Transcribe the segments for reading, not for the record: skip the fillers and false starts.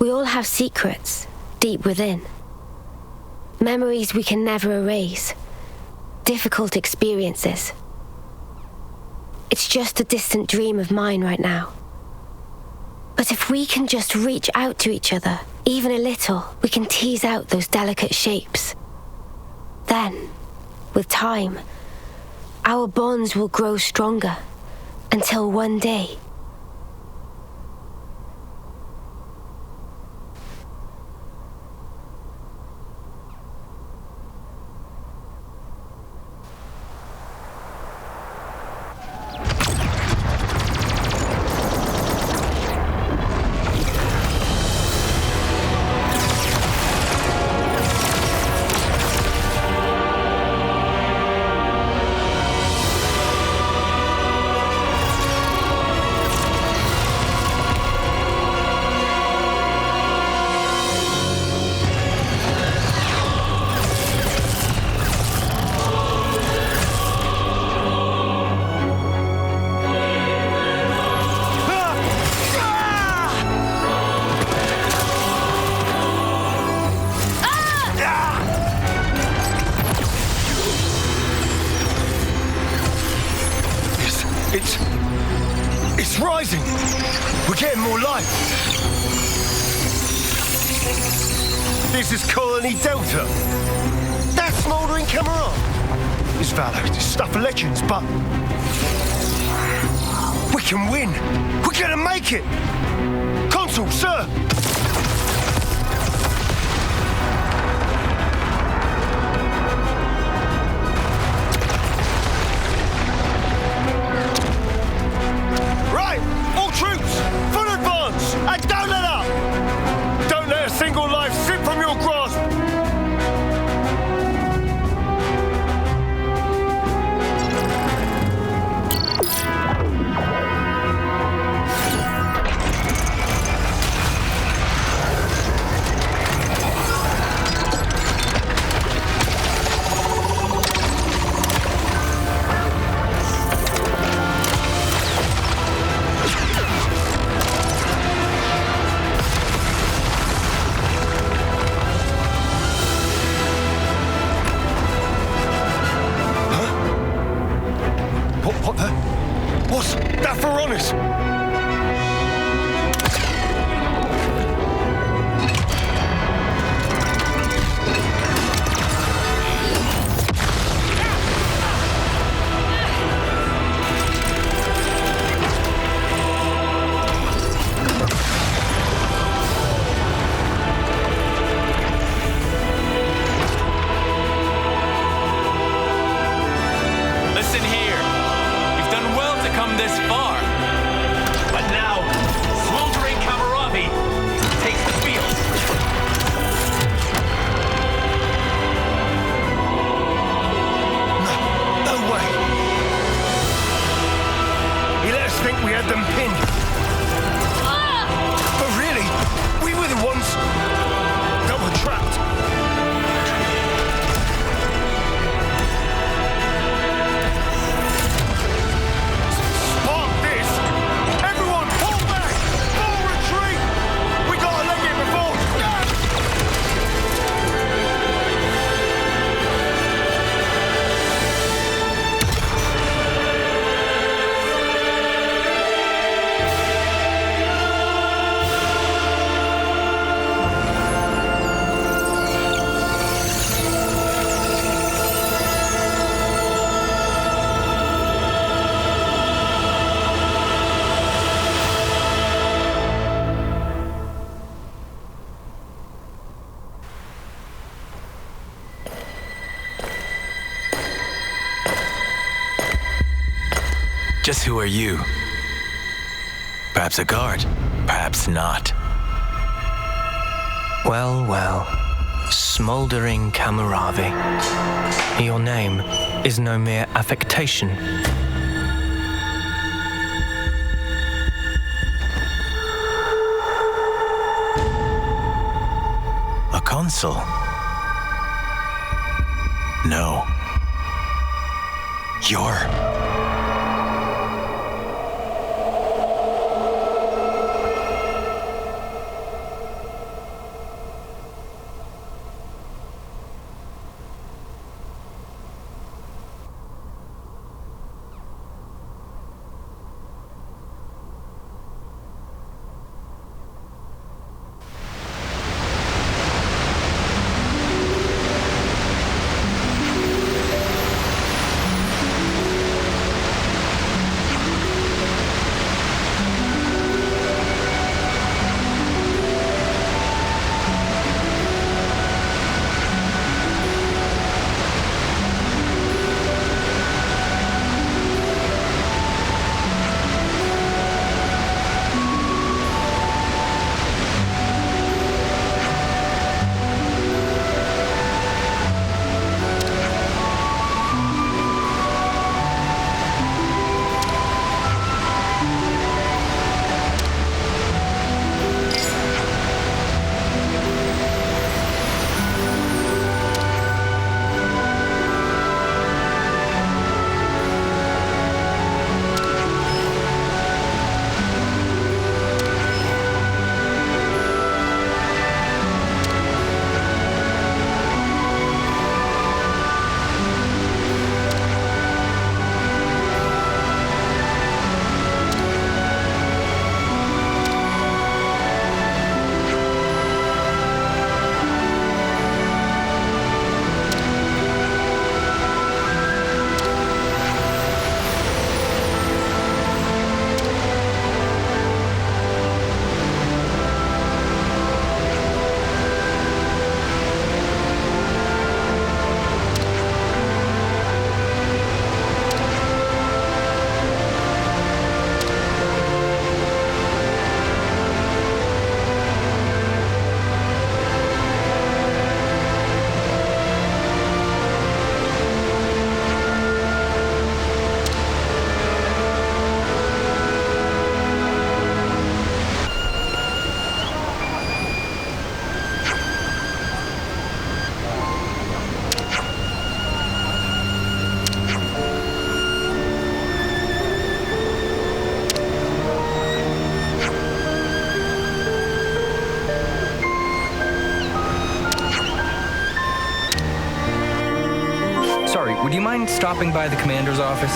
We all have secrets, deep within. Memories we can never erase. Difficult experiences. It's just a distant dream of mine right now. But if we can just reach out to each other, even a little, we can tease out those delicate shapes. Then, with time, our bonds will grow stronger, until one day... It's rising! We're getting more light! This is Colony Delta. That smouldering camera. It's valor, it's stuff of legends, but... we can win! We're gonna make it! Consul, sir! What's that for honest? Just who are you? Perhaps a guard, perhaps not. Well, well, smoldering Kamaravi. Your name is no mere affectation. A consul? No. You're... would you mind stopping by the commander's office?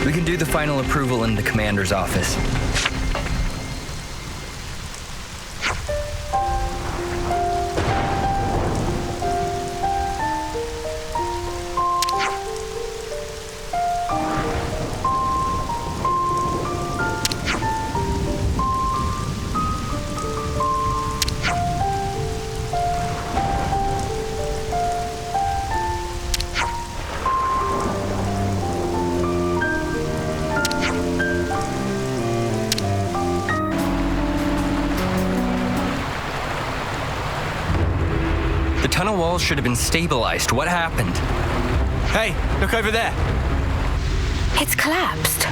We can do the final approval in the commander's office. The tunnel walls should have been stabilized. What happened? Hey, look over there. It's collapsed.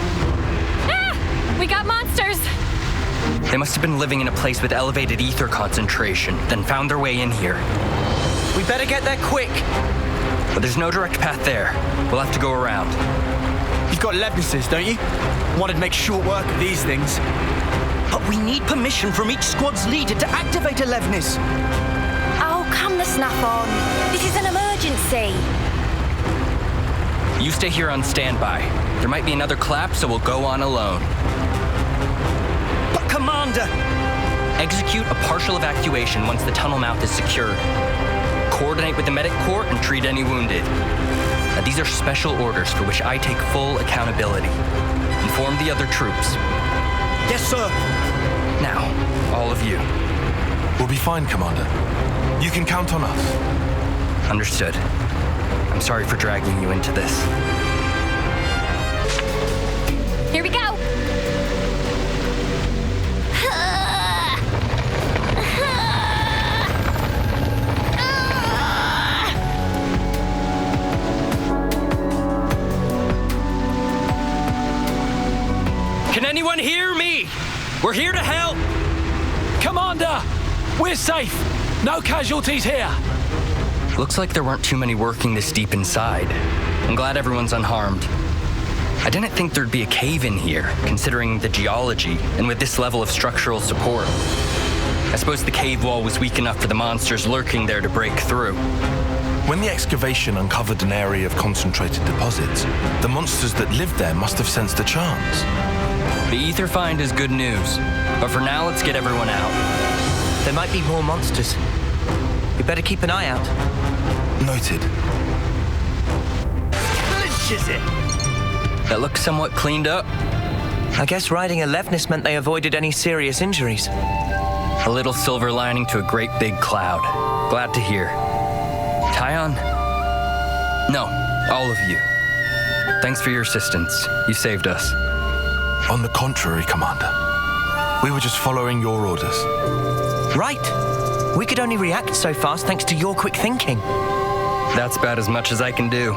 Ah! We got monsters! They must have been living in a place with elevated ether concentration, then found their way in here. We better get there quick. But there's no direct path there. We'll have to go around. You've got Levnises, don't you? Wanted to make short work of these things. But we need permission from each squad's leader to activate a Levnis. Oh, come the snuff on. This is an emergency. You stay here on standby. There might be another collapse, so we'll go on alone. But Commander! Execute a partial evacuation once the tunnel mouth is secured. Coordinate with the medic corps and treat any wounded. Now, these are special orders for which I take full accountability. Inform the other troops. Yes, sir. Now, all of you. We'll be fine, Commander. You can count on us. Understood. I'm sorry for dragging you into this. Here we go! Can anyone hear me? We're here to help! Commander! We're safe! No casualties here! Looks like there weren't too many working this deep inside. I'm glad everyone's unharmed. I didn't think there'd be a cave in here, considering the geology, and with this level of structural support. I suppose the cave wall was weak enough for the monsters lurking there to break through. When the excavation uncovered an area of concentrated deposits, the monsters that lived there must have sensed a chance. The ether find is good news, but for now, let's get everyone out. There might be more monsters. We better keep an eye out. Noted. That looks somewhat cleaned up. I guess riding a Levnis meant they avoided any serious injuries. A little silver lining to a great big cloud. Glad to hear. Tyon? No, all of you. Thanks for your assistance. You saved us. On the contrary, Commander. We were just following your orders. Right. We could only react so fast thanks to your quick thinking. That's about as much as I can do.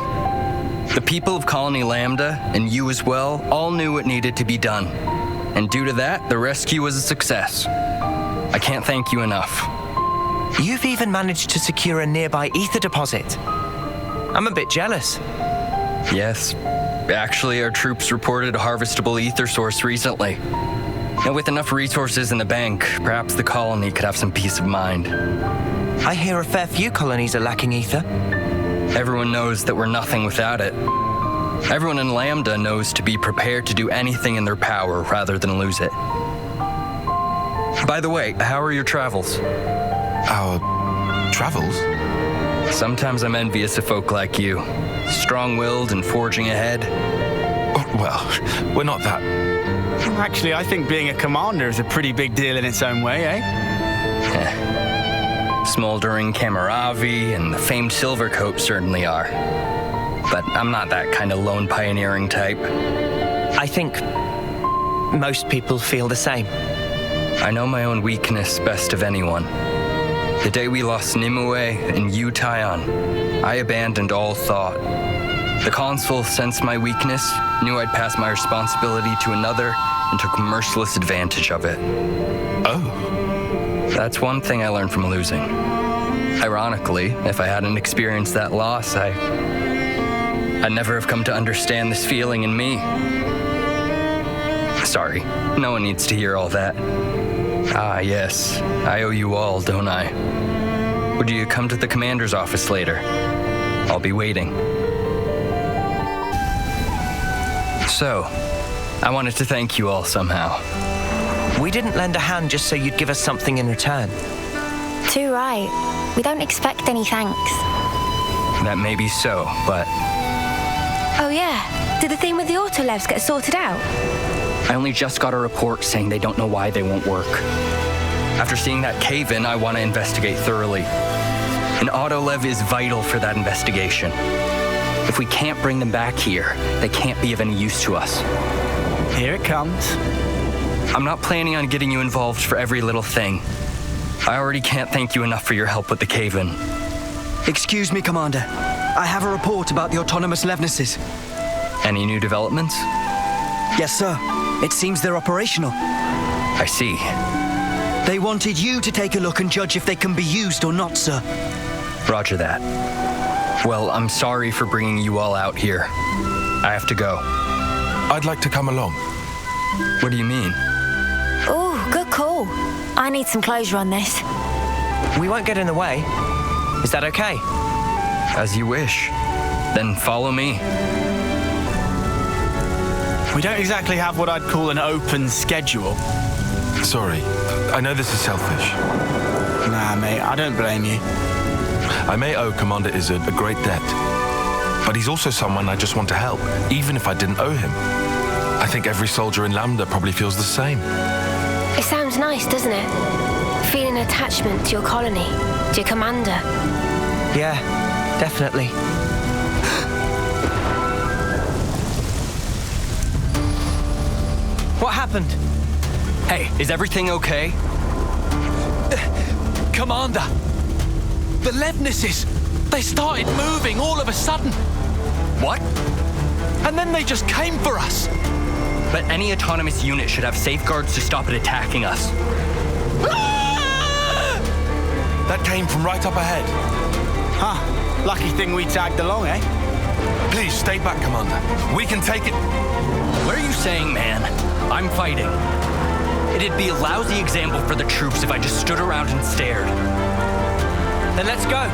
The people of Colony Lambda, and you as well, all knew what needed to be done. And due to that, the rescue was a success. I can't thank you enough. You've even managed to secure a nearby ether deposit. I'm a bit jealous. Yes. Actually, our troops reported a harvestable ether source recently. And with enough resources in the bank, perhaps the colony could have some peace of mind. I hear a fair few colonies are lacking ether. Everyone knows that we're nothing without it. Everyone in Lambda knows to be prepared to do anything in their power rather than lose it. By the way, how are your travels? Our travels? Sometimes I'm envious of folk like you. Strong-willed and forging ahead. Oh, well, we're not that. Actually, I think being a commander is a pretty big deal in its own way, eh? Smoldering Camaravi and the famed Silvercoat certainly are. But I'm not that kind of lone pioneering type. I think most people feel the same. I know my own weakness best of anyone. The day we lost Nimue and you, Tyon, I abandoned all thought. The consul sensed my weakness, knew I'd pass my responsibility to another, and took merciless advantage of it. Oh. That's one thing I learned from losing. Ironically, if I hadn't experienced that loss, I'd never have come to understand this feeling in me. Sorry, no one needs to hear all that. Ah, yes. I owe you all, don't I? Would you come to the commander's office later? I'll be waiting. So, I wanted to thank you all somehow. We didn't lend a hand just so you'd give us something in return. Too right. We don't expect any thanks. That may be so, but Oh yeah, did the thing with the autolevs get sorted out? I only just got a report saying they don't know why they won't work. After seeing that cave-in, I want to investigate thoroughly. An autolev is vital for that investigation. If we can't bring them back here, they can't be of any use to us. Here it comes. I'm not planning on getting you involved for every little thing. I already can't thank you enough for your help with the cave-in. Excuse me, Commander. I have a report about the autonomous Levnesses. Any new developments? Yes, sir. It seems they're operational. I see. They wanted you to take a look and judge if they can be used or not, sir. Roger that. Well, I'm sorry for bringing you all out here. I have to go. I'd like to come along. What do you mean? Ooh, good call. I need some closure on this. We won't get in the way. Is that okay? As you wish. Then follow me. We don't exactly have what I'd call an open schedule. Sorry, I know this is selfish. Nah, mate, I don't blame you. I may owe Commander Izzard a great debt, but he's also someone I just want to help, even if I didn't owe him. I think every soldier in Lambda probably feels the same. It sounds nice, doesn't it? Feeling an attachment to your colony, to your commander. Yeah, definitely. What happened? Hey, is everything okay? Commander! The Levnesses! They started moving all of a sudden! What? And then they just came for us! But any autonomous unit should have safeguards to stop it attacking us. That came from right up ahead. Huh. Lucky thing we tagged along, eh? Please, stay back, Commander. We can take it. What are you saying, man? I'm fighting. It'd be a lousy example for the troops if I just stood around and stared. Then let's go.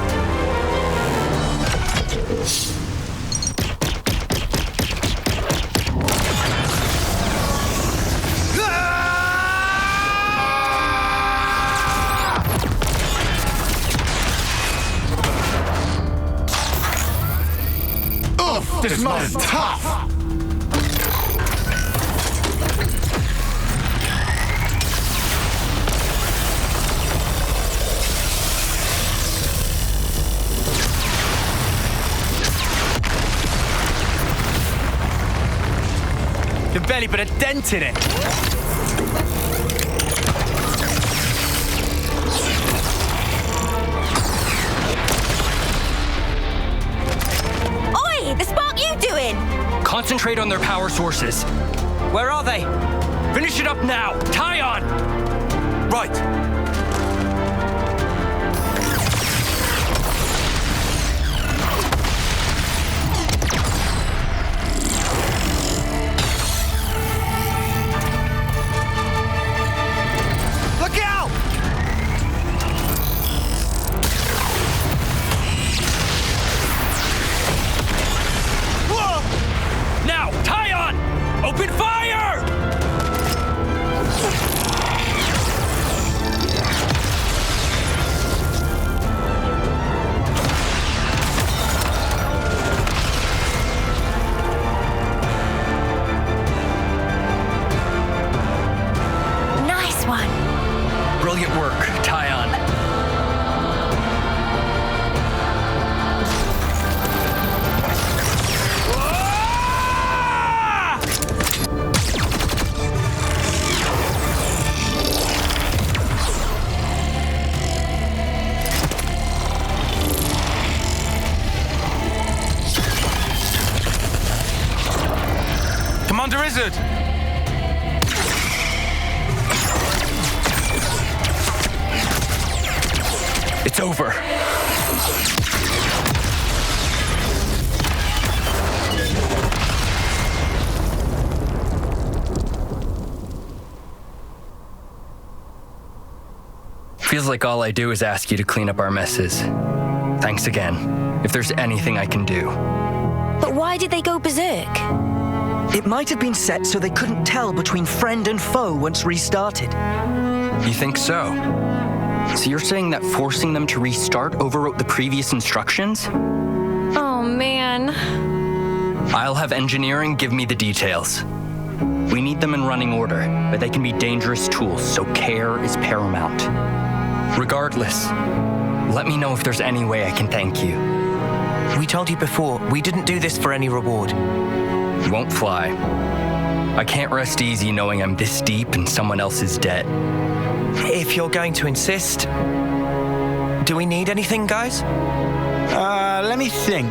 This man's tough! Can barely put a dent in it. Oi! The spark you doing? Concentrate on their power sources. Where are they? Finish it up now! Tie on! Right. Look out! Whoa! Now, tie on! Open fire! Nice one. Brilliant work, tie on. Commander Izzard! It's over. Feels like all I do is ask you to clean up our messes. Thanks again. If there's anything I can do. But why did they go berserk? It might have been set so they couldn't tell between friend and foe once restarted. You think so? So you're saying that forcing them to restart overwrote the previous instructions? Oh, man. I'll have engineering give me the details. We need them in running order, but they can be dangerous tools, so care is paramount. Regardless, let me know if there's any way I can thank you. We told you before, we didn't do this for any reward. You won't fly. I can't rest easy knowing I'm this deep in someone else's debt. If you're going to insist, do we need anything, guys? Let me think.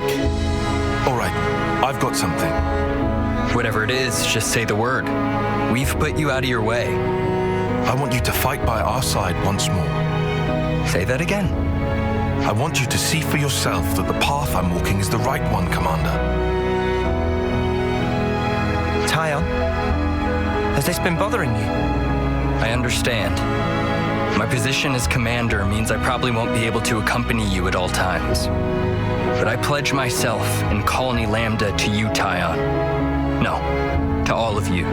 All right, I've got something. Whatever it is, just say the word. We've put you out of your way. I want you to fight by our side once more. Say that again. I want you to see for yourself that the path I'm walking is the right one, Commander. Tyon, has this been bothering you? I understand. My position as commander means I probably won't be able to accompany you at all times. But I pledge myself in Colony Lambda to you, Tyon. No, to all of you.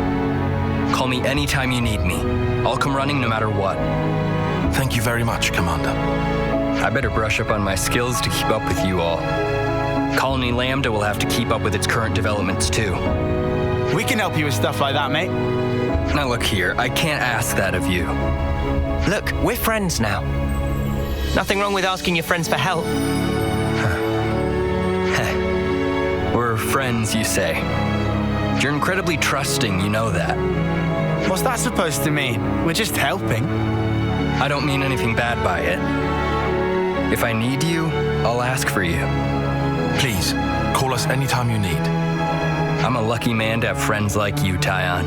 Call me anytime you need me. I'll come running no matter what. Thank you very much, Commander. I better brush up on my skills to keep up with you all. Colony Lambda will have to keep up with its current developments too. We can help you with stuff like that, mate. Now look here, I can't ask that of you. Look, we're friends now. Nothing wrong with asking your friends for help. We're friends, you say. You're incredibly trusting, you know that. What's that supposed to mean? We're just helping. I don't mean anything bad by it. If I need you, I'll ask for you. Please, call us anytime you need. I'm a lucky man to have friends like you, Tyon.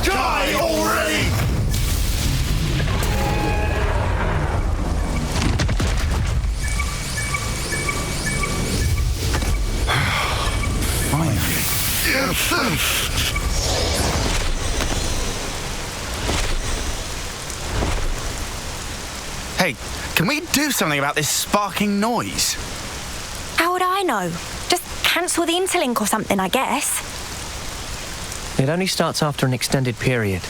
Die already! Hey, can we do something about this sparking noise? How would I know? Just cancel the interlink or something, I guess. It only starts after an extended period,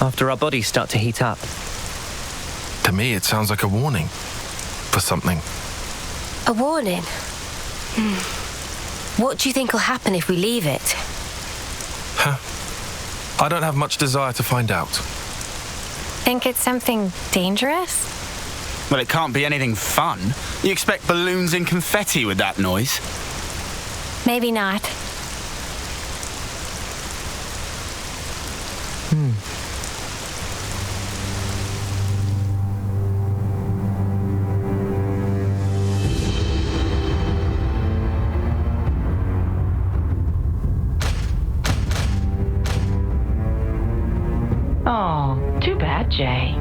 after our bodies start to heat up. To me, it sounds like a warning for something. A warning? What do you think will happen if we leave it? I don't have much desire to find out. Think it's something dangerous? Well, it can't be anything fun. You expect balloons and confetti with that noise? Maybe not. Oh, too bad, Jay.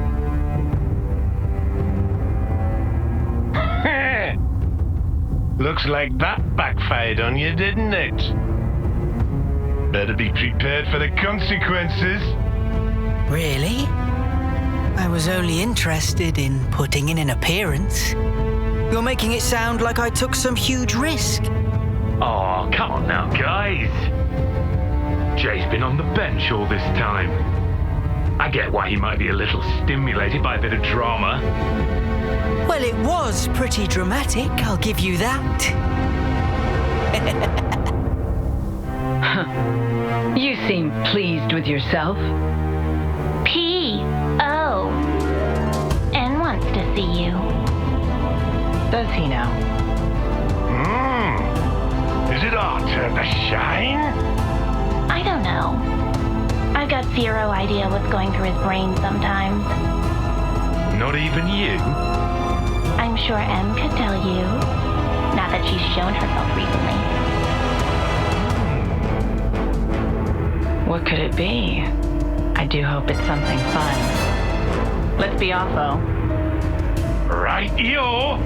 Looks like that backfired on you, didn't it? Better be prepared for the consequences. Really? I was only interested in putting in an appearance. You're making it sound like I took some huge risk. Oh, come on now, guys. Jay's been on the bench all this time. I get why he might be a little stimulated by a bit of drama. Well, it was pretty dramatic, I'll give you that. You seem pleased with yourself. P.O. N wants to see you. Does he now? Is it our turn to shine? I don't know. I've got zero idea what's going through his brain sometimes. Not even you? I'm sure Em could tell you. Not that she's shown herself recently. What could it be? I do hope it's something fun. Let's be off, though. Right-yo!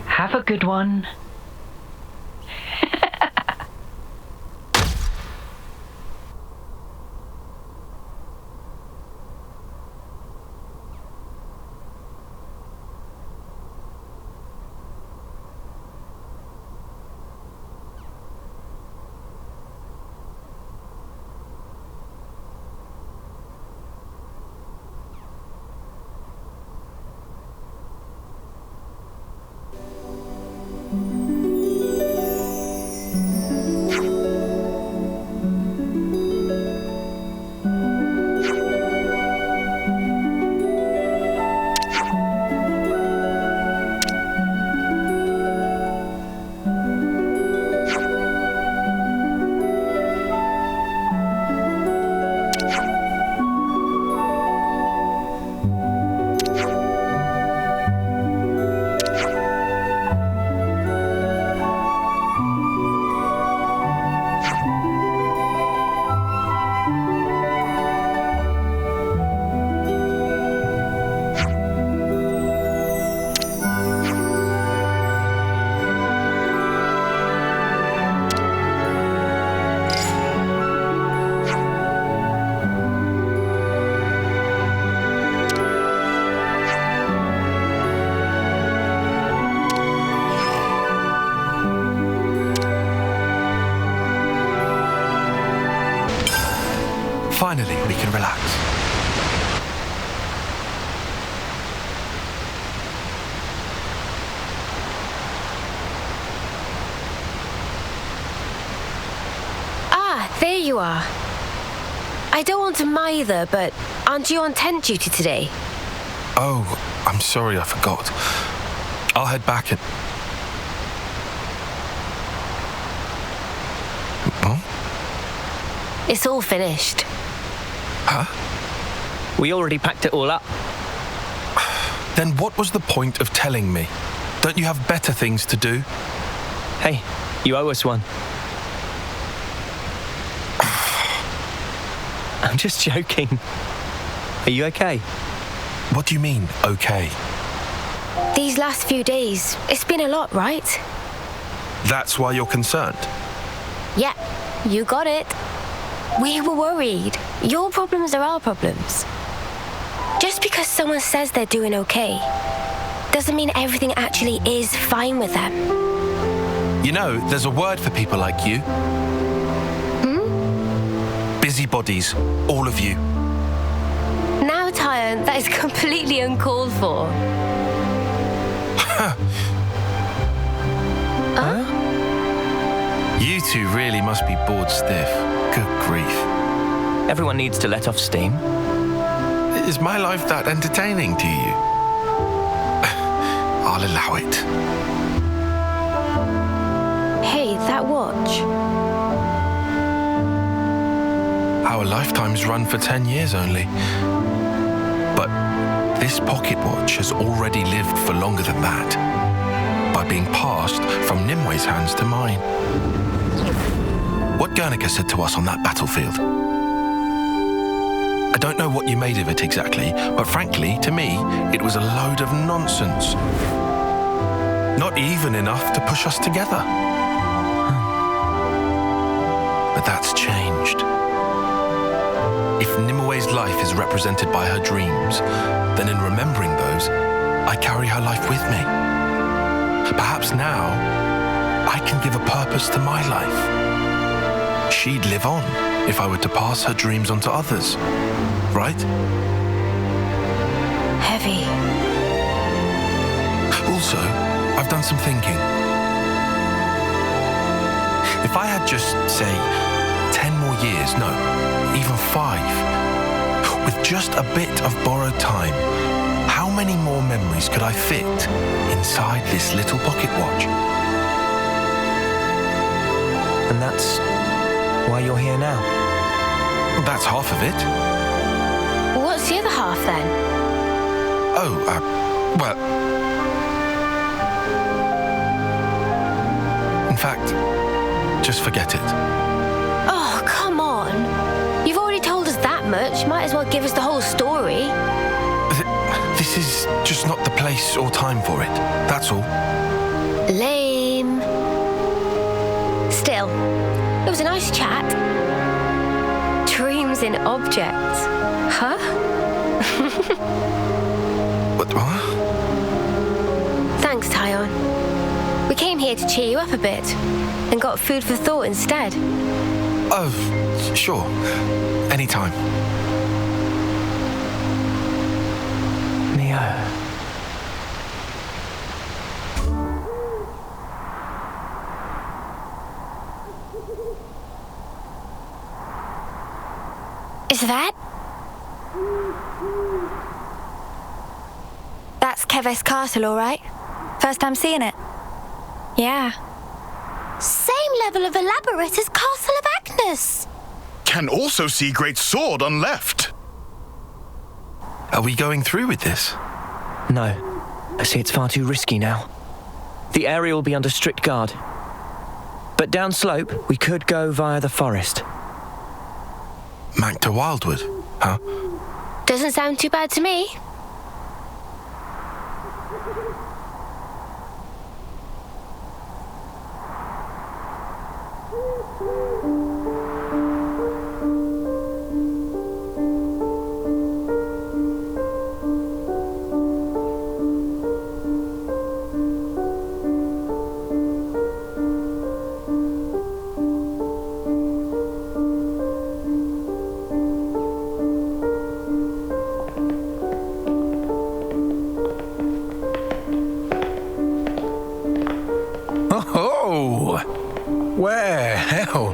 Have a good one. Finally, we can relax. Ah, there you are. I don't want to mither, but aren't you on tent duty today? Oh, I'm sorry, I forgot. I'll head back and... Huh? It's all finished. Huh? We already packed it all up. Then what was the point of telling me? Don't you have better things to do? Hey, you owe us one. I'm just joking. Are you okay? What do you mean, okay? These last few days, it's been a lot, right? That's why you're concerned? Yeah, you got it. We were worried. Your problems are our problems. Just because someone says they're doing okay, doesn't mean everything actually is fine with them. You know, there's a word for people like you. Busybodies, all of you. Now, Tyon, that is completely uncalled for. You two really must be bored stiff. Good grief. Everyone needs to let off steam. Is my life that entertaining to you? I'll allow it. Hey, that watch. Our lifetimes run for 10 years only. But this pocket watch has already lived for longer than that, by being passed from Nimwe's hands to mine. What Guernica said to us on that battlefield? I don't know what you made of it exactly, but frankly, to me, it was a load of nonsense. Not even enough to push us together. But that's changed. If Nimwe's life is represented by her dreams, then in remembering those, I carry her life with me. Perhaps now, I can give a purpose to my life. She'd live on if I were to pass her dreams on to others, right? Heavy. Also, I've done some thinking. If I had just, say, 10 more years, no, even 5, with just a bit of borrowed time, how many more memories could I fit inside this little pocket watch? And that's why you're here now? that's half of it. What's the other half then? Oh, well... In fact, just forget it. Oh, come on. You've already told us that much. Might as well give us the whole story. This is just not the place or time for it. That's all. Lame. Still, it was a nice chat. Dreams in objects. Huh? What? Thanks, Tyon. We came here to cheer you up a bit and got food for thought instead. Oh, sure. Anytime. Mio. Is that? That's Keves Castle, all right? First time seeing it. Yeah. Same level of elaborate as Castle of Agnus. Can also see great sword on left. Are we going through with this? No. I see it's far too risky now. The area will be under strict guard. But downslope, we could go via the forest. Back to Wildwood, huh? Doesn't sound too bad to me.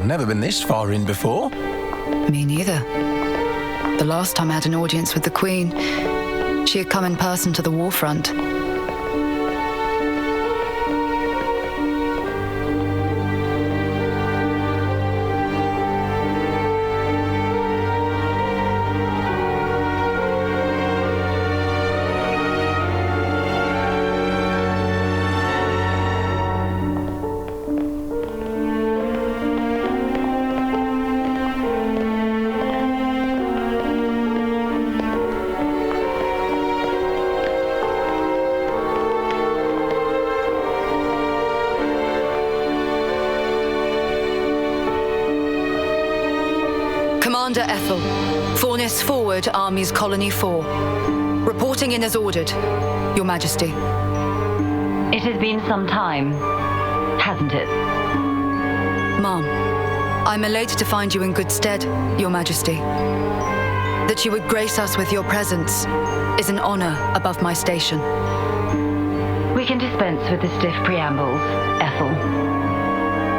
Never been this far in before. Me neither. The last time I had an audience with the Queen, she had come in person to the war front. Commander Ethel, Fornis forward, Armies Colony 4. Reporting in as ordered, Your Majesty. It has been some time, hasn't it? Ma'am, I'm elated to find you in good stead, Your Majesty. That you would grace us with your presence is an honor above my station. We can dispense with the stiff preambles, Ethel.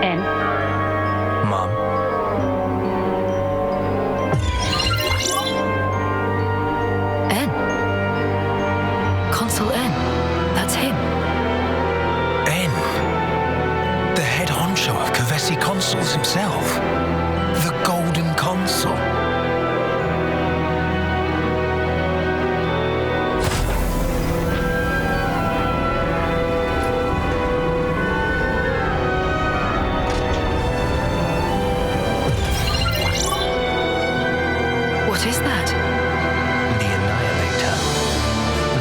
N? Ma'am. N? Consul N. That's him. N. The head honcho of Kevesi Consuls himself. The Golden Consul. What is that? The Annihilator.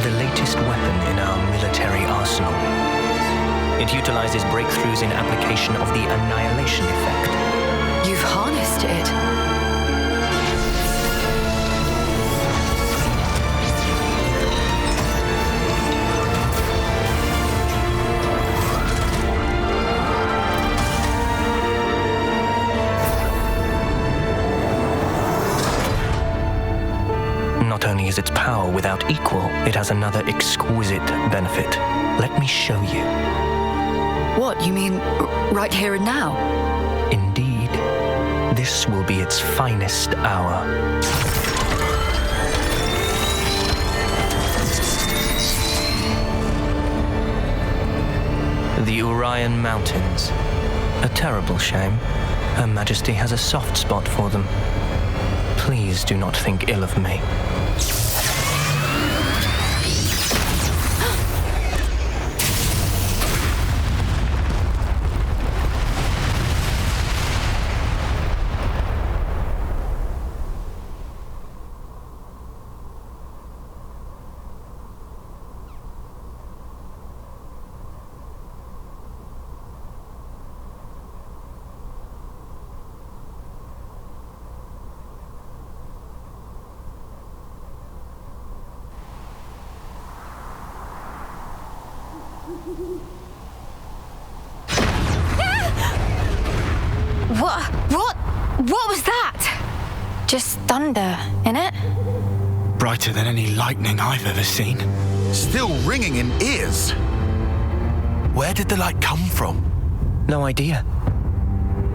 The latest weapon in our military arsenal. It utilizes breakthroughs in application of the annihilation effect. You've harnessed it. Not only is its power without equal, it has another exquisite benefit. Let me show you. What, you mean right here and now? Indeed. This will be its finest hour. The Urian Mountains. A terrible shame. Her Majesty has a soft spot for them. Please do not think ill of me. What was that? Just thunder, innit? Brighter than any lightning I've ever seen. Still ringing in ears. Where did the light come from? No idea.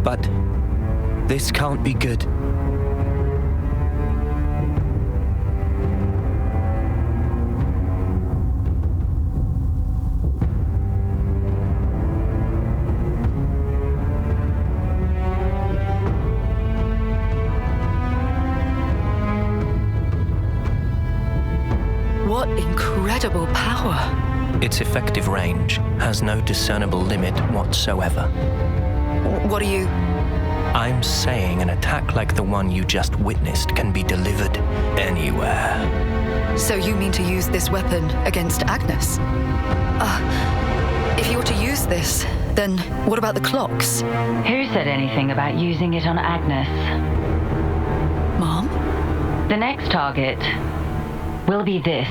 But this can't be good. What incredible power! Its effective range has no discernible limit whatsoever. What are you... I'm saying an attack like the one you just witnessed can be delivered anywhere. So you mean to use this weapon against Agnus? If you were to use this, then what about the clocks? Who said anything about using it on Agnus? Mom? The next target will be this.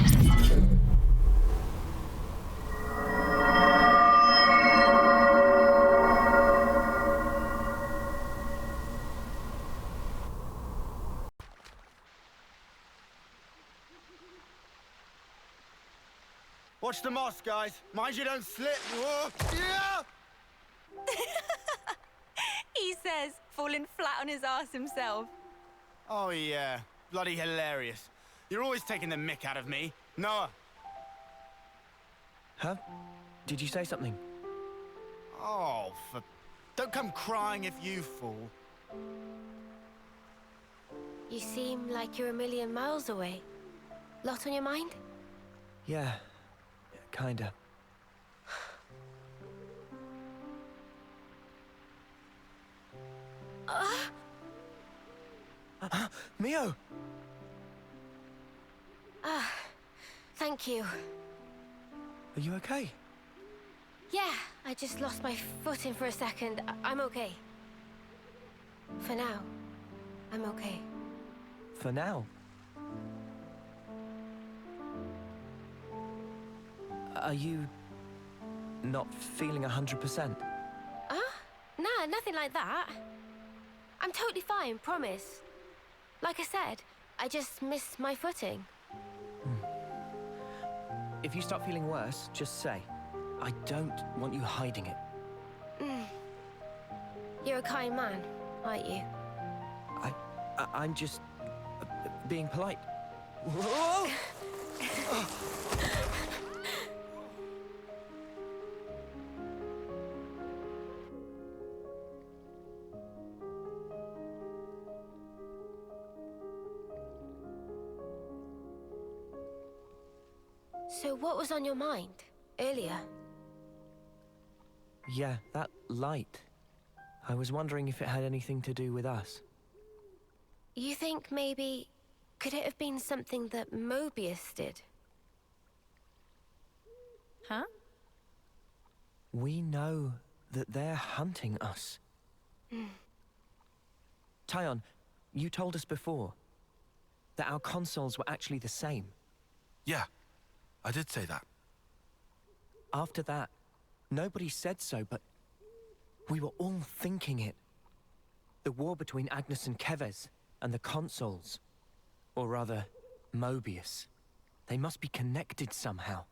Watch the moss, guys. Mind you don't slip. Whoa. Yeah! He says, falling flat on his ass himself. Oh, yeah. Bloody hilarious. You're always taking the mick out of me. Noah. Huh? Did you say something? Oh, don't come crying if you fall. You seem like you're a million miles away. Lot on your mind? Yeah, kinda. Mio! Thank you. Are you okay? Yeah, I just lost my footing for a second. I'm okay. For now, I'm okay. For now? Are you not feeling 100%? Nah, nothing like that. I'm totally fine, promise. Like I said, I just missed my footing. If you start feeling worse, just say. I don't want you hiding it. You're a kind man, aren't you? I'm just being polite. Whoa! So what was on your mind earlier? Yeah, that light. I was wondering if it had anything to do with us. You think maybe... could it have been something that Mobius did? Huh? We know that they're hunting us. Tyon, you told us before that our consoles were actually the same. Yeah, I did say that. After that, nobody said so, but we were all thinking it. The war between Agnus and Keves, and the consoles. Or rather, Mobius. They must be connected somehow.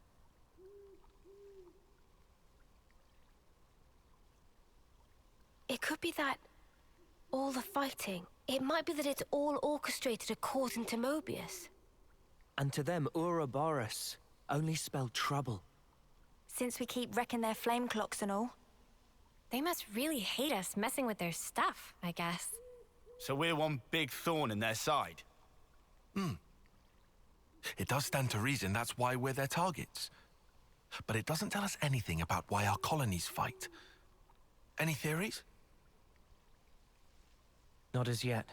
It could be that... all the fighting. It might be that it's all orchestrated according to Mobius. And to them, Ouroboros only spelled trouble. Since we keep wrecking their flame clocks and all. They must really hate us messing with their stuff, I guess. So we're one big thorn in their side. It does stand to reason that's why we're their targets. But it doesn't tell us anything about why our colonies fight. Any theories? Not as yet.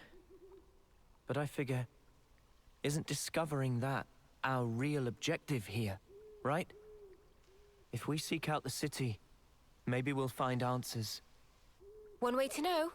But I figure, isn't discovering that our real objective here, right? If we seek out the city, maybe we'll find answers. One way to know.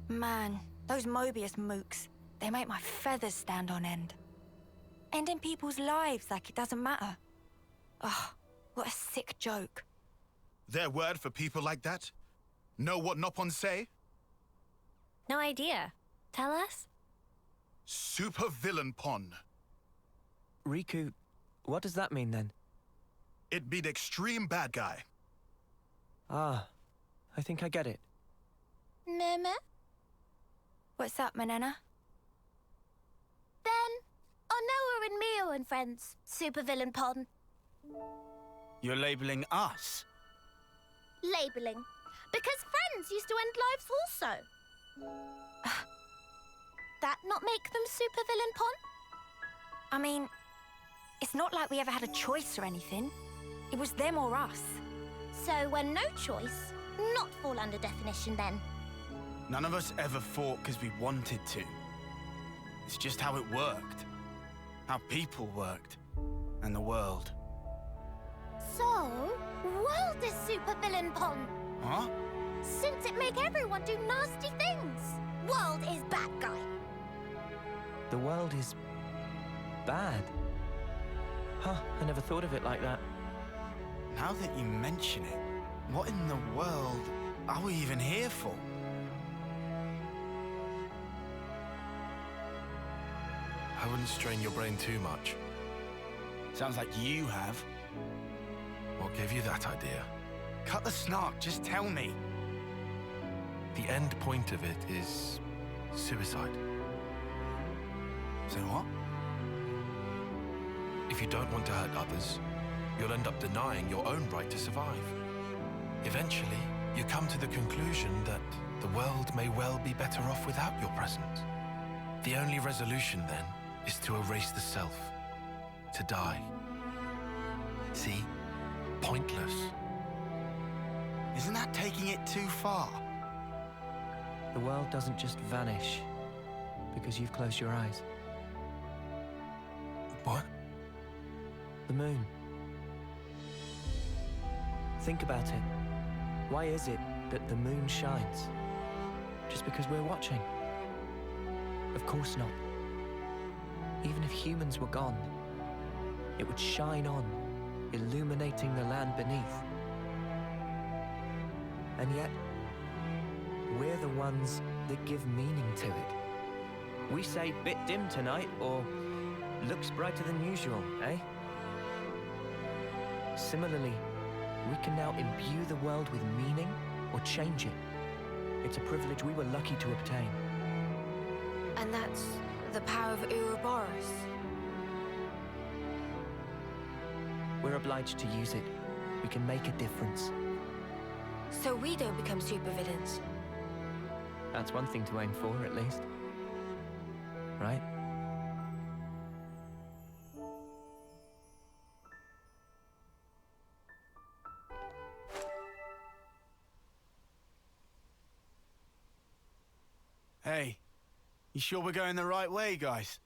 Man, those Mobius mooks, they make my feathers stand on end. Ending people's lives like it doesn't matter. Ugh, what a sick joke. Their word for people like that? Know what Nopon say? No idea. Tell us? Super villain pon. Riku, what does that mean then? It be the extreme bad guy. Ah, I think I get it. Meme? What's up, Manana? Then, on Noah and Mio and friends, supervillain pon. You're labeling us? Labeling. Because friends used to end lives also. That not make them supervillain pon? I mean, it's not like we ever had a choice or anything. It was them or us. So when no choice, not fall under definition then. None of us ever fought because we wanted to. It's just how it worked. How people worked. And the world. So, world is supervillain pon. Huh? Since it make everyone do nasty things. World is bad guy. The world is bad. Huh, I never thought of it like that. Now that you mention it, what in the world are we even here for? I wouldn't strain your brain too much. Sounds like you have. What gave you that idea? Cut the snark, just tell me. The end point of it is suicide. So what? If you don't want to hurt others, you'll end up denying your own right to survive. Eventually, you come to the conclusion that the world may well be better off without your presence. The only resolution then is to erase the self, to die. See? Pointless. Isn't that taking it too far? The world doesn't just vanish because you've closed your eyes. What? The moon. Think about it. Why is it that the moon shines? Just because we're watching? Of course not. Even if humans were gone, it would shine on, illuminating the land beneath. And yet, we're the ones that give meaning to it. We say bit dim tonight, or looks brighter than usual, eh? Similarly, we can now imbue the world with meaning or change it. It's a privilege we were lucky to obtain. And that's the power of Ouroboros. We're obliged to use it. We can make a difference. So we don't become supervillains. That's one thing to aim for, at least. Right? Hey, you sure we're going the right way, guys?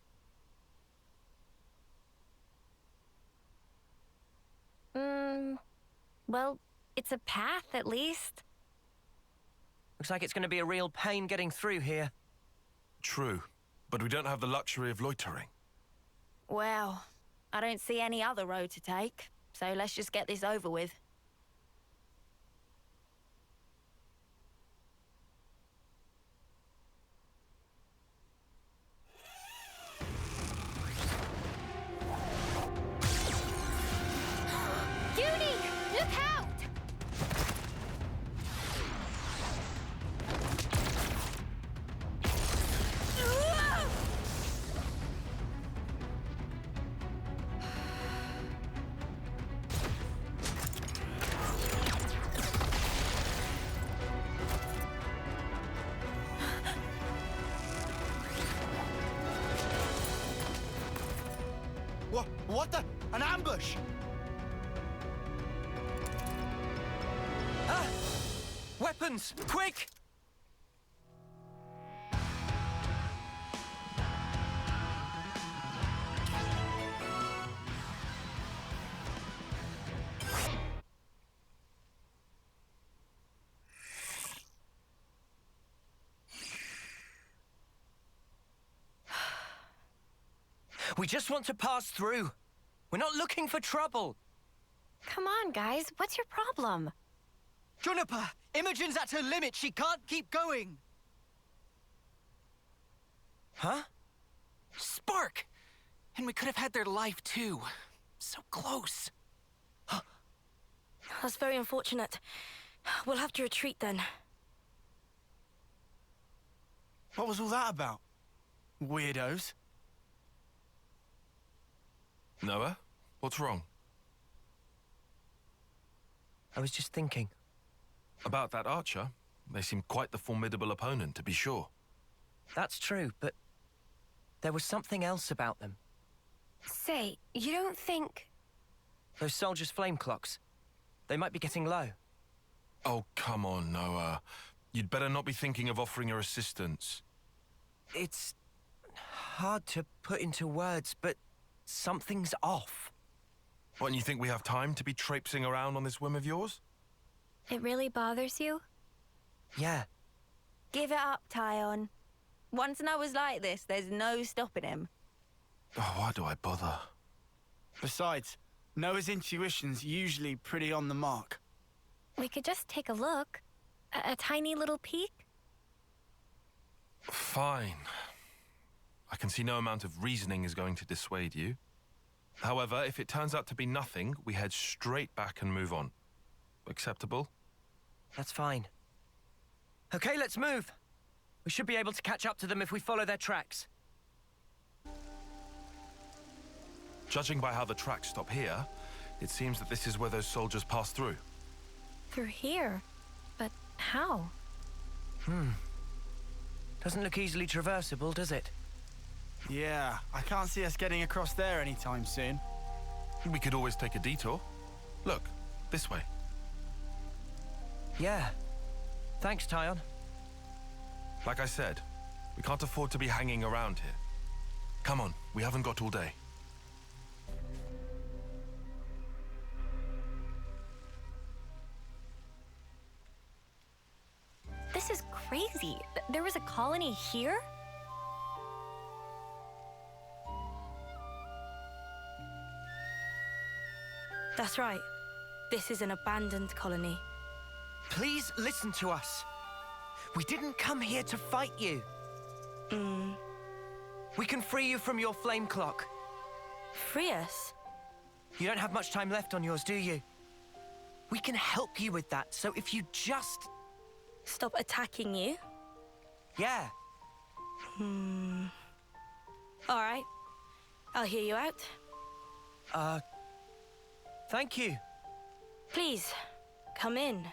Well, it's a path, at least. Looks like it's going to be a real pain getting through here. True, but we don't have the luxury of loitering. Well, I don't see any other road to take, so let's just get this over with. Look out! What the? An ambush! Weapons! Quick! We just want to pass through. We're not looking for trouble. Come on, guys. What's your problem? Juniper, Imogen's at her limit. She can't keep going. Huh? Spark! And we could have had their life too. So close. That's very unfortunate. We'll have to retreat then. What was all that about? Weirdos. Noah, what's wrong? I was just thinking. About that archer? They seem quite the formidable opponent, to be sure. That's true, but there was something else about them. Say, you don't think... Those soldiers' flame clocks. They might be getting low. Oh, come on, Noah. You'd better not be thinking of offering her assistance. It's hard to put into words, but something's off. What, and you think we have time to be traipsing around on this whim of yours? It really bothers you? Yeah. Give it up, Tyon. Once Noah's like this, there's no stopping him. Oh, why do I bother? Besides, Noah's intuition's usually pretty on the mark. We could just take a look. A tiny little peek? Fine. I can see no amount of reasoning is going to dissuade you. However, if it turns out to be nothing, we head straight back and move on. Acceptable? That's fine. Okay, let's move. We should be able to catch up to them if we follow their tracks. Judging by how the tracks stop here, it seems that this is where those soldiers passed through. Through here? But how? Doesn't look easily traversable, does it? Yeah, I can't see us getting across there anytime soon. We could always take a detour. Look, this way. Yeah. Thanks, Tyon. Like I said, we can't afford to be hanging around here. Come on, we haven't got all day. This is crazy. There was a colony here? That's right. This is an abandoned colony. Please listen to us. We didn't come here to fight you. We can free you from your flame clock. Free us? You don't have much time left on yours, do you? We can help you with that, so if you just... Stop attacking you? Yeah. All right. I'll hear you out. Thank you. Please, come in.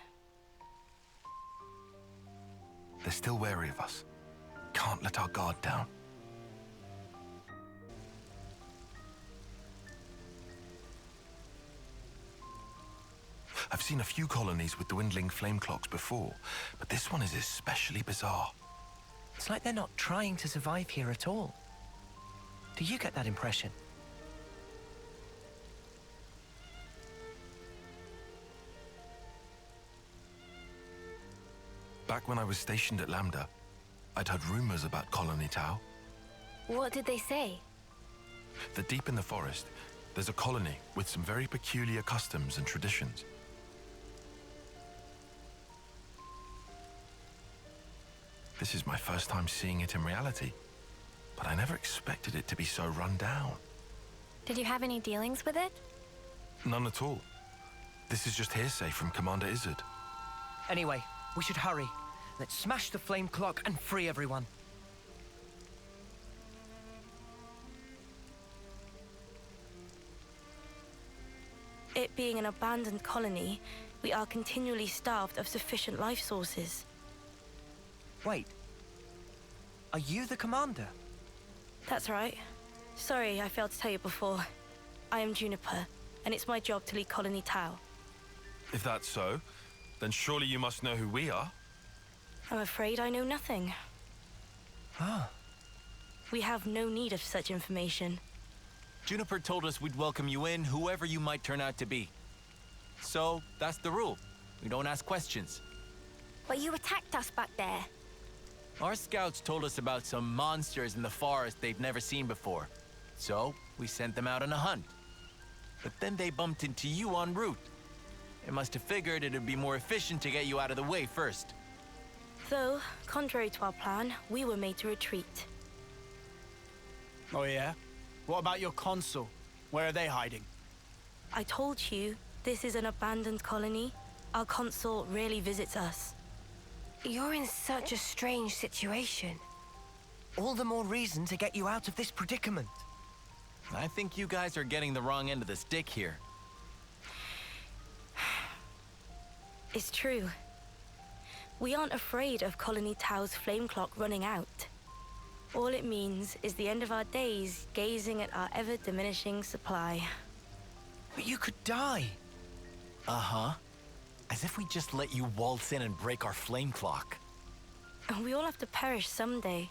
They're still wary of us. Can't let our guard down. I've seen a few colonies with dwindling flame clocks before, but this one is especially bizarre. It's like they're not trying to survive here at all. Do you get that impression? Back when I was stationed at Lambda, I'd heard rumors about Colony Tau. What did they say? That deep in the forest, there's a colony with some very peculiar customs and traditions. This is my first time seeing it in reality, but I never expected it to be so run down. Did you have any dealings with it? None at all. This is just hearsay from Commander Izzard. Anyway, we should hurry. Let's smash the flame clock and free everyone. It being an abandoned colony, we are continually starved of sufficient life sources. Wait. Are you the commander? That's right. Sorry, I failed to tell you before. I am Juniper, and it's my job to lead Colony Tau. If that's so, then surely you must know who we are. I'm afraid I know nothing. Ah. We have no need of such information. Juniper told us we'd welcome you in, whoever you might turn out to be. So, that's the rule. We don't ask questions. But you attacked us back there. Our scouts told us about some monsters in the forest they've never seen before. So, we sent them out on a hunt. But then they bumped into you en route. They must have figured it'd be more efficient to get you out of the way first. Though, contrary to our plan, we were made to retreat. Oh yeah? What about your consul? Where are they hiding? I told you, this is an abandoned colony. Our consul rarely visits us. You're in such a strange situation. All the more reason to get you out of this predicament. I think you guys are getting the wrong end of the stick here. It's true. We aren't afraid of Colony Tao's flame clock running out. All it means is the end of our days gazing at our ever-diminishing supply. But you could die. Uh-huh. As if we just let you waltz in and break our flame clock. We all have to perish someday.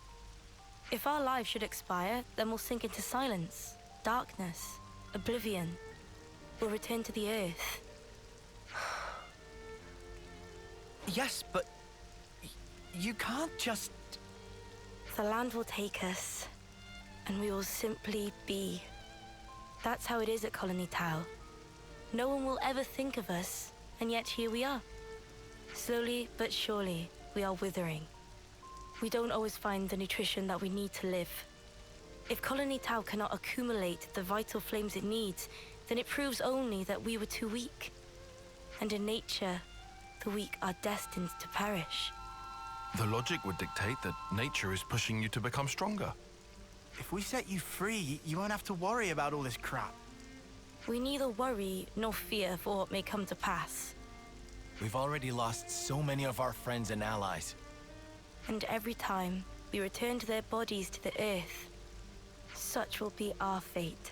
If our lives should expire, then we'll sink into silence, darkness, oblivion. We'll return to the earth. Yes, but you can't just... The land will take us, and we will simply be. That's how it is at Colony Tau. No one will ever think of us, and yet here we are. Slowly but surely, we are withering. We don't always find the nutrition that we need to live. If Colony Tau cannot accumulate the vital flames it needs, then it proves only that we were too weak. And in nature, the weak are destined to perish. The logic would dictate that nature is pushing you to become stronger. If we set you free, you won't have to worry about all this crap. We neither worry nor fear for what may come to pass. We've already lost so many of our friends and allies. And every time we return to their bodies to the earth, such will be our fate.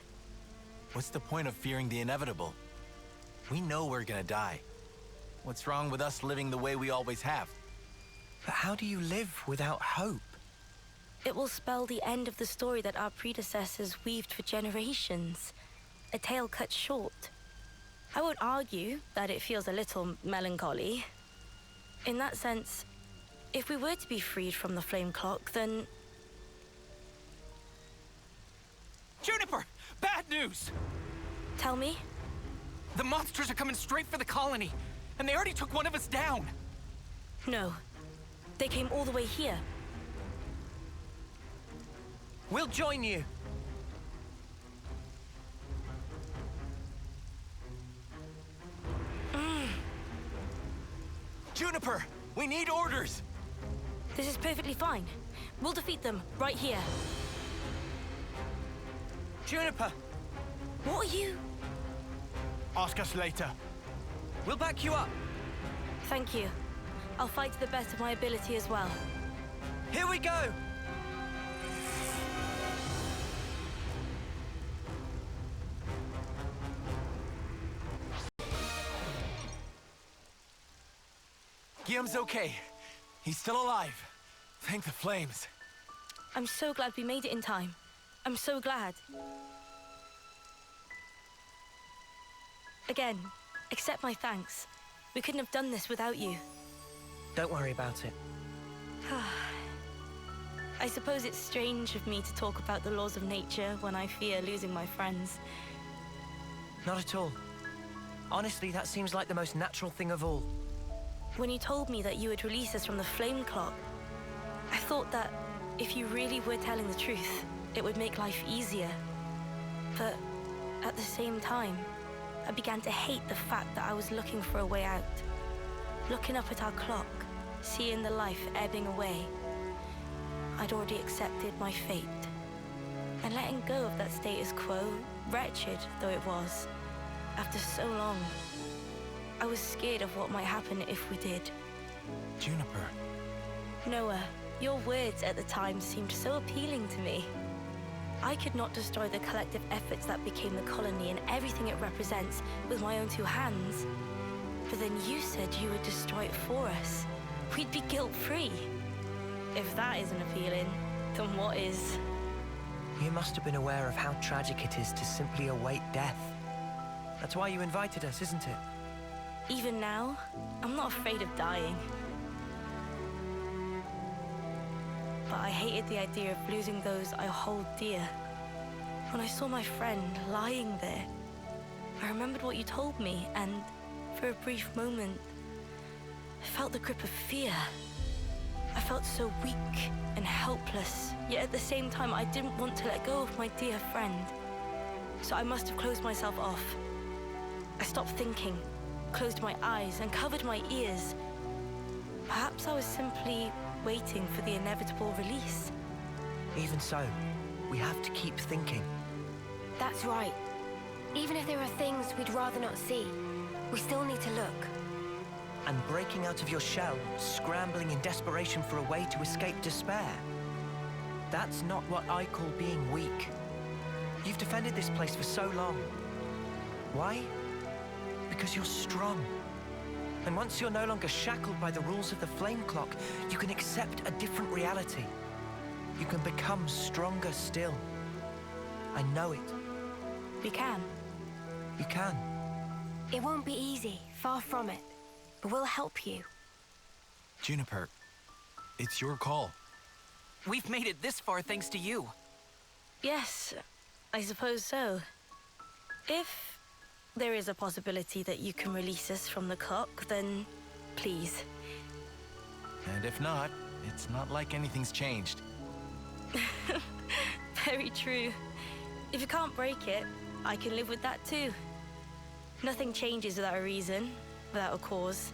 What's the point of fearing the inevitable? We know we're gonna die. What's wrong with us living the way we always have? But how do you live without hope? It will spell the end of the story that our predecessors weaved for generations. A tale cut short. I won't argue that it feels a little melancholy. In that sense, if we were to be freed from the flame clock, then... Juniper! Bad news! Tell me? The monsters are coming straight for the colony, and they already took one of us down. No. They came all the way here. We'll join you. Juniper, we need orders. This is perfectly fine. We'll defeat them right here. Juniper! What are you? Ask us later. We'll back you up. Thank you. I'll fight to the best of my ability as well. Here we go! Guillaume's okay. He's still alive. Thank the flames. I'm so glad we made it in time. I'm so glad. Again, accept my thanks. We couldn't have done this without you. Don't worry about it. I suppose it's strange of me to talk about the laws of nature when I fear losing my friends. Not at all. Honestly, that seems like the most natural thing of all. When you told me that you would release us from the flame clock, I thought that if you really were telling the truth, it would make life easier. But at the same time, I began to hate the fact that I was looking for a way out. Looking up at our clock, seeing the life ebbing away. I'd already accepted my fate. And letting go of that status quo, wretched though it was, after so long, I was scared of what might happen if we did. Juniper. Noah, your words at the time seemed so appealing to me. I could not destroy the collective efforts that became the colony and everything it represents with my own two hands. But then you said you would destroy it for us. We'd be guilt-free. If that isn't appealing, then what is? You must have been aware of how tragic it is to simply await death. That's why you invited us, isn't it? Even now, I'm not afraid of dying. But I hated the idea of losing those I hold dear. When I saw my friend lying there, I remembered what you told me, and for a brief moment, I felt the grip of fear. I felt so weak and helpless, yet at the same time, I didn't want to let go of my dear friend. So I must have closed myself off. I stopped thinking, closed my eyes, and covered my ears. Perhaps I was simply waiting for the inevitable release. Even so, we have to keep thinking. That's right. Even if there are things we'd rather not see, we still need to look. And breaking out of your shell, scrambling in desperation for a way to escape despair. That's not what I call being weak. You've defended this place for so long. Why? Because you're strong. And once you're no longer shackled by the rules of the flame clock, you can accept a different reality. You can become stronger still. I know it. We can. You can. It won't be easy, far from it. But we'll help you. Juniper, it's your call. We've made it this far thanks to you. Yes, I suppose so. If there is a possibility that you can release us from the clock, then please. And if not, it's not like anything's changed. Very true. If you can't break it, I can live with that too. Nothing changes without a reason, without a cause.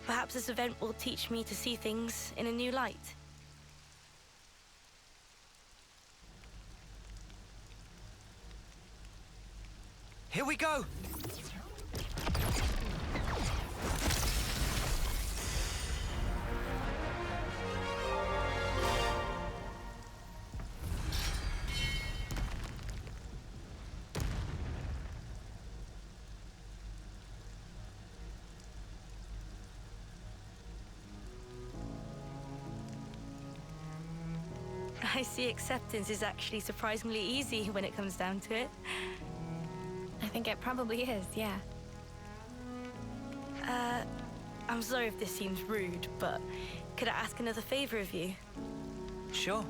Perhaps this event will teach me to see things in a new light. Here we go! I see acceptance is actually surprisingly easy when it comes down to it. I think it probably is, yeah. I'm sorry if this seems rude, but could I ask another favor of you? Sure.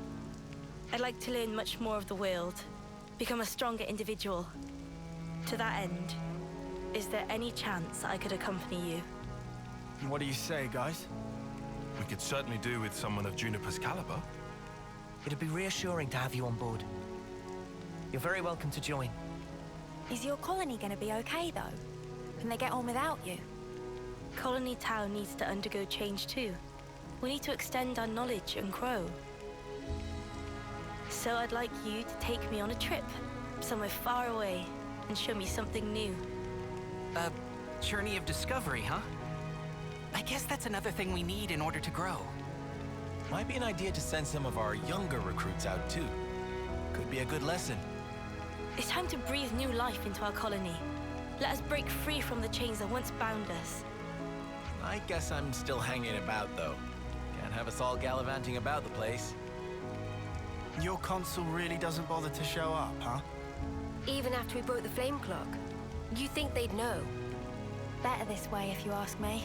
I'd like to learn much more of the world, become a stronger individual. To that end, is there any chance I could accompany you? What do you say, guys? We could certainly do with someone of Juniper's caliber. It'd be reassuring to have you on board. You're very welcome to join. Is your colony gonna be okay, though? Can they get on without you? Colony Town needs to undergo change too. We need to extend our knowledge and grow. So I'd like you to take me on a trip, somewhere far away, and show me something new. A journey of discovery, huh? I guess that's another thing we need in order to grow. Might be an idea to send some of our younger recruits out too. Could be a good lesson. It's time to breathe new life into our colony. Let us break free from the chains that once bound us. I guess I'm still hanging about, though. Can't have us all gallivanting about the place. Your consul really doesn't bother to show up, huh? Even after we broke the flame clock, you think they'd know? Better this way, if you ask me.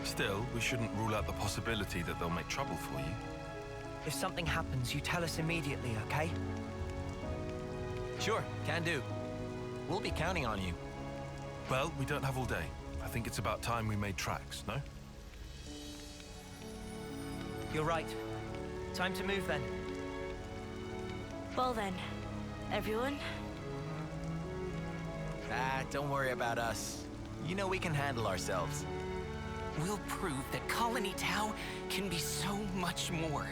Still, we shouldn't rule out the possibility that they'll make trouble for you. If something happens, you tell us immediately, okay? Sure, can do. We'll be counting on you. Well, we don't have all day. I think it's about time we made tracks, no? You're right. Time to move then. Well then, everyone. Don't worry about us. You know we can handle ourselves. We'll prove that Colony Tau can be so much more.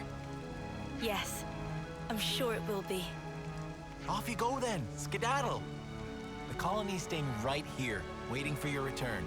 Yes, I'm sure it will be. Off you go then, skedaddle. The colony's staying right here, waiting for your return.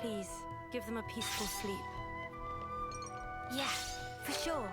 Please, give them a peaceful sleep. Yeah, for sure.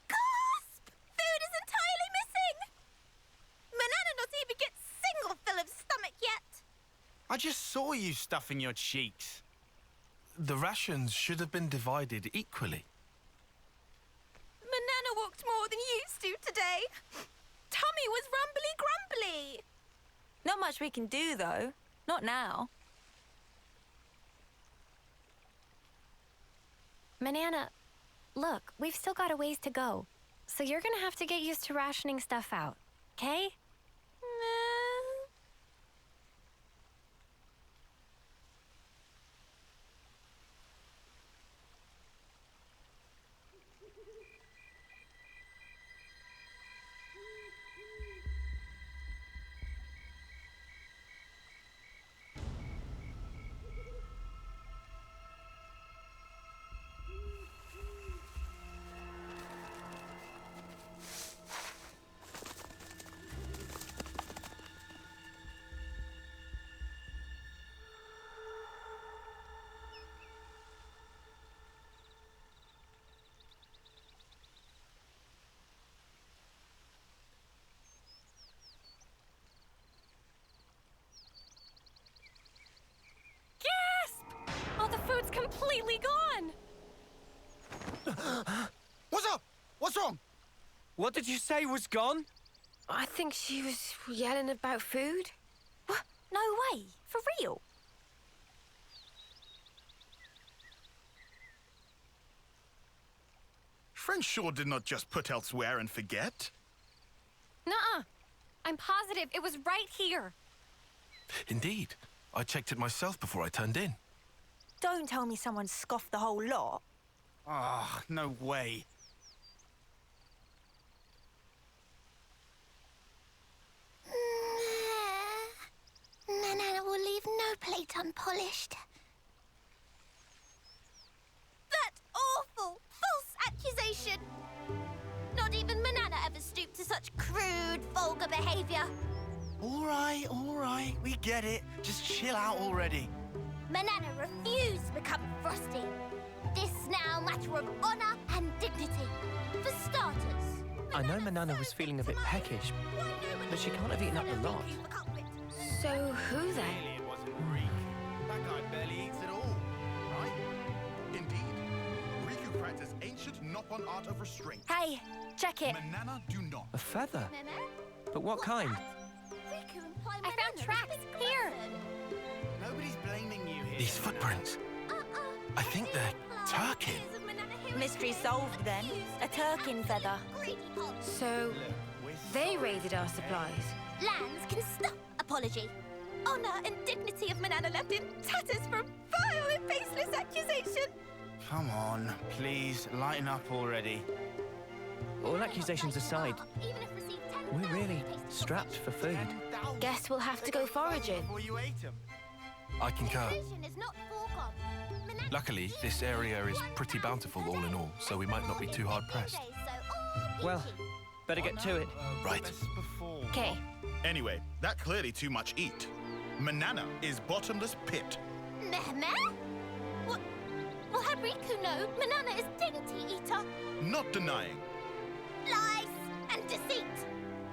Gasp! Food is entirely missing! Manana not even get single fill of stomach yet. I just saw you stuffing your cheeks. The rations should have been divided equally. Manana walked more than used to today. Tummy was rumbly grumbly. Not much we can do, though. Not now. Manana, look, we've still got a ways to go. So you're gonna have to get used to rationing stuff out, okay? Oh, the food's completely gone! What's up? What's wrong? What did you say was gone? I think she was yelling about food. What? No way. For real? Friend sure did not just put elsewhere and forget. Nuh-uh. I'm positive it was right here. Indeed. I checked it myself before I turned in. Don't tell me someone scoffed the whole lot. Ah, no way. Manana will leave no plate unpolished. That awful, false accusation! Not even Manana ever stooped to such crude, vulgar behavior. All right, we get it. Just chill out already. Manana refused to become Frosty. This now matter of honor and dignity. For starters. I know Manana was feeling a bit peckish, but she can't have eaten up a lot. So who then? Clearly it wasn't Reek. That guy barely eats at all, right? Indeed. Riku practice ancient Noppon art of restraint. Hey, check it. Manana do not. A feather? But what kind? I found tracks here. Nobody's blaming you here. These footprints. I think they're Turkin. Mystery solved then. A Turkin feather. So they raided our supplies. Lands can stop apology. Honor and dignity of Manana left in tatters for a vile and baseless accusation. Come on, please, lighten up already. All accusations aside, we're really strapped for food. Guess we'll have to go foraging. Before you ate 'em. I concur. Is not foregone. Luckily, this area is pretty bountiful all in all, so we might not be too hard pressed. Well, better get to it. Right. Okay. Anyway, that clearly too much eat. Manana is bottomless pit. Meh? What? Will have Riku know Manana is dignity eater? Not denying. Lies and deceit.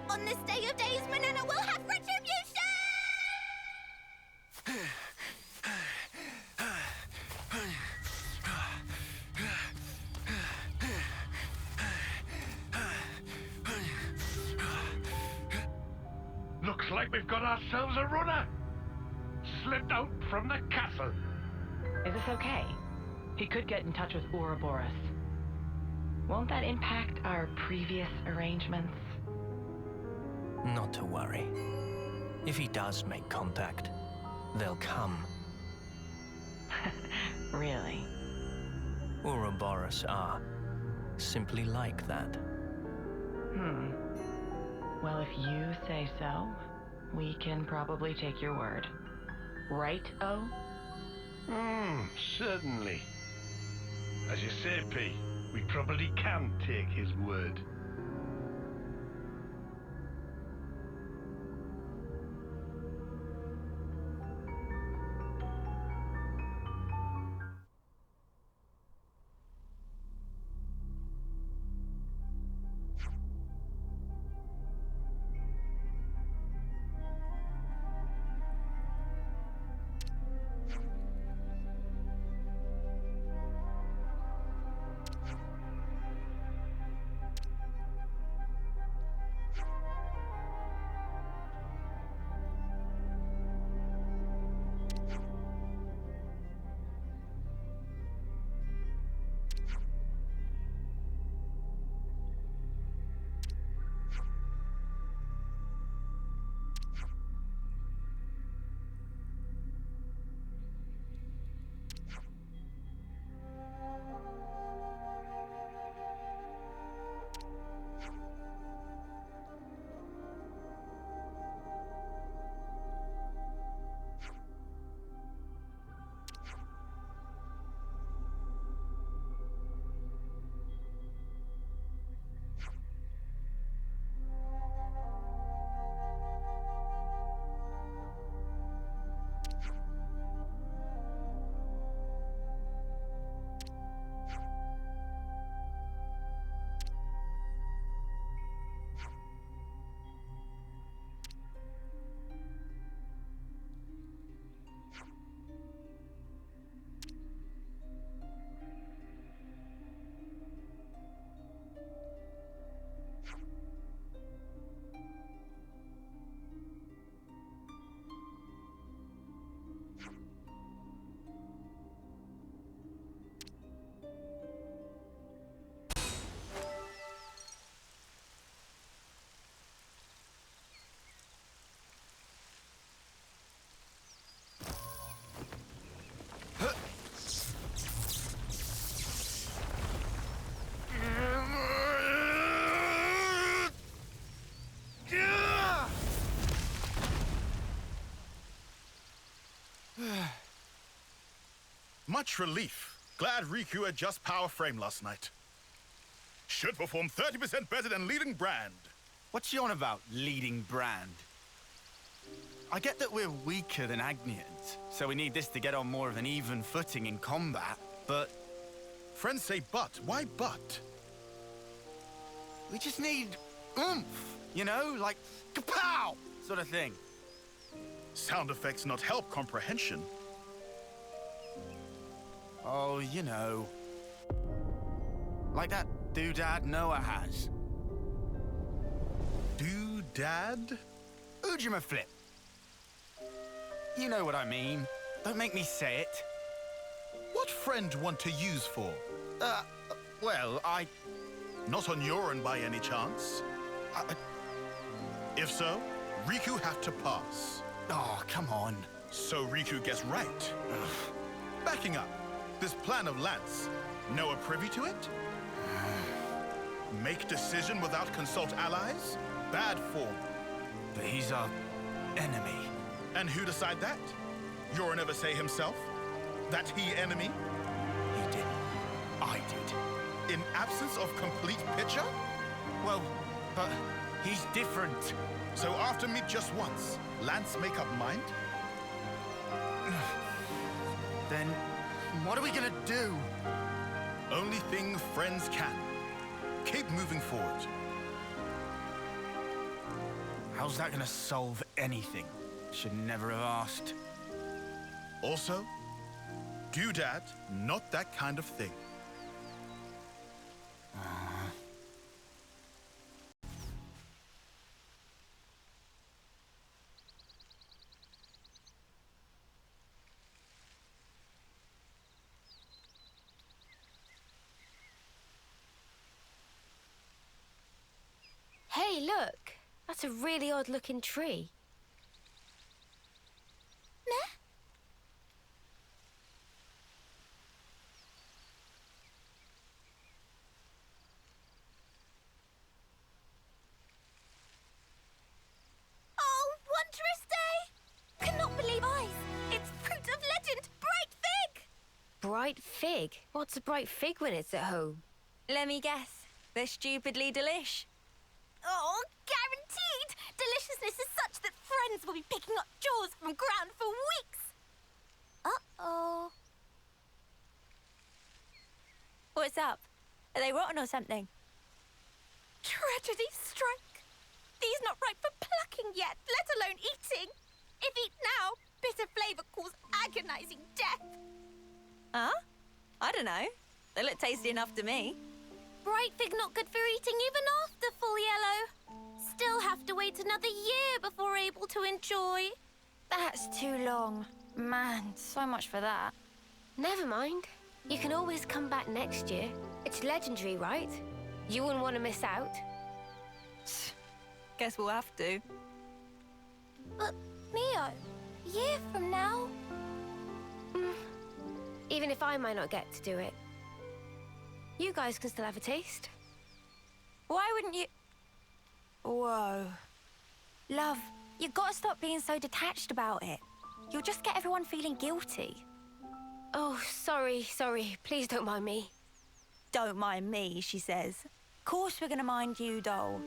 On this day of days, Manana will have retribution! Looks like we've got ourselves a runner. Slipped out from the castle. Is this okay? He could get in touch with Ouroboros. Won't that impact our previous arrangements? Not to worry. If he does make contact, they'll come. Really? Ouroboros are simply like that. Well, if you say so, we can probably take your word. Right, O? Certainly. As you say, P, we probably can take his word. Much relief. Glad Riku adjust power frame last night. Should perform 30% better than leading brand. What's she on about, leading brand? I get that we're weaker than Agnians, so we need this to get on more of an even footing in combat, but... Friends say but. Why but? We just need oomph, you know? Like, kapow! Sort of thing. Sound effects not help comprehension. Oh, you know. Like that doodad Noah has. Doodad? Ujima flip. You know what I mean. Don't make me say it. What friend want to use for? Well, I... Not on your own by any chance? If so, Riku have to pass. Oh, come on. So Riku gets right. Backing up, this plan of Lance, Noah privy to it? Make decision without consult allies? Bad form. But he's our enemy. And who decide that? Yorin ever say himself? That he enemy? He did. I did. In absence of complete picture? Well, but he's different. So after meet just once, Lance make up mind? Then what are we gonna do? Only thing friends can. Keep moving forward. How's that gonna solve anything? Should never have asked. Also, doodad, not that kind of thing. Hey, look! That's a really odd-looking tree. Meh? Oh, wondrous day! Cannot believe eyes! It's fruit of legend, bright fig! Bright fig? What's a bright fig when it's at home? Let me guess. They're stupidly delish. Oh, guaranteed! Deliciousness is such that friends will be picking up jaws from ground for weeks! Uh-oh. What's up? Are they rotten or something? Tragedy strike! These not ripe for plucking yet, let alone eating. If eat now, bitter flavour cause agonizing death. Huh? I don't know. They look tasty enough to me. Bright fig not good for eating even after full yellow. Still have to wait another year before able to enjoy. That's too long. Man, so much for that. Never mind. You can always come back next year. It's legendary, right? You wouldn't want to miss out. Guess we'll have to. But, Mio, year from now... Even if I might not get to do it, you guys can still have a taste. Why wouldn't you... Whoa. Love, you gotta stop being so detached about it. You'll just get everyone feeling guilty. Oh, sorry. Please don't mind me. Don't mind me, she says. Of course we're gonna mind you, doll.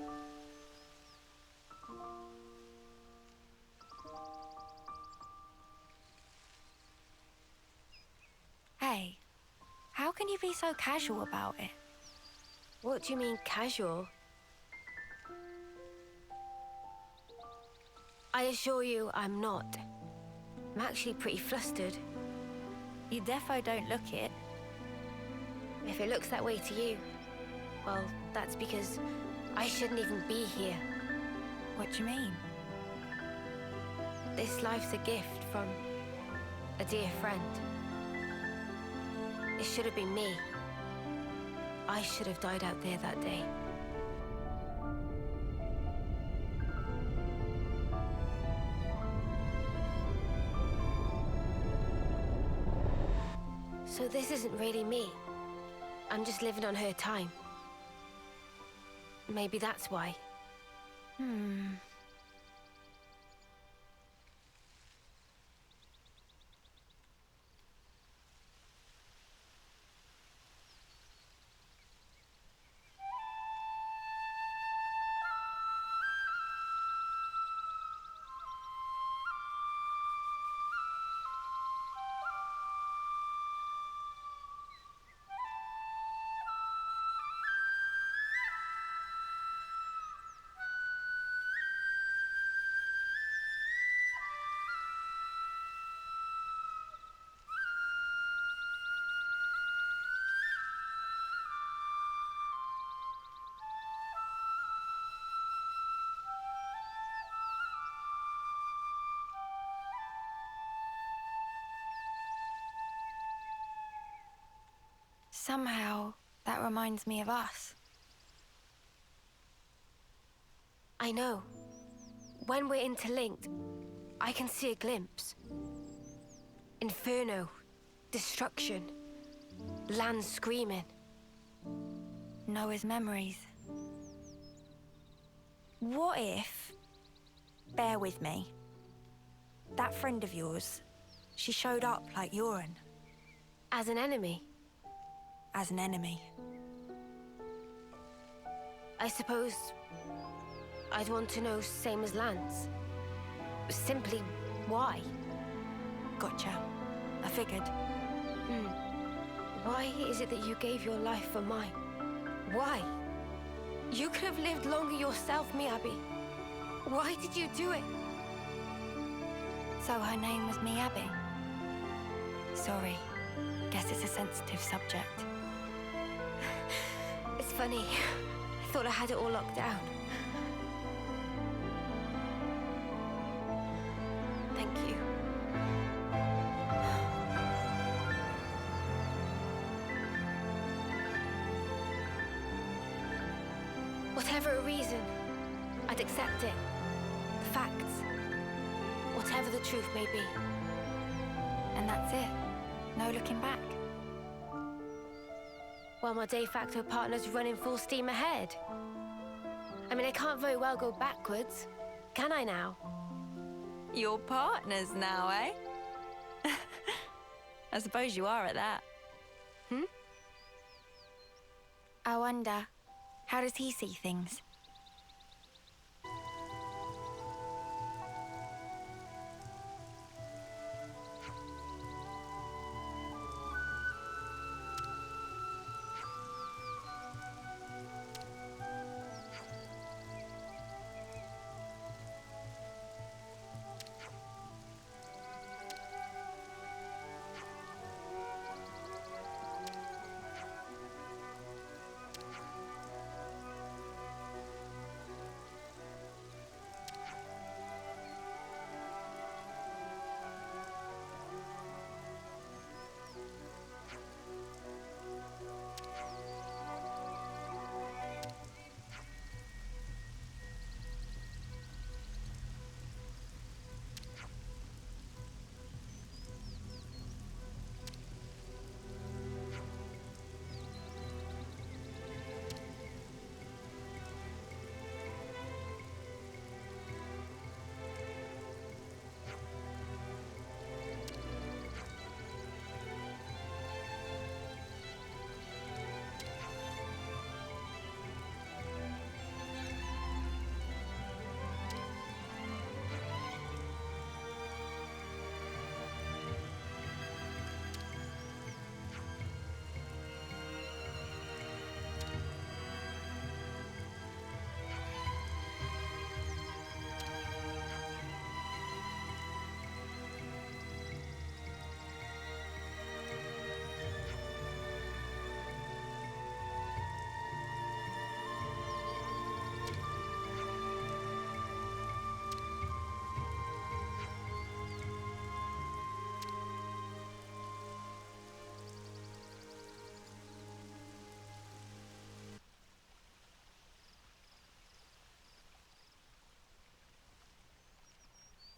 Hey, how can you be so casual about it? What do you mean, casual? I assure you, I'm not. I'm actually pretty flustered. You defo don't look it. If it looks that way to you, well, that's because I shouldn't even be here. What do you mean? This life's a gift from a dear friend. It should have been me. I should have died out there that day. So this isn't really me. I'm just living on her time. Maybe that's why. Somehow, that reminds me of us. I know. When we're interlinked, I can see a glimpse. Inferno, destruction, land screaming. Noah's memories. What if... Bear with me. That friend of yours, she showed up like Yoren. As an enemy? As an enemy. I suppose I'd want to know same as Lance. Simply why? Gotcha. I figured. Why is it that you gave your life for mine? Why? You could have lived longer yourself, Miyabi. Why did you do it? So her name was Miyabi? Sorry. Guess it's a sensitive subject. It's funny. I thought I had it all locked down. Thank you. Whatever a reason, I'd accept it. The facts. Whatever the truth may be. And that's it. No looking back. While my de facto partner's running full steam ahead. I mean, I can't very well go backwards, can I now? Your partners now, eh? I suppose you are at that. I wonder, how does he see things?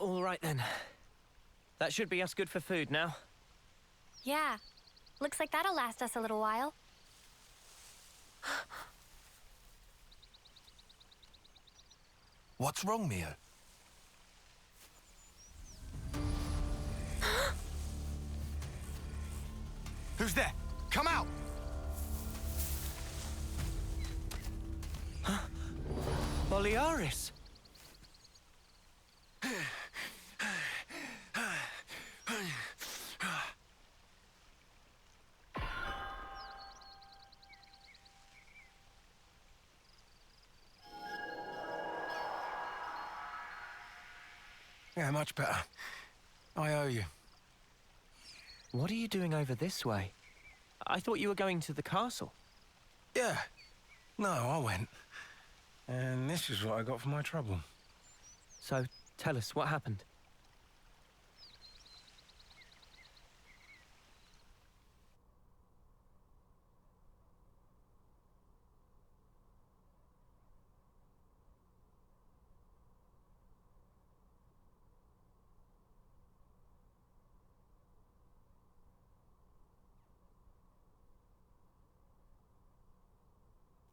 All right then. That should be us good for food now. Yeah. Looks like that'll last us a little while. What's wrong, Mio? Who's there? Come out! Oliaris! Yeah, much better. I owe you. What are you doing over this way? I thought you were going to the castle. Yeah. No, I went. And this is what I got for my trouble. So, tell us, what happened?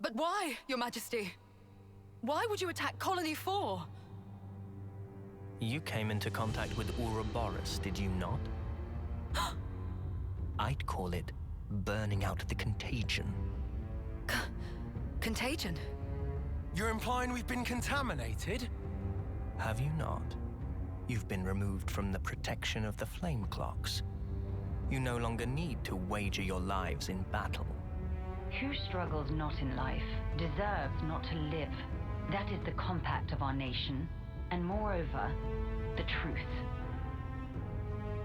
But why, Your Majesty? Why would you attack Colony 4? You came into contact with Ouroboros, did you not? I'd call it burning out the contagion. Contagion? You're implying we've been contaminated? Have you not? You've been removed from the protection of the flame clocks. You no longer need to wager your lives in battle. Who struggles not in life deserves not to live. That is the compact of our nation, and moreover, the truth.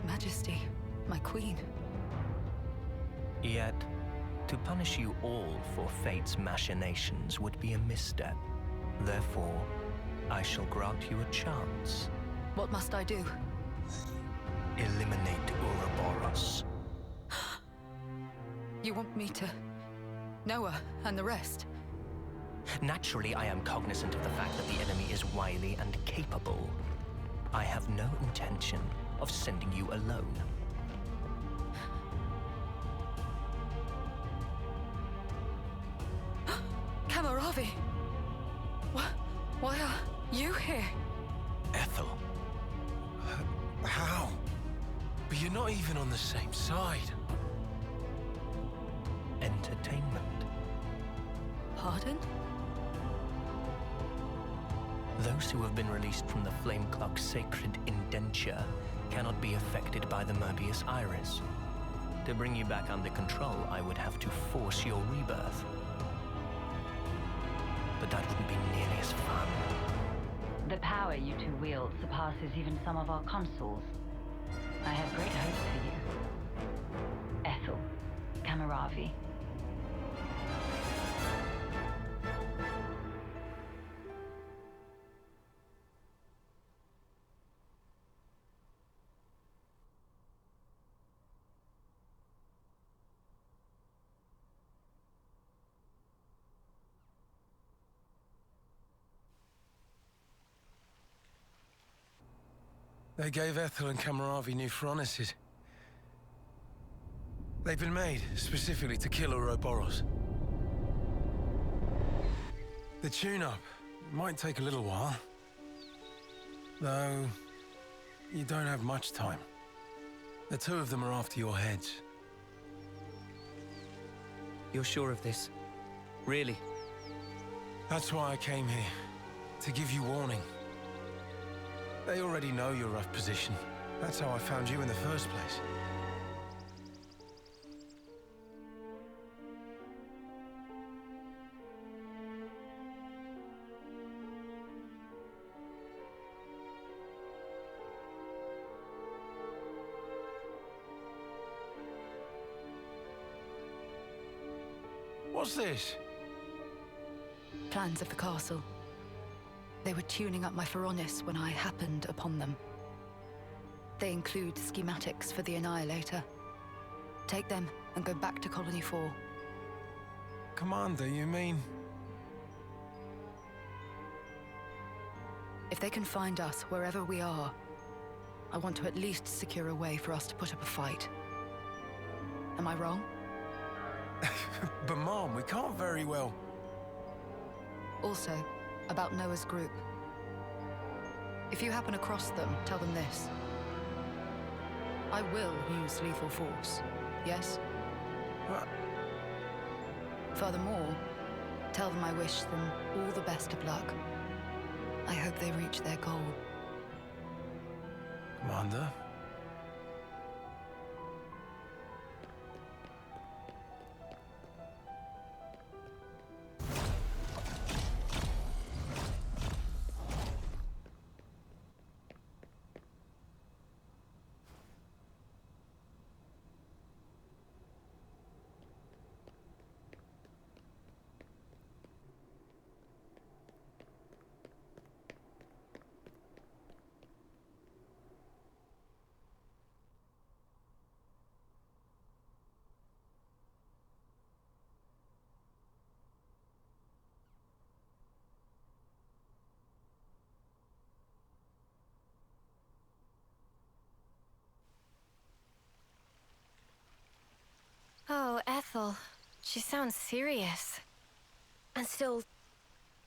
Majesty, my queen. Yet, to punish you all for fate's machinations would be a misstep. Therefore, I shall grant you a chance. What must I do? Eliminate Ouroboros. You want me to... Noah and the rest? Naturally, I am cognizant of the fact that the enemy is wily and capable. I have no intention of sending you alone. Kamaravi! Why are you here? Ethel. How? But you're not even on the same side. Entertainment. Pardon? Those who have been released from the Flame Clock's sacred indenture cannot be affected by the Mobius Iris. To bring you back under control, I would have to force your rebirth. But that wouldn't be nearly as fun. The power you two wield surpasses even some of our consuls. I have great hopes for you. Ethel, Kamaravi. They gave Ethel and Kamaravi new furnaces. They've been made specifically to kill Ouroboros. The tune-up might take a little while. Though, you don't have much time. The two of them are after your heads. You're sure of this? Really? That's why I came here. To give you warning. They already know your rough position. That's how I found you in the first place. What's this? Plans of the castle. They were tuning up my Pharonis when I happened upon them. They include schematics for the Annihilator. Take them and go back to Colony 4. Commander, you mean? If they can find us wherever we are, I want to at least secure a way for us to put up a fight. Am I wrong? But Mom, we can't very well... Also, about Noah's group. If you happen across them, tell them this. I will use lethal force, yes? What? Furthermore, tell them I wish them all the best of luck. I hope they reach their goal. Commander? Oh, Ethel. She sounds serious. And still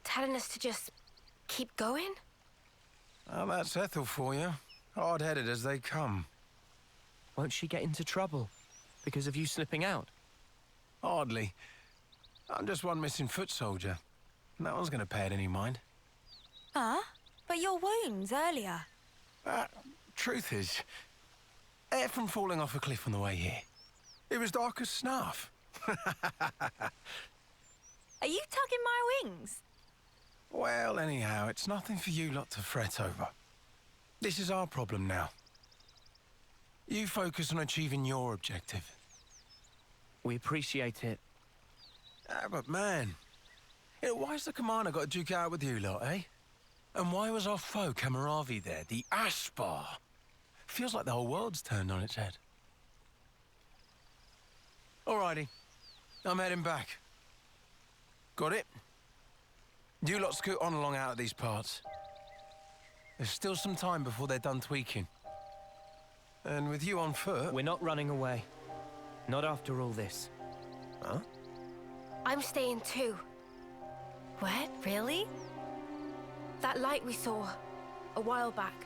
telling us to just keep going? Well, that's Ethel for you. Hard-headed as they come. Won't she get into trouble because of you slipping out? Hardly. I'm just one missing foot soldier. No one's going to pay it any mind. Huh? But your wounds earlier. Truth is, air from falling off a cliff on the way here. It was dark as snuff. Are you tugging my wings? Well, anyhow, it's nothing for you lot to fret over. This is our problem now. You focus on achieving your objective. We appreciate it. But man, why's the commander got to duke it out with you lot, eh? And why was our foe Kamaravi there, the Ashbar? Feels like the whole world's turned on its head. Alrighty, I'm heading back. Got it? You lot scoot on along out of these parts. There's still some time before they're done tweaking. And with you on foot... We're not running away. Not after all this. Huh? I'm staying too. What? Really? That light we saw a while back.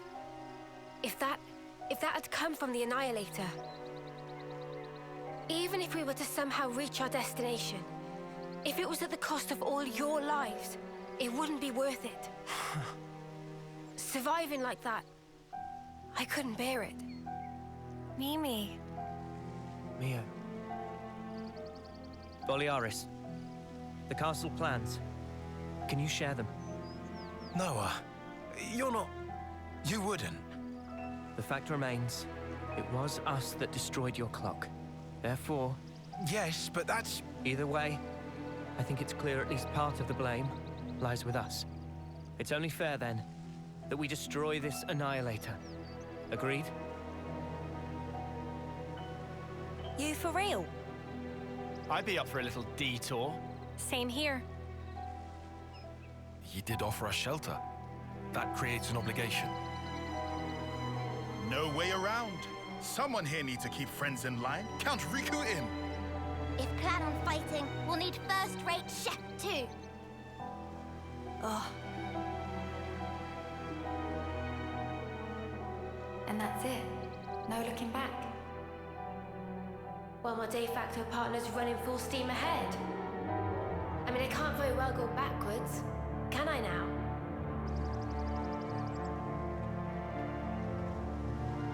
If that had come from the Annihilator, even if we were to somehow reach our destination, if it was at the cost of all your lives, it wouldn't be worth it. Surviving like that, I couldn't bear it. Mimi. Mia. Boliaris. The castle plans. Can you share them? Noah, you're not... You wouldn't. The fact remains, it was us that destroyed your clock. Therefore... Yes, but that's... Either way, I think it's clear at least part of the blame lies with us. It's only fair, then, that we destroy this Annihilator. Agreed? You for real? I'd be up for a little detour. Same here. He did offer us shelter. That creates an obligation. No way around. Someone here needs to keep friends in line. Count Riku in. If plan on fighting, we'll need first-rate chef too. Oh. And that's it. No looking back. While my de facto partner's running full steam ahead. I mean, I can't very well go backwards, can I now?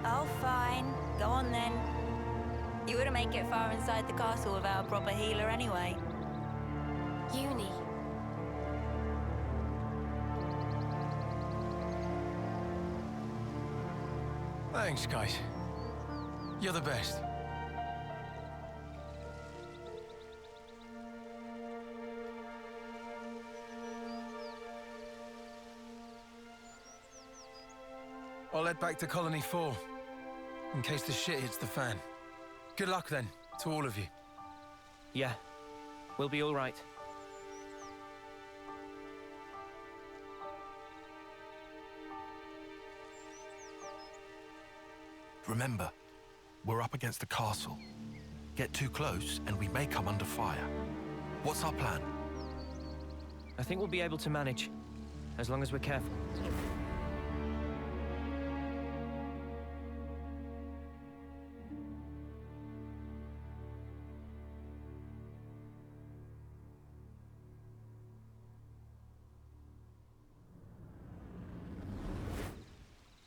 Oh, fine. Go on then. You wouldn't make it far inside the castle without a proper healer anyway. Uni. Thanks, guys. You're the best. I'll head back to Colony 4, in case the shit hits the fan. Good luck, then, to all of you. Yeah, we'll be all right. Remember, we're up against the castle. Get too close and we may come under fire. What's our plan? I think we'll be able to manage, as long as we're careful.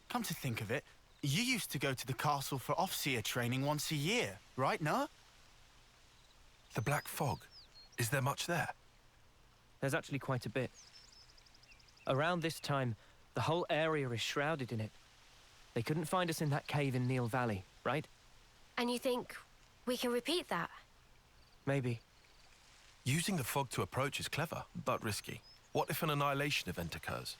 Come to think of it, you used to go to the castle for Offseer training once a year, right, no? The Black Fog. Is there much there? There's actually quite a bit. Around this time, the whole area is shrouded in it. They couldn't find us in that cave in Neil Valley, right? And you think we can repeat that? Maybe. Using the fog to approach is clever, but risky. What if an annihilation event occurs?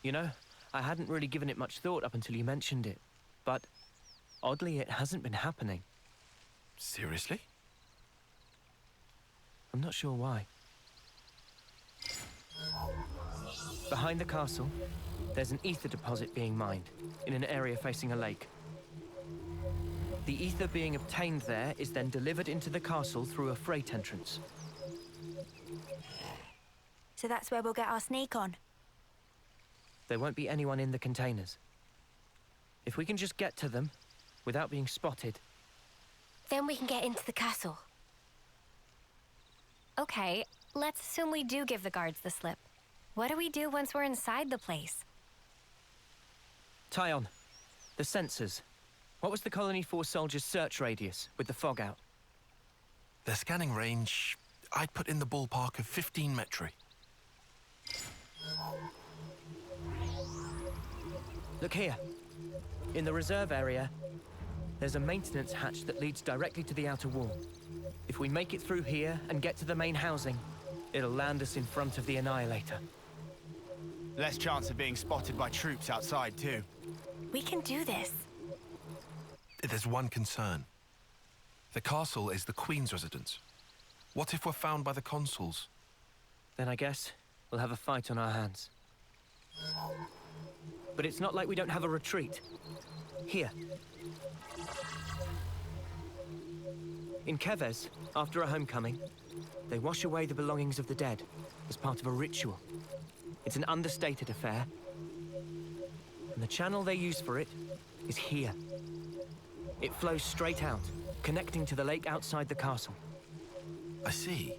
You know, I hadn't really given it much thought up until you mentioned it. But, oddly, it hasn't been happening. Seriously? I'm not sure why. Behind the castle, there's an ether deposit being mined, in an area facing a lake. The ether being obtained there is then delivered into the castle through a freight entrance. So that's where we'll get our sneak on. There won't be anyone in the containers. If we can just get to them without being spotted. Then we can get into the castle. Okay, let's assume we do give the guards the slip. What do we do once we're inside the place? Tyon, the sensors. What was the Colony Force soldiers' search radius with the fog out? Their scanning range, I'd put in the ballpark of 15 metri. Look here. In the reserve area, there's a maintenance hatch that leads directly to the outer wall. If we make it through here and get to the main housing, it'll land us in front of the Annihilator. Less chance of being spotted by troops outside, too. We can do this. There's one concern. The castle is the Queen's residence. What if we're found by the consuls? Then I guess we'll have a fight on our hands. But it's not like we don't have a retreat. Here. In Keves, after a homecoming, they wash away the belongings of the dead as part of a ritual. It's an understated affair. And the channel they use for it is here. It flows straight out, connecting to the lake outside the castle. I see.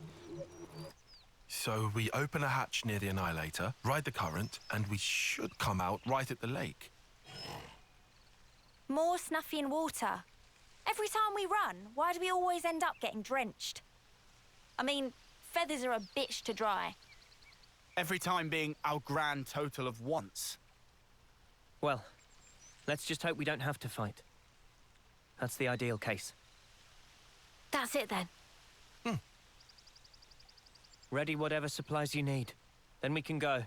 So we open a hatch near the Annihilator, ride the current, and we should come out right at the lake. More Snuffian water. Every time we run, why do we always end up getting drenched? I mean, feathers are a bitch to dry. Every time being our grand total of once. Well, let's just hope we don't have to fight. That's the ideal case. That's it then. Ready whatever supplies you need. Then we can go.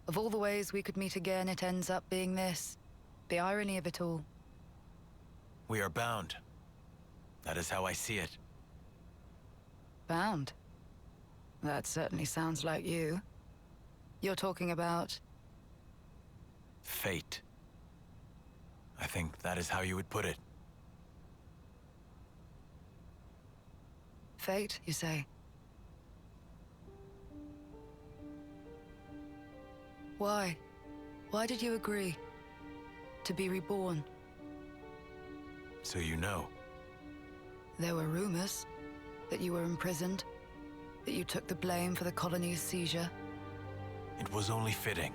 Of all the ways we could meet again, it ends up being this. The irony of it all. We are bound. That is how I see it. Bound? That certainly sounds like you. You're talking about... Fate. I think that is how you would put it. Fate, you say? Why? Why did you agree? To be reborn? So you know. There were rumors that you were imprisoned, that you took the blame for the colony's seizure. It was only fitting.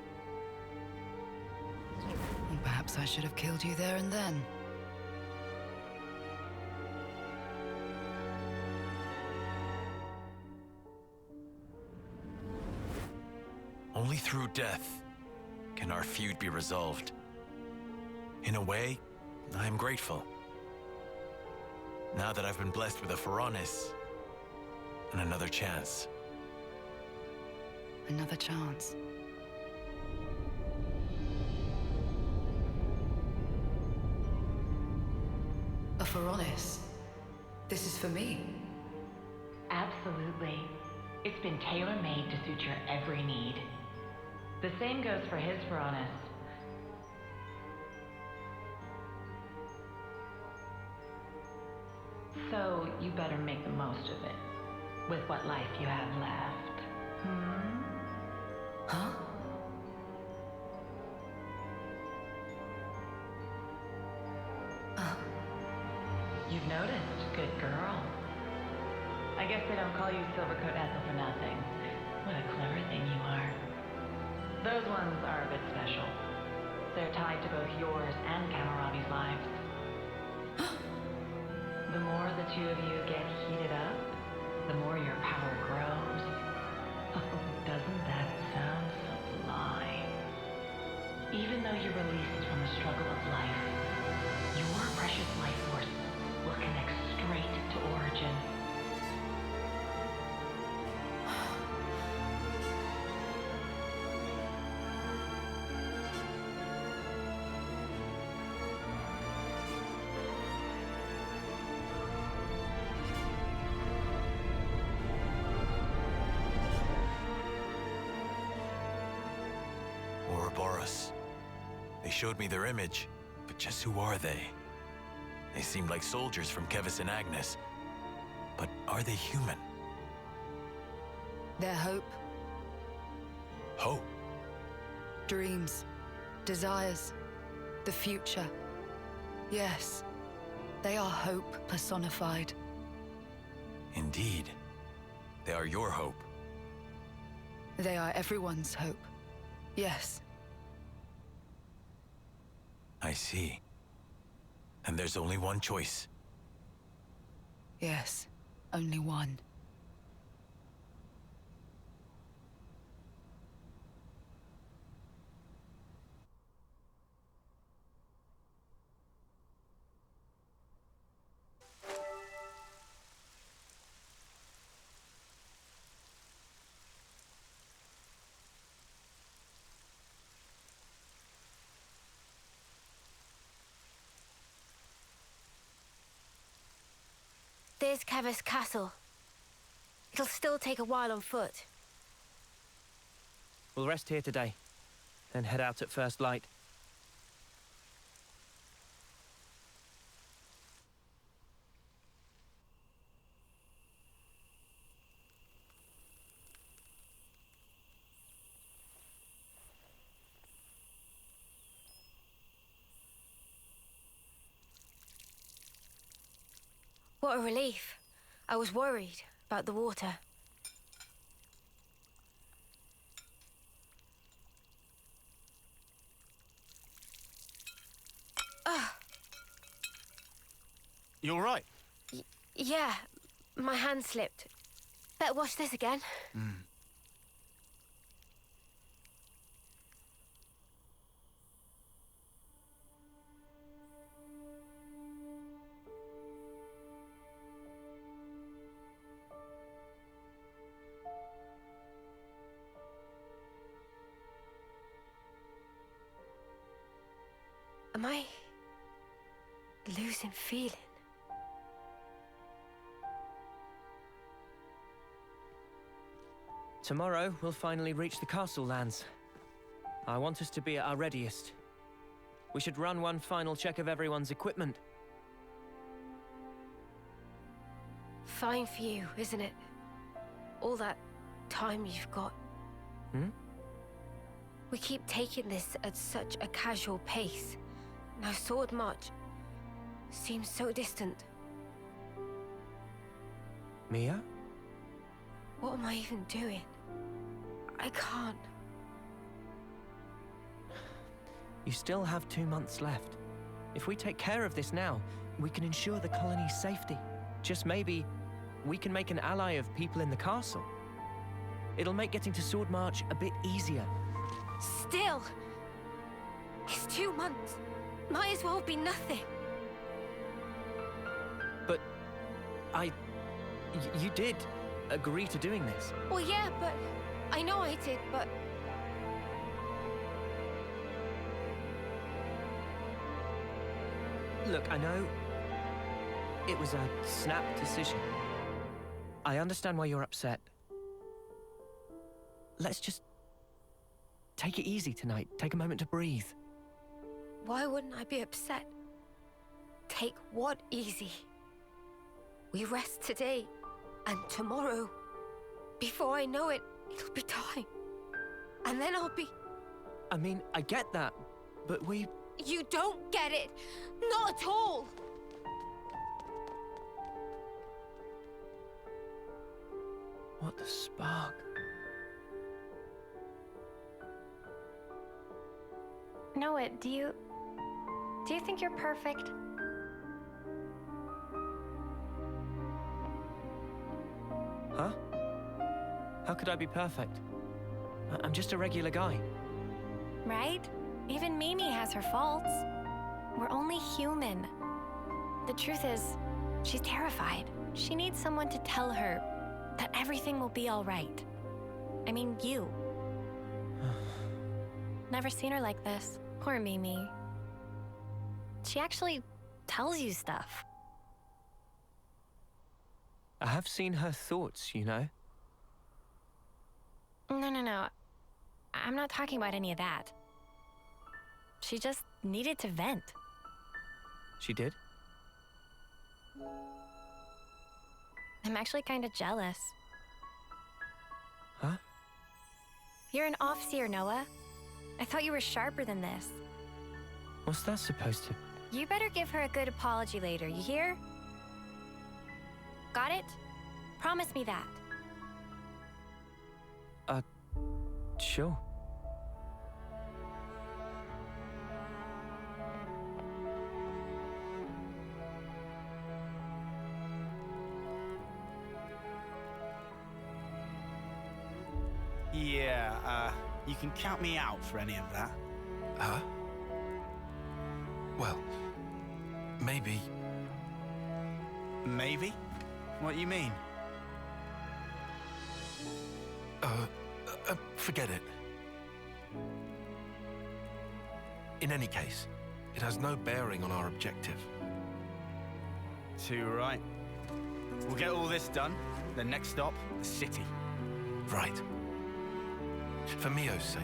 And perhaps I should have killed you there and then. Only through death can our feud be resolved. In a way, I am grateful. Now that I've been blessed with a Pharaonis and another chance. Another chance. A Pharaonis? This is for me? Absolutely. It's been tailor-made to suit your every need. The same goes for his Pharaonis. So you better make the most of it, with what life you have left. Huh? You've noticed, good girl. I guess they don't call you Silvercoat Ethel for nothing. What a clever thing you are. Those ones are a bit special. They're tied to both yours and Kamarabi's lives. The more the two of you get heated up, the more your power grows. Oh, doesn't that sound sublime? Even though you're released from the struggle of life, your precious life force will connect straight to Origin. Ouroboros. They showed me their image, but just who are they? They seemed like soldiers from Keves and Agnus. But are they human? Their hope. Hope? Dreams. Desires. The future. Yes. They are hope personified. Indeed. They are your hope. They are everyone's hope. Yes. I see. And there's only one choice. Yes. Only one. There's Keves Castle. It'll still take a while on foot. We'll rest here today, then head out at first light. What a relief. I was worried about the water. You all right? Yeah, my hand slipped. Better wash this again. Am I losing feeling? Tomorrow, we'll finally reach the castle lands. I want us to be at our readiest. We should run one final check of everyone's equipment. Fine for you, isn't it? All that time you've got. Hmm? We keep taking this at such a casual pace. Now Sword March seems so distant. Mia? What am I even doing? I can't. You still have 2 months left. If we take care of this now, we can ensure the colony's safety. Just maybe, we can make an ally of people in the castle. It'll make getting to Sword March a bit easier. Still! It's 2 months. Might as well be nothing. But you did agree to doing this. Well, yeah, but I know I did, but... Look, I know it was a snap decision. I understand why you're upset. Let's just take it easy tonight. Take a moment to breathe. Why wouldn't I be upset? Take what easy? We rest today, and tomorrow, before I know it, it'll be time. And then I'll be... I mean, I get that, but we... You don't get it! Not at all! What the spark? Noah, do you think you're perfect? Huh? How could I be perfect? I'm just a regular guy. Right? Even Mimi has her faults. We're only human. The truth is, she's terrified. She needs someone to tell her that everything will be all right. I mean, you. Never seen her like this. Poor Mimi. She actually tells you stuff. I have seen her thoughts, you know? No. I'm not talking about any of that. She just needed to vent. She did? I'm actually kind of jealous. Huh? You're an Offseer, Noah. I thought you were sharper than this. What's that supposed to... You better give her a good apology later, you hear? Got it? Promise me that. Sure. Yeah, you can count me out for any of that. Huh? Well, maybe... Maybe? What do you mean? Forget it. In any case, it has no bearing on our objective. Too right. We'll get all this done. The next stop, the city. Right. For Mio's sake.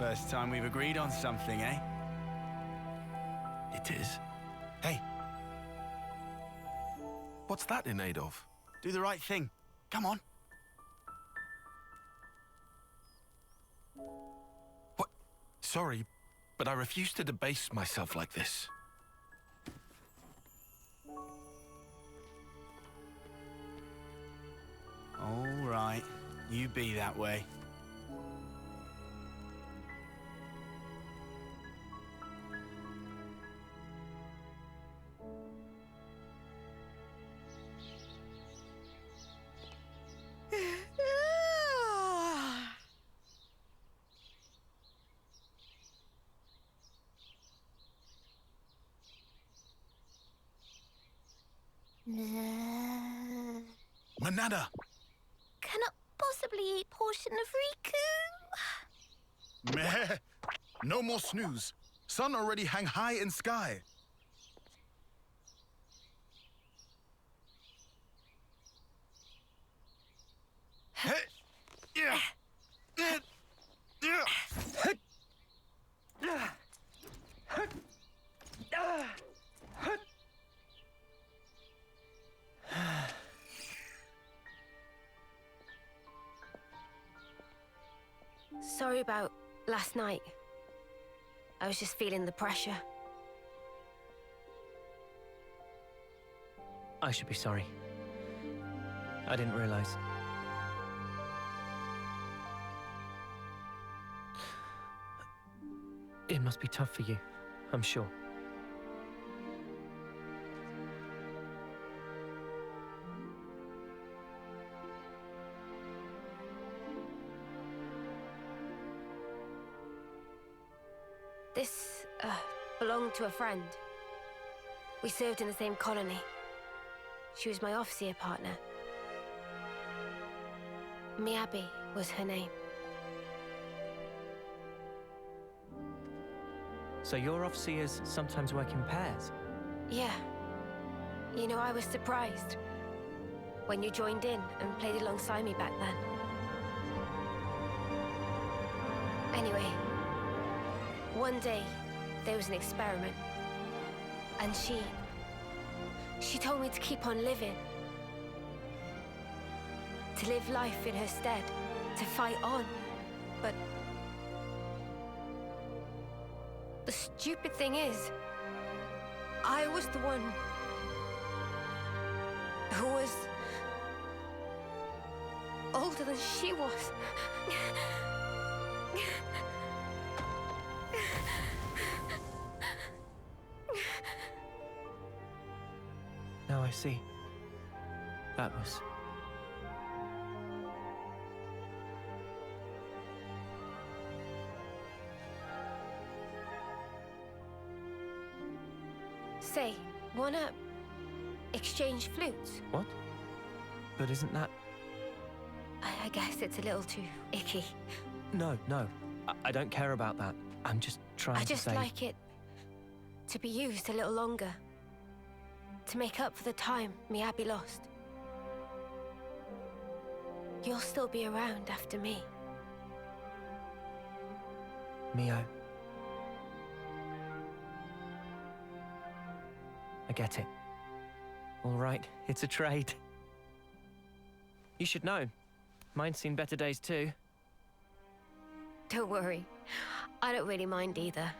First time we've agreed on something, eh? It is. Hey. What's that in aid of? Do the right thing. Come on. What? Sorry, but I refuse to debase myself like this. All right. You be that way. Manada! Cannot possibly eat portion of Riku? Meh. No more snooze. Sun already hang high in sky. Sorry about last night. I was just feeling the pressure. I should be sorry. I didn't realize. It must be tough for you, I'm sure. This, belonged to a friend. We served in the same colony. She was my officer partner. Miyabi was her name. So your officers sometimes work in pairs? Yeah. You know, I was surprised when you joined in and played alongside me back then. Anyway, one day there was an experiment, and she told me to keep on living. To live life in her stead, to fight on. But the stupid thing is, I was the one who was older than she was. Now I see. That was... Say, wanna exchange flutes? What? But isn't that... I guess it's a little too icky. No. I don't care about that. I'm just trying to say... I just like it to be used a little longer. To make up for the time Miyabi lost. You'll still be around after me. Mio. I get it. All right, it's a trade. You should know. Mine's seen better days too. Don't worry. I don't really mind either.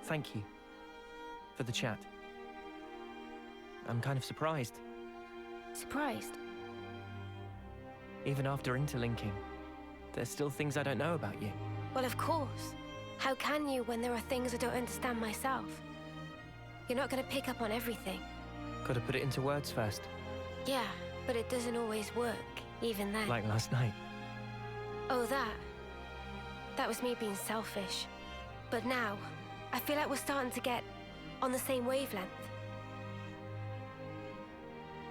Thank you for the chat. I'm kind of surprised. Surprised? Even after interlinking, there's still things I don't know about you. Well, of course. How can you when there are things I don't understand myself? You're not going to pick up on everything. Gotta put it into words first. Yeah, but it doesn't always work, even then. Like last night. Oh, that was me being selfish. But now, I feel like we're starting to get on the same wavelength.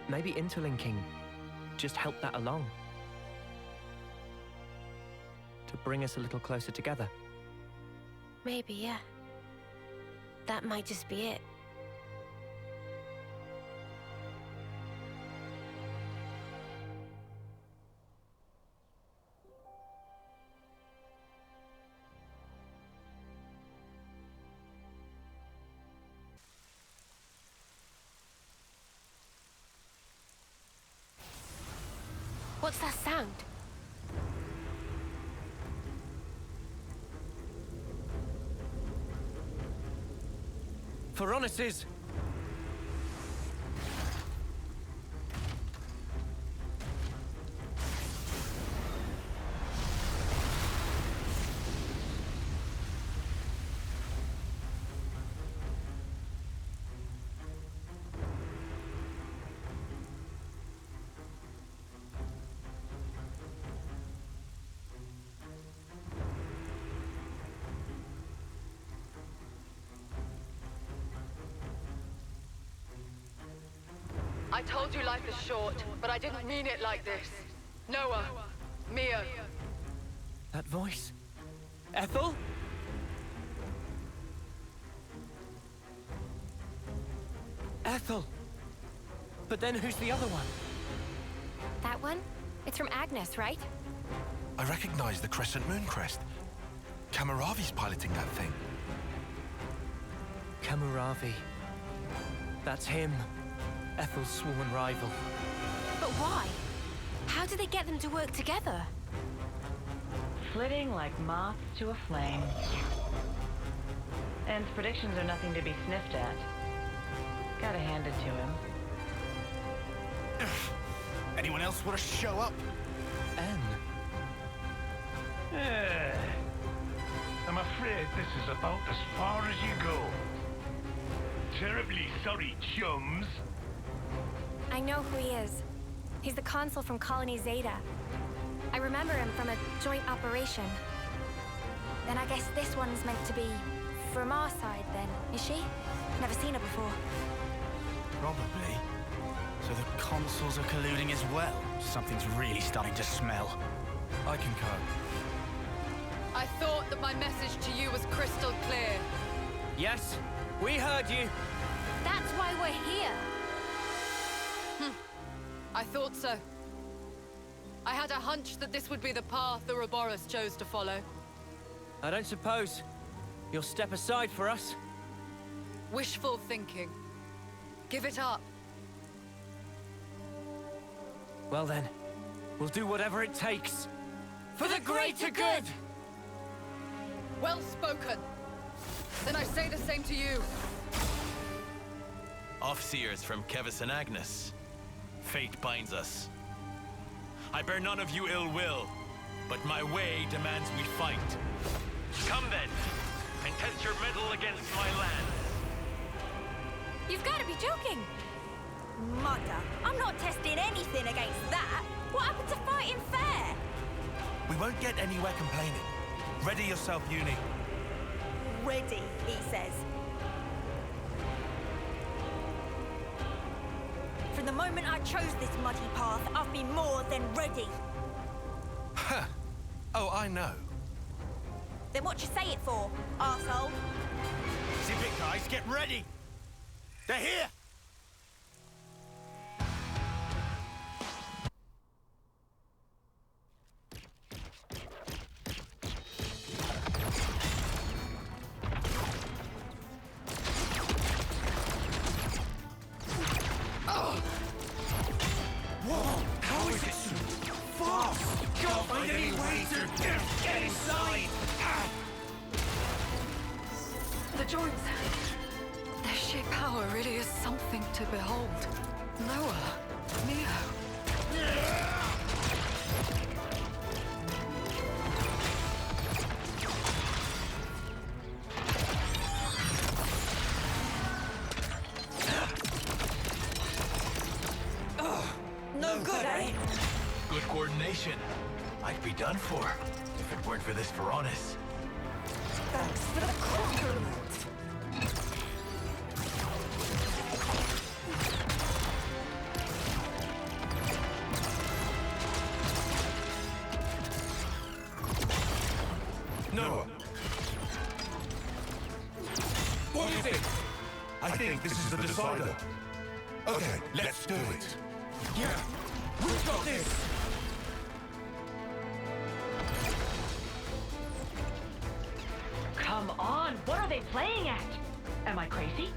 Maybe interlinking just helped that along. To bring us a little closer together. Maybe, yeah. That might just be it. What's that sound? Phoroneses! I told you life is short, but I didn't mean it like this. Noah, Mia. That voice? Ethel? Ethel! But then who's the other one? That one? It's from Agnus, right? I recognize the crescent moon crest. Kamaravi's piloting that thing. Kamaravi. That's him. Ethel's sworn rival. But why? How did they get them to work together? Flitting like moths to a flame. En's predictions are nothing to be sniffed at. Gotta hand it to him. Anyone else want to show up? En. I'm afraid this is about as far as you go. Terribly sorry, chums. I know who he is. He's the consul from Colony Zeta. I remember him from a joint operation. Then I guess this one's meant to be from our side then, is she? Never seen her before. Probably. So the consuls are colluding as well. Something's really starting to smell. I concur. I thought that my message to you was crystal clear. Yes, we heard you. That's why we're here. I thought so. I had a hunch that this would be the path the Ouroboros chose to follow. I don't suppose you'll step aside for us? Wishful thinking. Give it up. Well then, we'll do whatever it takes. For the greater good! Well spoken. Then I say the same to you. Offseers from Keves and Agnus. Fate binds us. I bear none of you ill will, but my way demands we fight. Come then, and test your mettle against my lands. You've got to be joking. Mother, I'm not testing anything against that. What happened to fighting fair? We won't get anywhere complaining. Ready yourself, Uni. Ready, he says. From the moment I chose this muddy path, I've been more than ready. Huh. Oh, I know. Then what you say it for, arsehole? Zip it, guys, get ready! They're here! Whoa! How is it so fast? Can't find any way to get inside! The joints. Their sheer power really is something to behold. Noah, Neo. No good, eh? Good coordination. I'd be done for, if it weren't for this Veronis. Thanks for the compliment. Noah. What is it? I think this is the decider. Okay, let's do it. Yeah, we've got this! Come on, what are they playing at? Am I crazy?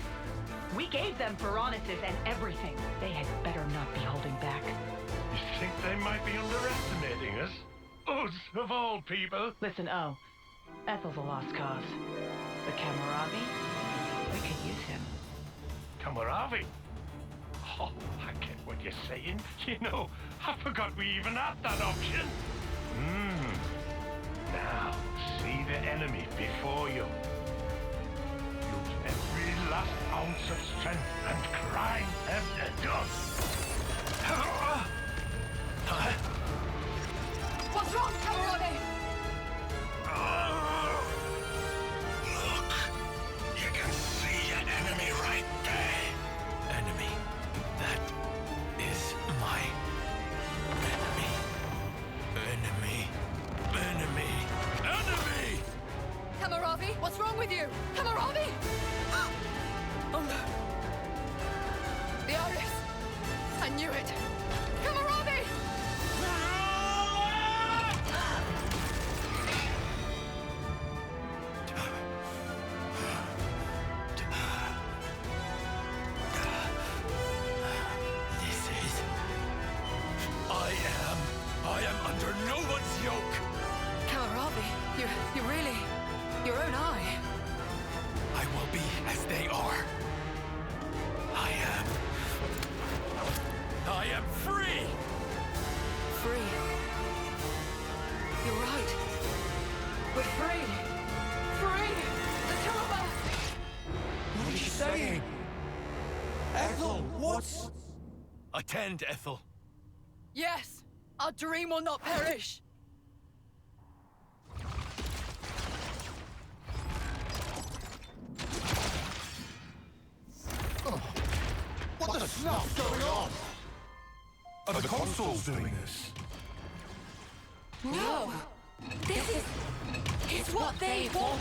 We gave them Veronises and everything. They had better not be holding back. You think they might be underestimating us? Us, of all people. Listen, Ethel's a lost cause. But Kamaravi, we could use him. Kamaravi? Oh, I get what you're saying. You know, I forgot we even had that option. Now, see the enemy before you. Use every last ounce of strength and cry them to dust. What's wrong, Kamaravi? Look, you can see an enemy right there. Enemy? That What's wrong with you? Kamaravi! Oh no. The iris. I knew it. Kamaravi! I am under no one's yoke! Kamaravi, you really... your own eye. I will be as they are. I am free! Free. You're right. We're free. Free! The two of us! What are you saying? Ethel, what's... Attend, Ethel. Yes! Our dream will not perish! What the snuff's going on? Are the consoles doing this? No! This is what they want!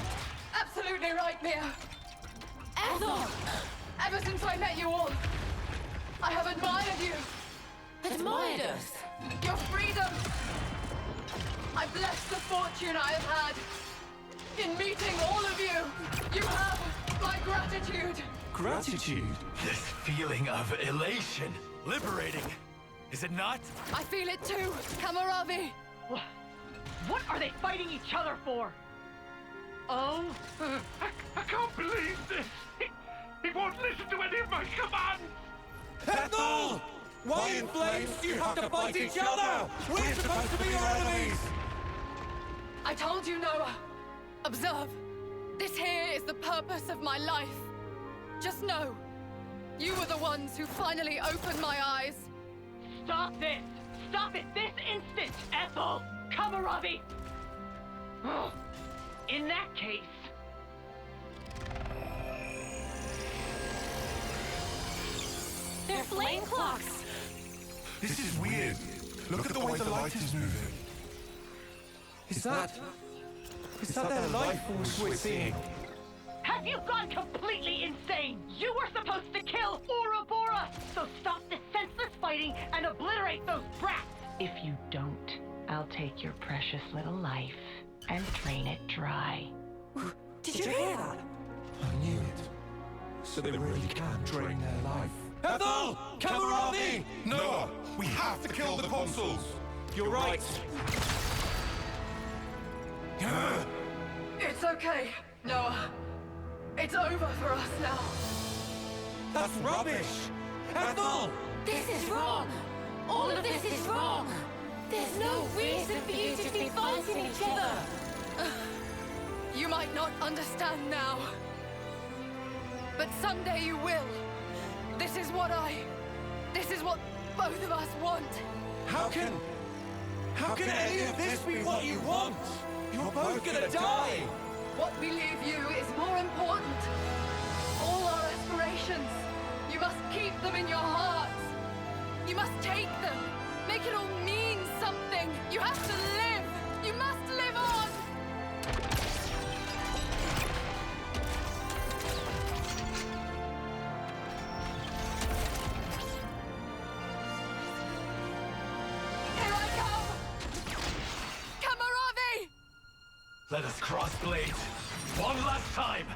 Absolutely right, Mia! Ethel! Ever since I met you all, I have admired you! Admired us? Your freedom! I bless the fortune I have had in meeting all of you! You have my gratitude! Gratitude? This feeling of elation, liberating, is it not? I feel it too, Kamaravi! What are they fighting each other for? Oh, I can't believe this! He won't listen to any of my commands! Ethel! Why in flames do you have to fight each other? We're supposed to be your enemies! I told you, Noah. Observe. This here is the purpose of my life. Just know, you were the ones who finally opened my eyes. Stop this! Stop it this instant, Ethel! Kamaravi! In that case... They're flame clocks! This is weird. Look at the way the light is moving. Is that their life force we're seeing? Have you gone completely insane? You were supposed to kill Ouroboros! So stop this senseless fighting and obliterate those brats! If you don't, I'll take your precious little life and drain it dry. Did you hear that? I knew it. So they really can drain their life. Ethel! Kamaravi! Noah, we have to kill the consuls! You're right. It's okay, Noah. It's over for us now. That's rubbish! Ethel! This is wrong! All of this is wrong! There's no reason for you to be fighting each other! You might not understand now. But someday you will. This is what both of us want. How can any of this be what you want? You're both gonna die! What we leave you is more important. All our aspirations, you must keep them in your hearts. You must take them. Make it all mean something. You have to live. You must live on. Here I come! Kamaravi! Let us cross blades one last time!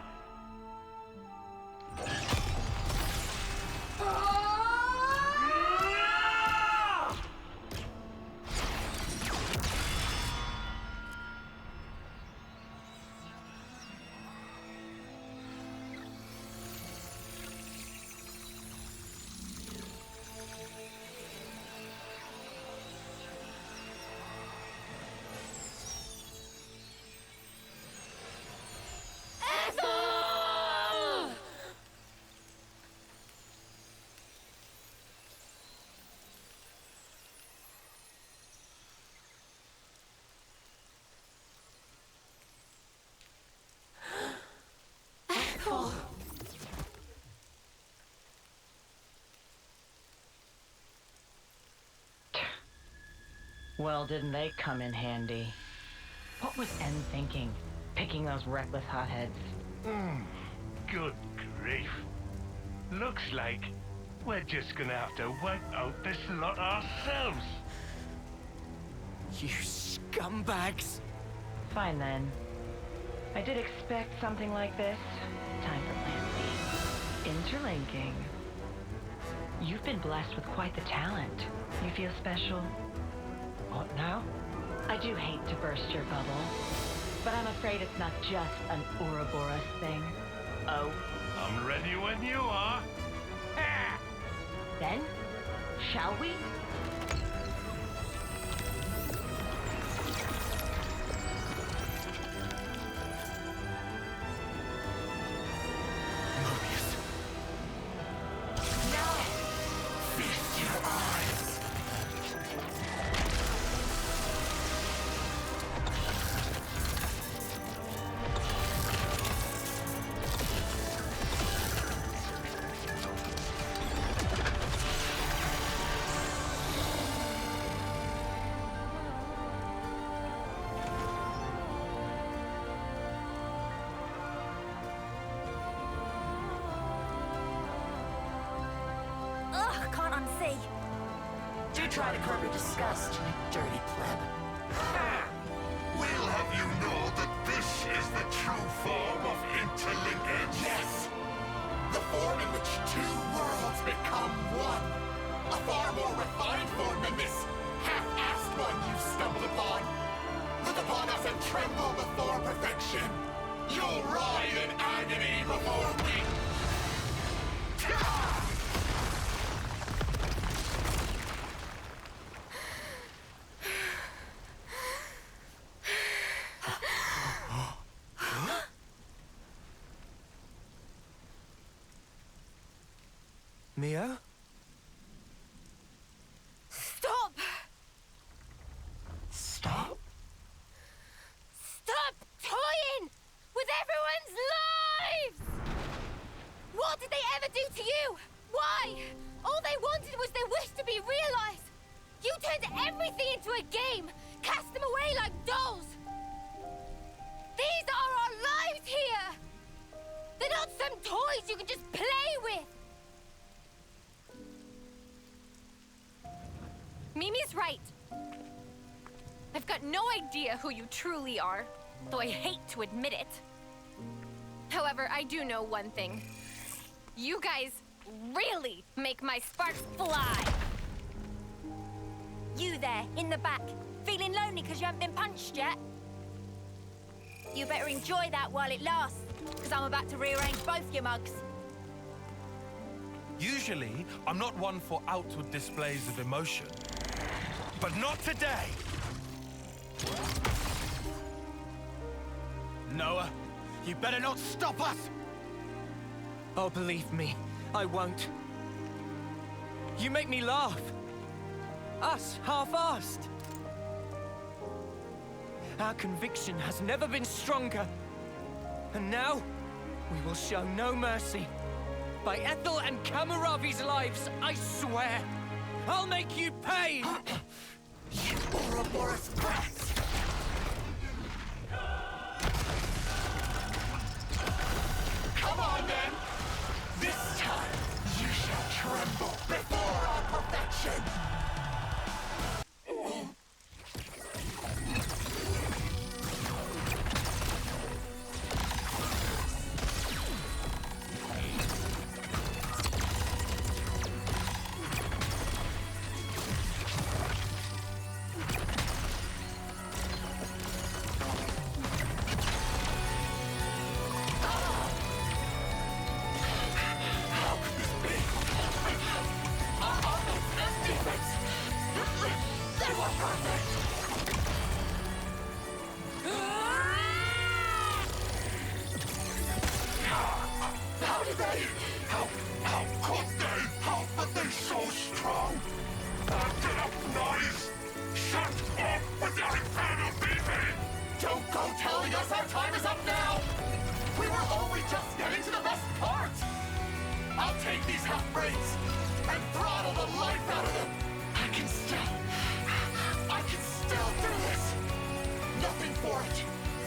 Well, didn't they come in handy? What was En thinking? picking those reckless hotheads. Good grief. Looks like we're just gonna have to wipe out this lot ourselves. You scumbags! Fine then. I did expect something like this. Time for plan B. Interlinking. You've been blessed with quite the talent. You feel special? What now? I do hate to burst your bubble, but I'm afraid it's not just an Ouroboros thing. Oh? I'm ready when you are. Ha! Then, shall we? Ugh, can't unsee. Do try to curb your disgust, you dirty pleb. We'll have you know that this is the true form of interlinkage. Yes! The form in which two worlds become one. A far more refined form than this half-assed one you've stumbled upon. Look upon us and tremble before perfection. You'll writhe in agony before we... Mia? Stop! Stop? Stop toying with everyone's lives! What did they ever do to you? Why? All they wanted was their wish to be realized. You turned everything into a game, cast them away like dolls. These are our lives here. They're not some toys you can just play with. Mimi's right. I've got no idea who you truly are, though I hate to admit it. However, I do know one thing. You guys really make my sparks fly. You there, in the back, feeling lonely because you haven't been punched yet? You better enjoy that while it lasts, because I'm about to rearrange both your mugs. Usually, I'm not one for outward displays of emotion. But not today! Noah, you better not stop us! Oh, believe me, I won't. You make me laugh. Us, half-assed. Our conviction has never been stronger. And now, we will show no mercy. By Ethel and Kamaravi's lives, I swear, I'll make you pay! You Ouroboros brats! Come on, then! This time, you shall tremble before our perfection!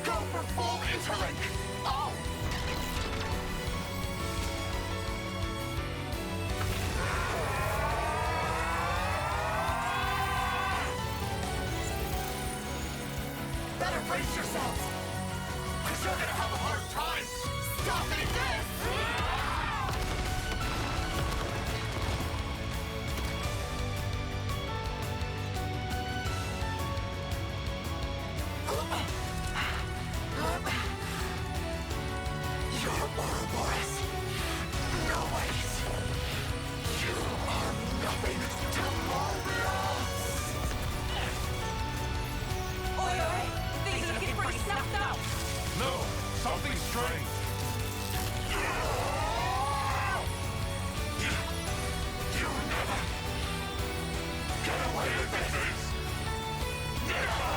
Go for full interlink! Oh! Better brace yourselves! Cause you're gonna have a hard time stopping this! You're Ouroboros. No ways. You are nothing to Mobius! Oi, oi! Things are looking pretty snuffed up! No, something's strange. You never get away with this! Never!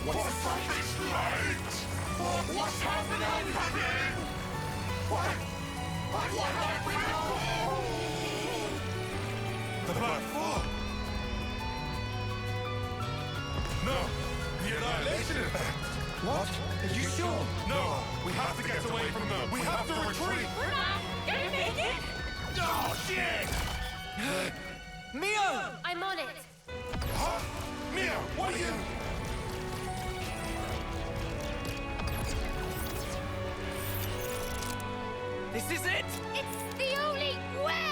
What's something's right? What's happening? What have we done? The Black Fog! No! The annihilation effect! What? Are you sure? No! We have to get away from them! We have to retreat! We're not gonna make it! Oh, shit! Mio! I'm on it. Huh? Mia, what are you... This is it! It's the only way!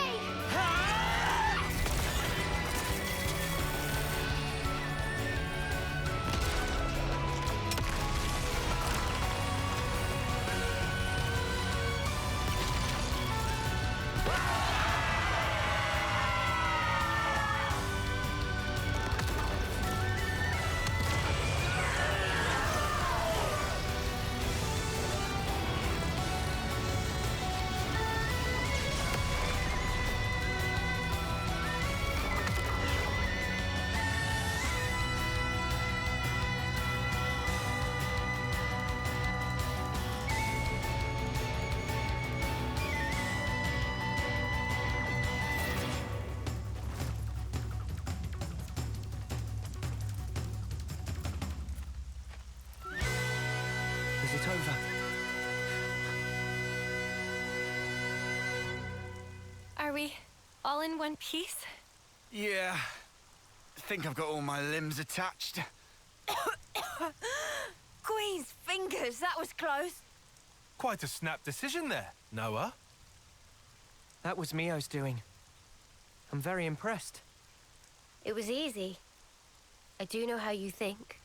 Is it over? Are we all in one piece? Yeah. I think I've got all my limbs attached. Queen's fingers, that was close. Quite a snap decision there, Noah. That was Mio's doing. I'm very impressed. It was easy. I do know how you think.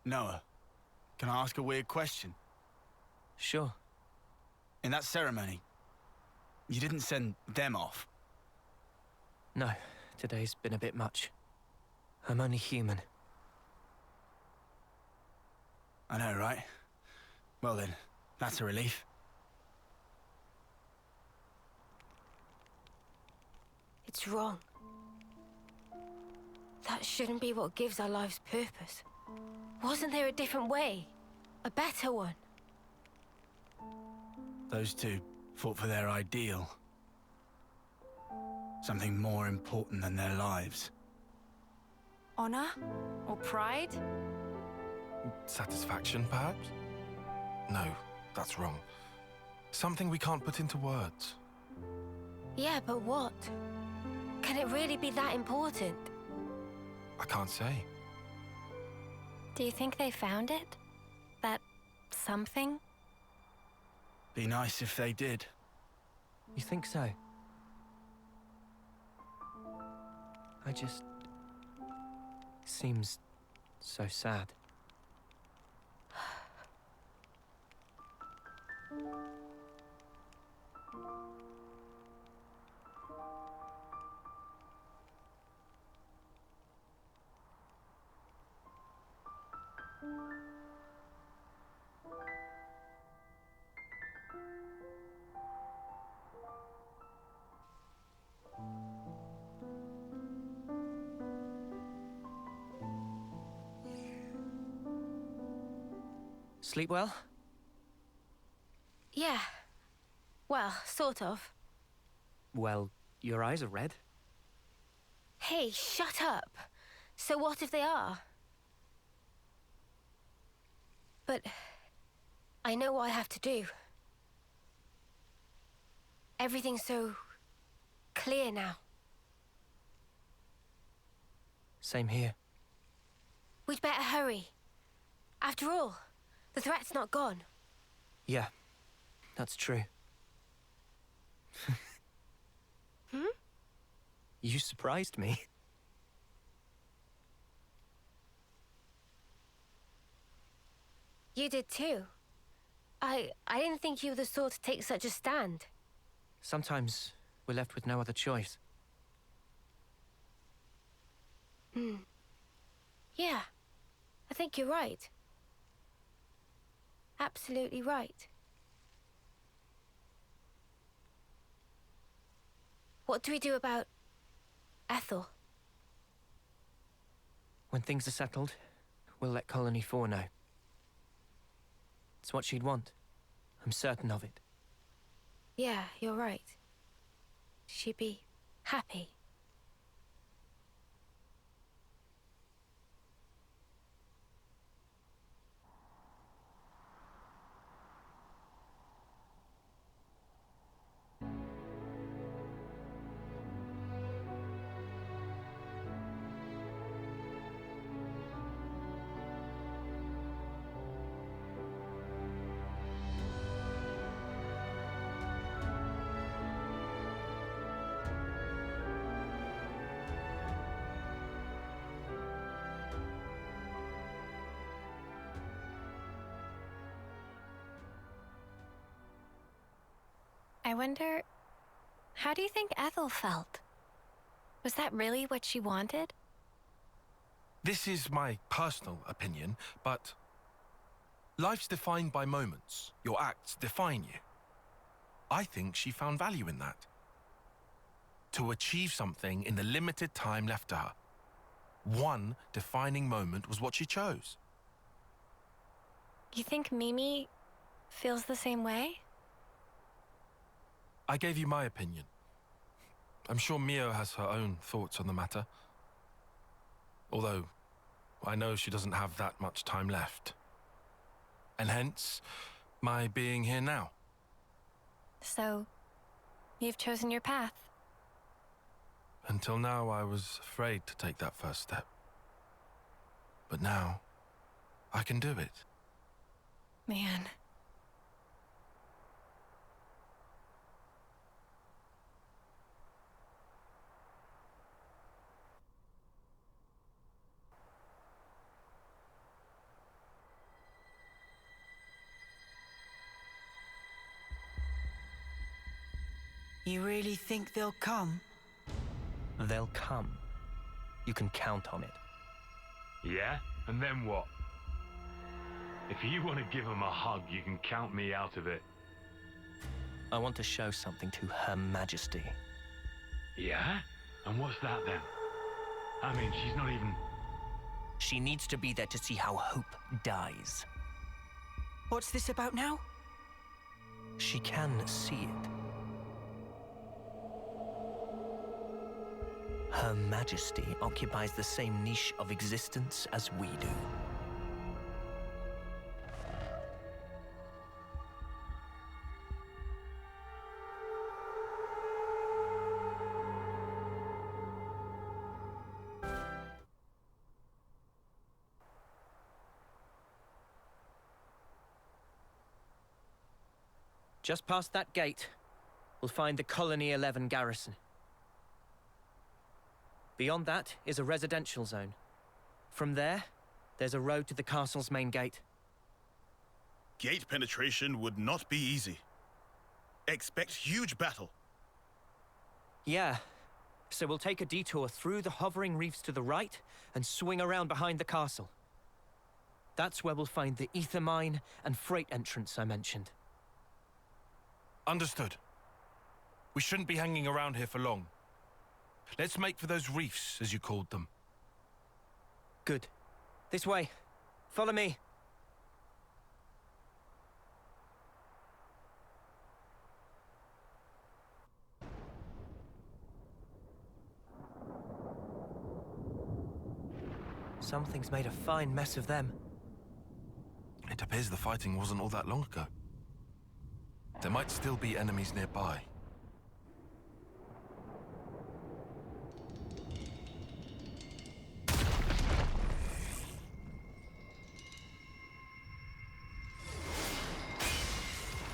Noah, can I ask a weird question? Sure. In that ceremony, you didn't send them off? No, today's been a bit much. I'm only human. I know, right? Well then, that's a relief. It's wrong. That shouldn't be what gives our lives purpose. Wasn't there a different way? A better one? Those two fought for their ideal. Something more important than their lives. Honor? Or pride? Satisfaction, perhaps? No, that's wrong. Something we can't put into words. Yeah, but what? Can it really be that important? I can't say. Do you think they found it? That something? Be nice if they did. You think so? I just... seems so sad. Sleep well? Yeah. Well, sort of. Well, your eyes are red. Hey, shut up. So what if they are? But I know what I have to do. Everything's so clear now. Same here. We'd better hurry. After all, the threat's not gone. Yeah, that's true. Hmm? You surprised me. You did too. I didn't think you were the sort to take such a stand. Sometimes we're left with no other choice. Hmm. Yeah, I think you're right. Absolutely right. What do we do about Ethel? When things are settled, we'll let Colony 4 know. It's what she'd want. I'm certain of it. Yeah, you're right. She'd be happy. I wonder, how do you think Ethel felt? Was that really what she wanted? This is my personal opinion, but life's defined by moments. Your acts define you. I think she found value in that. To achieve something in the limited time left to her. One defining moment was what she chose. You think Mimi feels the same way? I gave you my opinion. I'm sure Mio has her own thoughts on the matter. Although, I know she doesn't have that much time left. And hence, my being here now. So, you've chosen your path. Until now, I was afraid to take that first step. But now, I can do it. Man. You really think they'll come? They'll come. You can count on it. Yeah? And then what? If you want to give them a hug, you can count me out of it. I want to show something to Her Majesty. Yeah? And what's that then? I mean, she's not even... She needs to be there to see how hope dies. What's this about now? She can see it. Her Majesty occupies the same niche of existence as we do. Just past that gate, we'll find the Colony 11 garrison. Beyond that is a residential zone. From there, there's a road to the castle's main gate. Gate penetration would not be easy. Expect huge battle. Yeah, so we'll take a detour through the hovering reefs to the right and swing around behind the castle. That's where we'll find the ether mine and freight entrance I mentioned. Understood. We shouldn't be hanging around here for long. Let's make for those reefs, as you called them. Good. This way. Follow me. Something's made a fine mess of them. It appears the fighting wasn't all that long ago. There might still be enemies nearby.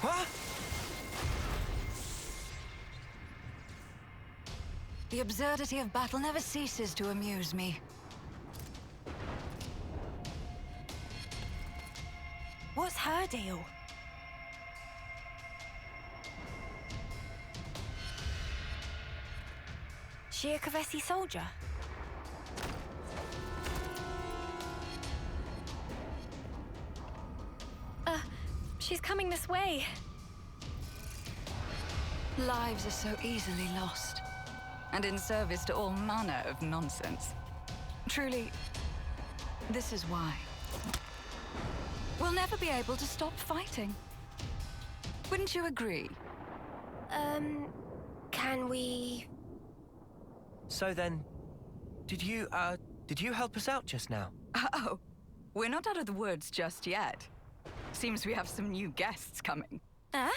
What? The absurdity of battle never ceases to amuse me. What's her deal? She a Kevesi soldier? She's coming this way. Lives are so easily lost, and in service to all manner of nonsense. Truly, this is why. We'll never be able to stop fighting. Wouldn't you agree? Can we... So then, did you help us out just now? Oh, we're not out of the woods just yet. Seems we have some new guests coming. Huh?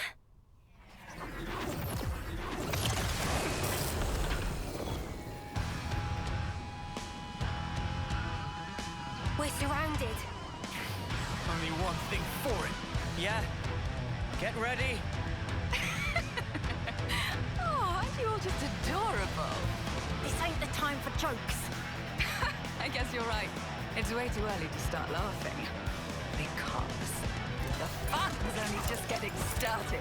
We're surrounded. Only one thing for it. Yeah. Get ready. Oh, aren't you all just adorable? This ain't the time for jokes. I guess you're right. It's way too early to start laughing. Because the fun is only just getting started.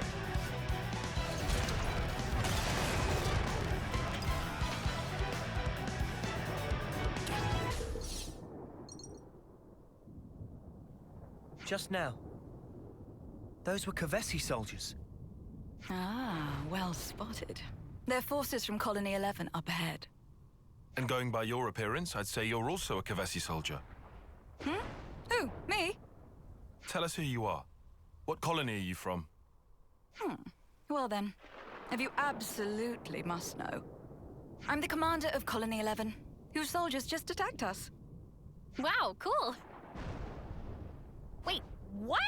Just now. Those were Kevesi soldiers. Ah, well spotted. They're forces from Colony 11 up ahead. And going by your appearance, I'd say you're also a Kevesi soldier. Hmm? Who? Me? Tell us who you are. What colony are you from? Well then, if you absolutely must know, I'm the commander of Colony 11, whose soldiers just attacked us. Wow, cool. Wait, what?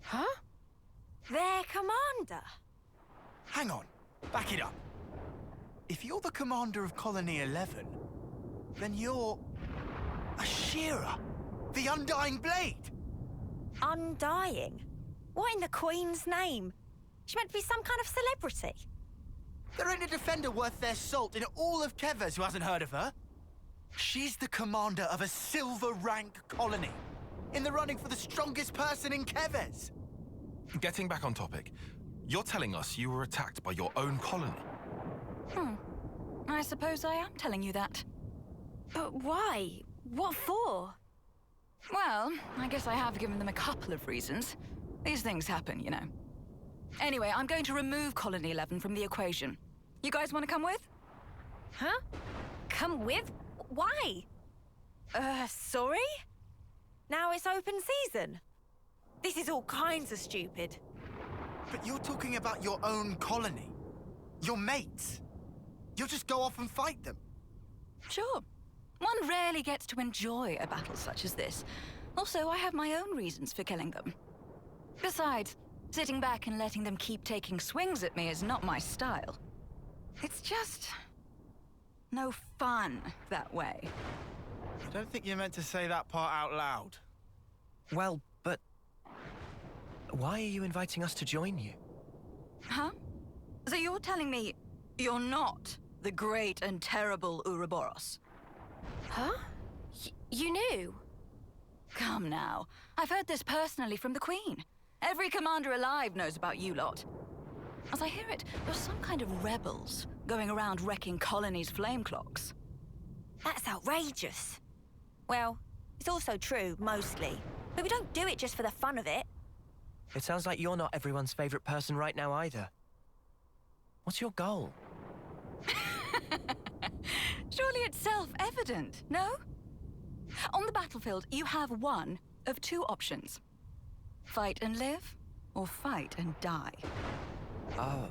Huh? Their commander? Hang on. Back it up. If you're the commander of Colony 11, then you're... Ashira, the Undying Blade! Undying? What in the Queen's name? She meant to be some kind of celebrity. There ain't a defender worth their salt in all of Keves who hasn't heard of her. She's the commander of a silver rank colony, in the running for the strongest person in Keves. Getting back on topic, You're telling us you were attacked by your own colony? I suppose I am telling you that. But why? What for? Well, I guess I have given them a couple of reasons. These things happen, you know. Anyway, I'm going to remove Colony 11 from the equation. You guys want to come with? Huh? Come with? Why? Sorry? Now it's open season? This is all kinds of stupid. But you're talking about your own colony. Your mates. You'll just go off and fight them. Sure. One rarely gets to enjoy a battle such as this. Also, I have my own reasons for killing them. Besides, sitting back and letting them keep taking swings at me is not my style. It's just no fun that way. I don't think you meant to say that part out loud. Well, but why are you inviting us to join you? Huh? So you're telling me you're not the great and terrible Ouroboros? Huh? You knew? Come now. I've heard this personally from the Queen. Every commander alive knows about you lot. As I hear it, you're some kind of rebels going around wrecking colonies' flame clocks. That's outrageous. Well, it's also true, mostly. But we don't do it just for the fun of it. It sounds like you're not everyone's favorite person right now either. What's your goal? Surely it's self-evident, no? On the battlefield, you have one of two options. Fight and live, or fight and die. Oh.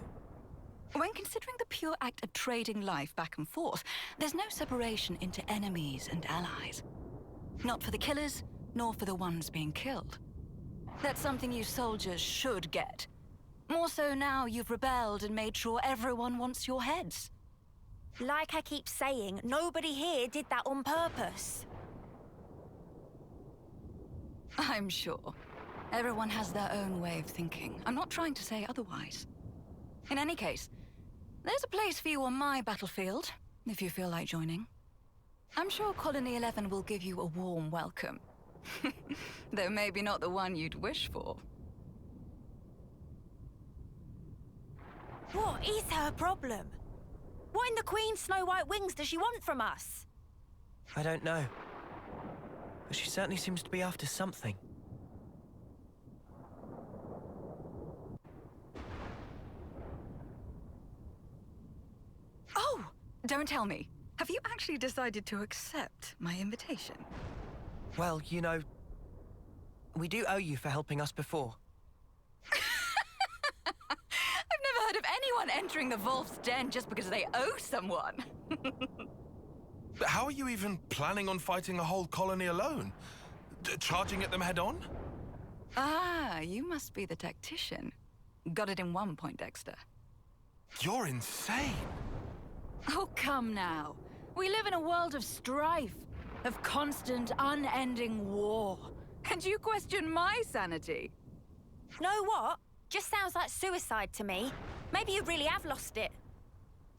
When considering the pure act of trading life back and forth, there's no separation into enemies and allies. Not for the killers, nor for the ones being killed. That's something you soldiers should get. More so now you've rebelled and made sure everyone wants your heads. Like I keep saying, nobody here did that on purpose. I'm sure. Everyone has their own way of thinking. I'm not trying to say otherwise. In any case, there's a place for you on my battlefield, if you feel like joining. I'm sure Colony 11 will give you a warm welcome. Though maybe not the one you'd wish for. What is her problem? What in the Queen's Snow White wings does she want from us? I don't know. But she certainly seems to be after something. Oh! Don't tell me. Have you actually decided to accept my invitation? Well, you know, we do owe you for helping us before. I've never heard of anyone entering the Wolf's Den just because they owe someone. But how are you even planning on fighting a whole colony alone? Charging at them head on? Ah, you must be the tactician. Got it in one point, Dexter. You're insane. Oh, come now. We live in a world of strife, of constant, unending war. And you question my sanity? Know what? Just sounds like suicide to me. Maybe you really have lost it.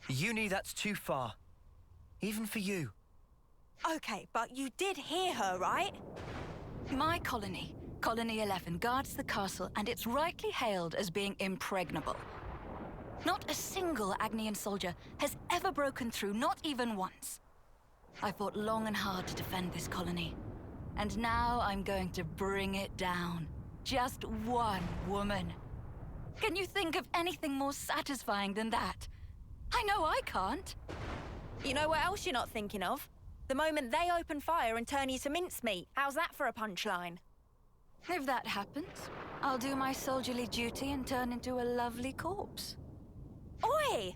Uni, that's too far. Even for you. Okay, but you did hear her, right? My colony, Colony 11, guards the castle, and it's rightly hailed as being impregnable. Not a single Agnian soldier has ever broken through, not even once. I fought long and hard to defend this colony. And now I'm going to bring it down. Just one woman. Can you think of anything more satisfying than that? I know I can't. You know what else you're not thinking of? The moment they open fire and turn you to mincemeat. How's that for a punchline? If that happens, I'll do my soldierly duty and turn into a lovely corpse. Oi!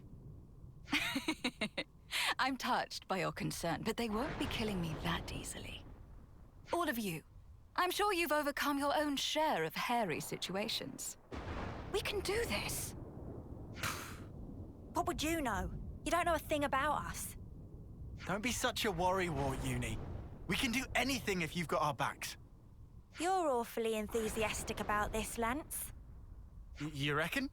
I'm touched by your concern, but they won't be killing me that easily. All of you, I'm sure you've overcome your own share of hairy situations. We can do this. What would you know? You don't know a thing about us. Don't be such a worrywart, Uni. We can do anything if you've got our backs. You're awfully enthusiastic about this, Lance. You reckon?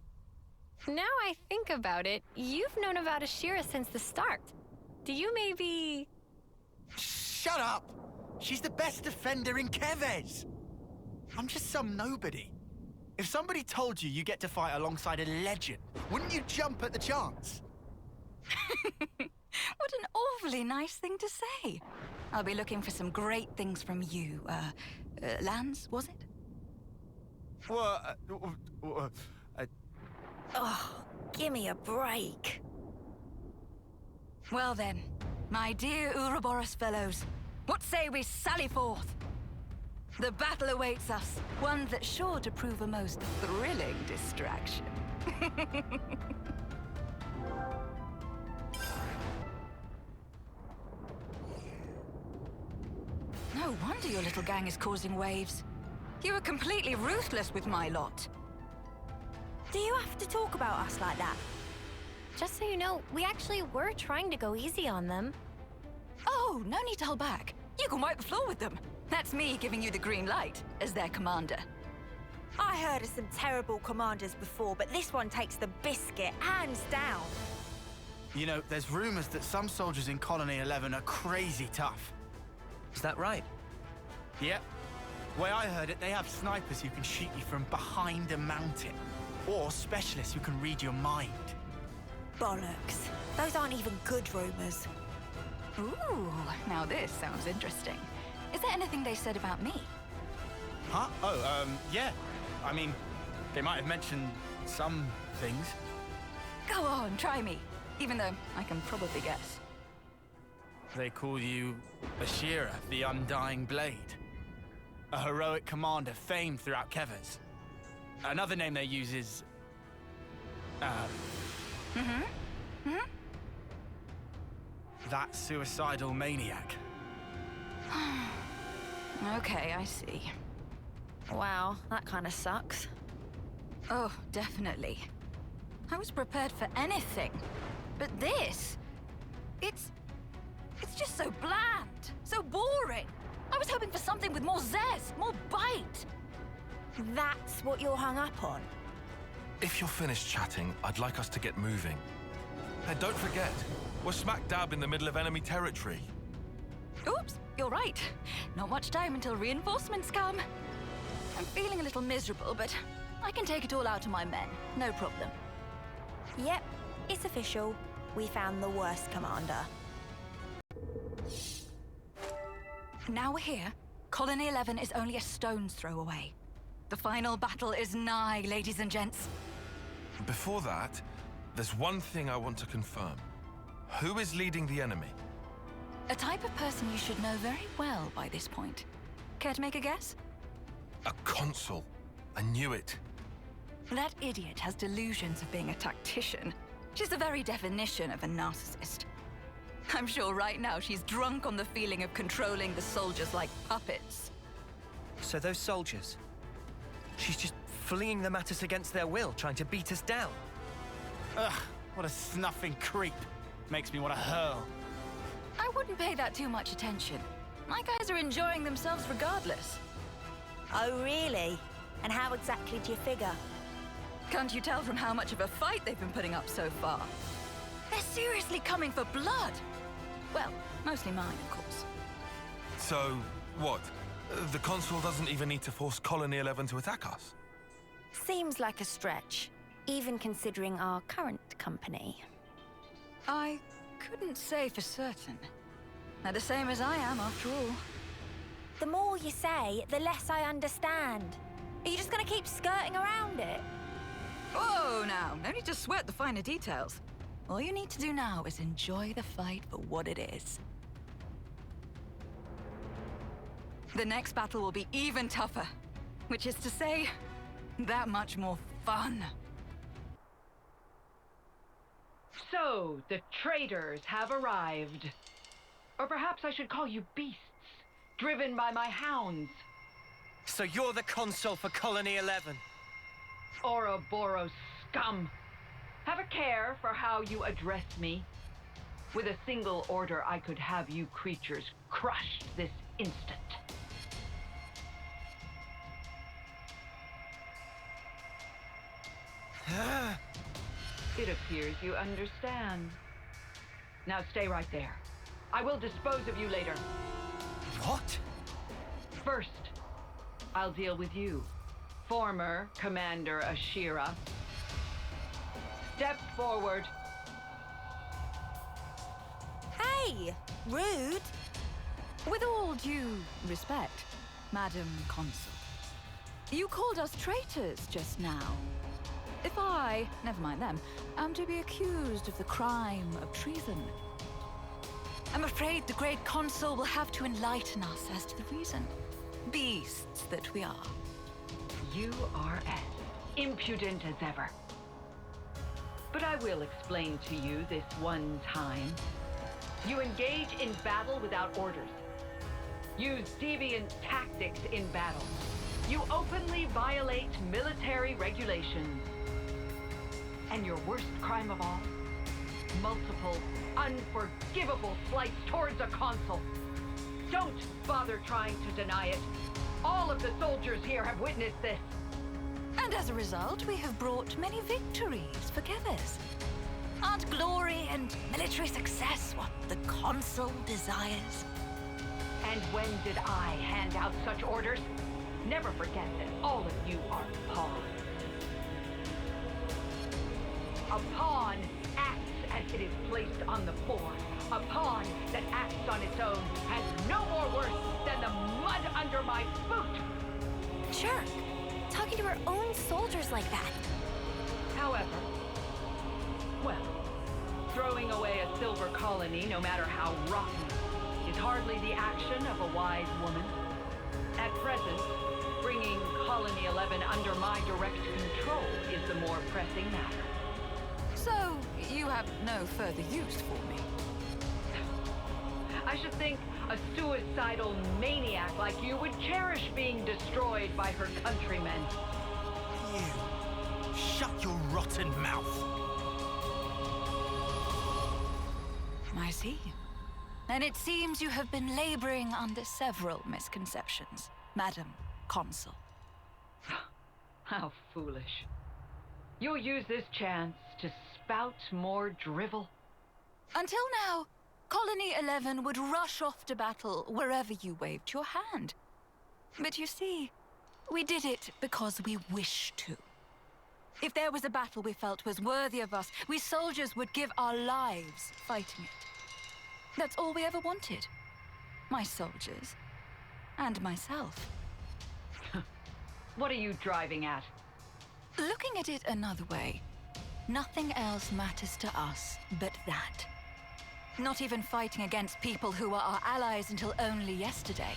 Now I think about it, you've known about Ashira since the start. Do you maybe... Shut up! She's the best defender in Keves! I'm just some nobody. If somebody told you you get to fight alongside a legend, wouldn't you jump at the chance? What an awfully nice thing to say. I'll be looking for some great things from you. Lance, was it? Oh, give me a break. Well then, my dear Ouroboros fellows, what say we sally forth? The battle awaits us, one that's sure to prove a most thrilling distraction. No wonder your little gang is causing waves. You were completely ruthless with my lot. Do you have to talk about us like that? Just so you know, we actually were trying to go easy on them. Oh, no need to hold back. You can wipe the floor with them. That's me giving you the green light as their commander. I heard of some terrible commanders before, but this one takes the biscuit, hands down. You know, there's rumors that some soldiers in Colony 11 are crazy tough. Is that right? Yep. The way I heard it, they have snipers who can shoot you from behind a mountain. Or specialists who can read your mind. Bollocks. Those aren't even good rumors. Ooh, now this sounds interesting. Is there anything they said about me? Huh? Oh, yeah. I mean, they might have mentioned some things. Go on, try me. Even though I can probably guess. They call you Ashira, the Undying Blade. A heroic commander famed throughout Keves. Another name they use is... that suicidal maniac. Okay, I see. Wow, that kind of sucks. Oh, definitely. I was prepared for anything. But this... It's just so bland, so boring. I was hoping for something with more zest, more bite. That's what you're hung up on? If you're finished chatting, I'd like us to get moving. And don't forget, we're smack dab in the middle of enemy territory. Oops, you're right. Not much time until reinforcements come. I'm feeling a little miserable, but I can take it all out to my men. No problem. Yep, it's official. We found the worst commander. Now we're here, Colony 11 is only a stone's throw away. The final battle is nigh, ladies and gents. Before that, there's one thing I want to confirm. Who is leading the enemy? A type of person you should know very well by this point. Care to make a guess? A consul. I knew it. That idiot has delusions of being a tactician. She's the very definition of a narcissist. I'm sure right now she's drunk on the feeling of controlling the soldiers like puppets. So those soldiers, she's just flinging them at us against their will, trying to beat us down. Ugh, what a snuffing creep. Makes me want to hurl. I wouldn't pay that too much attention. My guys are enjoying themselves regardless. Oh, really? And how exactly do you figure? Can't you tell from how much of a fight they've been putting up so far? They're seriously coming for blood. Well, mostly mine, of course. So, what? The consul doesn't even need to force Colony 11 to attack us? Seems like a stretch, even considering our current company. I couldn't say for certain. They're the same as I am, after all. The more you say, the less I understand. Are you just gonna keep skirting around it? Whoa, now. No need to sweat the finer details. All you need to do now is enjoy the fight for what it is. The next battle will be even tougher. Which is to say, that much more fun. So, the traitors have arrived. Or perhaps I should call you beasts, driven by my hounds. So you're the consul for Colony 11? Ouroboros scum. Have a care for how you address me. With a single order, I could have you creatures crushed this instant. It appears you understand. Now stay right there. I will dispose of you later. What? First, I'll deal with you. former Commander Ashira. Step forward. Hey! Rude! With all due respect, Madam Consul, you called us traitors just now. If I, never mind them, am to be accused of the crime of treason, I'm afraid the great consul will have to enlighten us as to the reason. Beasts that we are. You are as impudent as ever. But I will explain to you this one time. You engage in battle without orders. Use deviant tactics in battle. You openly violate military regulations. And your worst crime of all? Multiple, unforgivable slights towards a consul. Don't bother trying to deny it. All of the soldiers here have witnessed this. And as a result, we have brought many victories for Keves. Aren't glory and military success what the consul desires? And when did I hand out such orders? Never forget that all of you are pawns. A pawn acts as it is placed on the board. A pawn that acts on its own has no more worth than the mud under my boot. Sure. Talking to our own soldiers like that. However, well, throwing away a silver colony, no matter how rotten, is hardly the action of a wise woman. At present, bringing Colony 11 under my direct control is the more pressing matter. So, you have no further use for me? I should think a suicidal maniac like you would cherish being destroyed by her countrymen. You! Shut your rotten mouth! I see. And it seems you have been laboring under several misconceptions, Madam Consul. How foolish. You'll use this chance to spout more drivel. Until now, Colony 11 would rush off to battle wherever you waved your hand. But you see, we did it because we wished to. If there was a battle we felt was worthy of us, we soldiers would give our lives fighting it. That's all we ever wanted. My soldiers. And myself. What are you driving at? Looking at it another way, nothing else matters to us but that. Not even fighting against people who were our allies until only yesterday.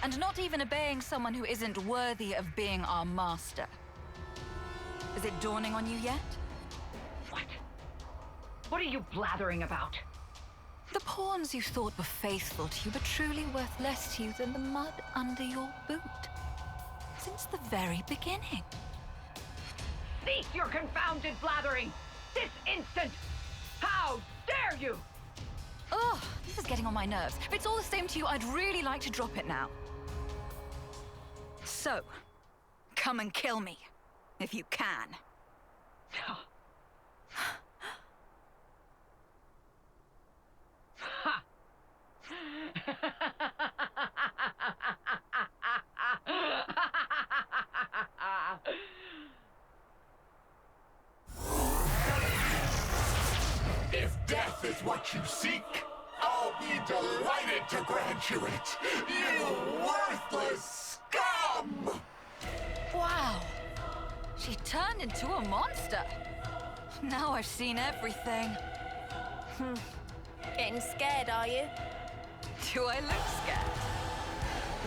And not even obeying someone who isn't worthy of being our master. Is it dawning on you yet? What? What are you blathering about? The pawns you thought were faithful to you were truly worth less to you than the mud under your boot. Since the very beginning. Cease your confounded blathering! This instant! How dare you! Ugh, this is getting on my nerves. If it's all the same to you, I'd really like to drop it now. So, come and kill me, if you can. Ha! If death is what you seek, I'll be delighted to grant you it, you worthless scum! Wow, she turned into a monster. Now I've seen everything. Getting scared, are you? Do I look scared?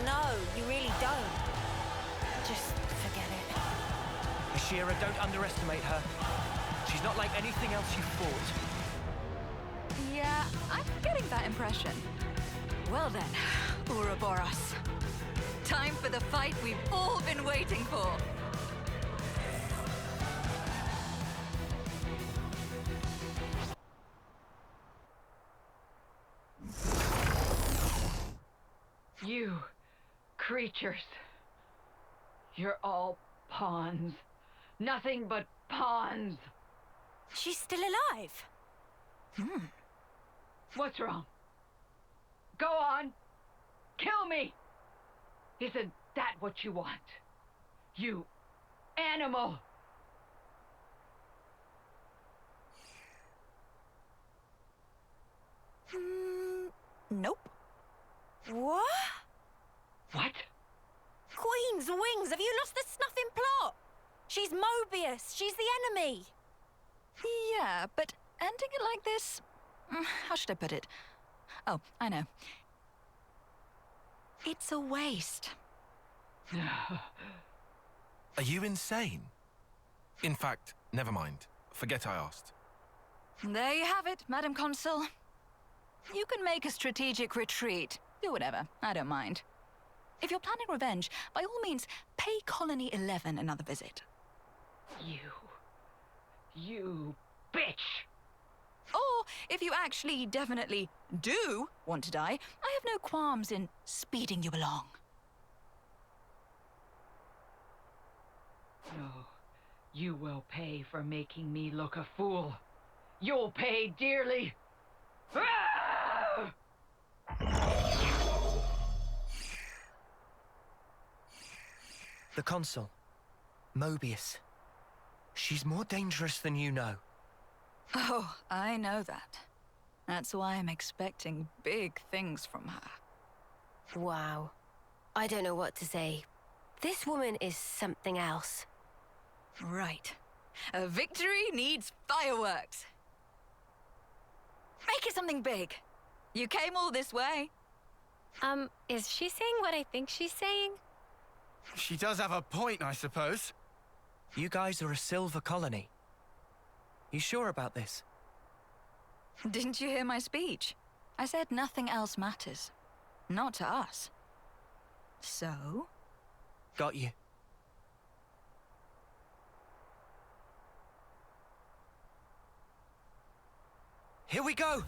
No, you really don't. Just forget it. Ashira, don't underestimate her. She's not like anything else you've fought. Yeah, I'm getting that impression. Well then, Ouroboros. Time for the fight we've all been waiting for. You creatures. You're all pawns. Nothing but pawns. She's still alive. What's wrong? Go on. Kill me. Isn't that what you want? You animal! Nope. What? What? Queen's wings! Have you lost the snuffing plot? She's Mobius. She's the enemy. Yeah, but ending it like this... How should I put it? Oh, I know. It's a waste. Are you insane? In fact, never mind. Forget I asked. There you have it, Madam Consul. You can make a strategic retreat. Do whatever. I don't mind. If you're planning revenge, by all means, pay Colony 11 another visit. You bitch! Or, if you actually definitely do want to die, I have no qualms in speeding you along. No, you will pay for making me look a fool. You'll pay dearly. Ah! The Consul, Mobius. She's more dangerous than you know. Oh, I know that. That's why I'm expecting big things from her. Wow. I don't know what to say. This woman is something else. Right. A victory needs fireworks. Make it something big. You came all this way. Is she saying what I think she's saying? She does have a point, I suppose. You guys are a silver colony. You sure about this? Didn't you hear my speech? I said nothing else matters. Not to us. So? Got you. Here we go!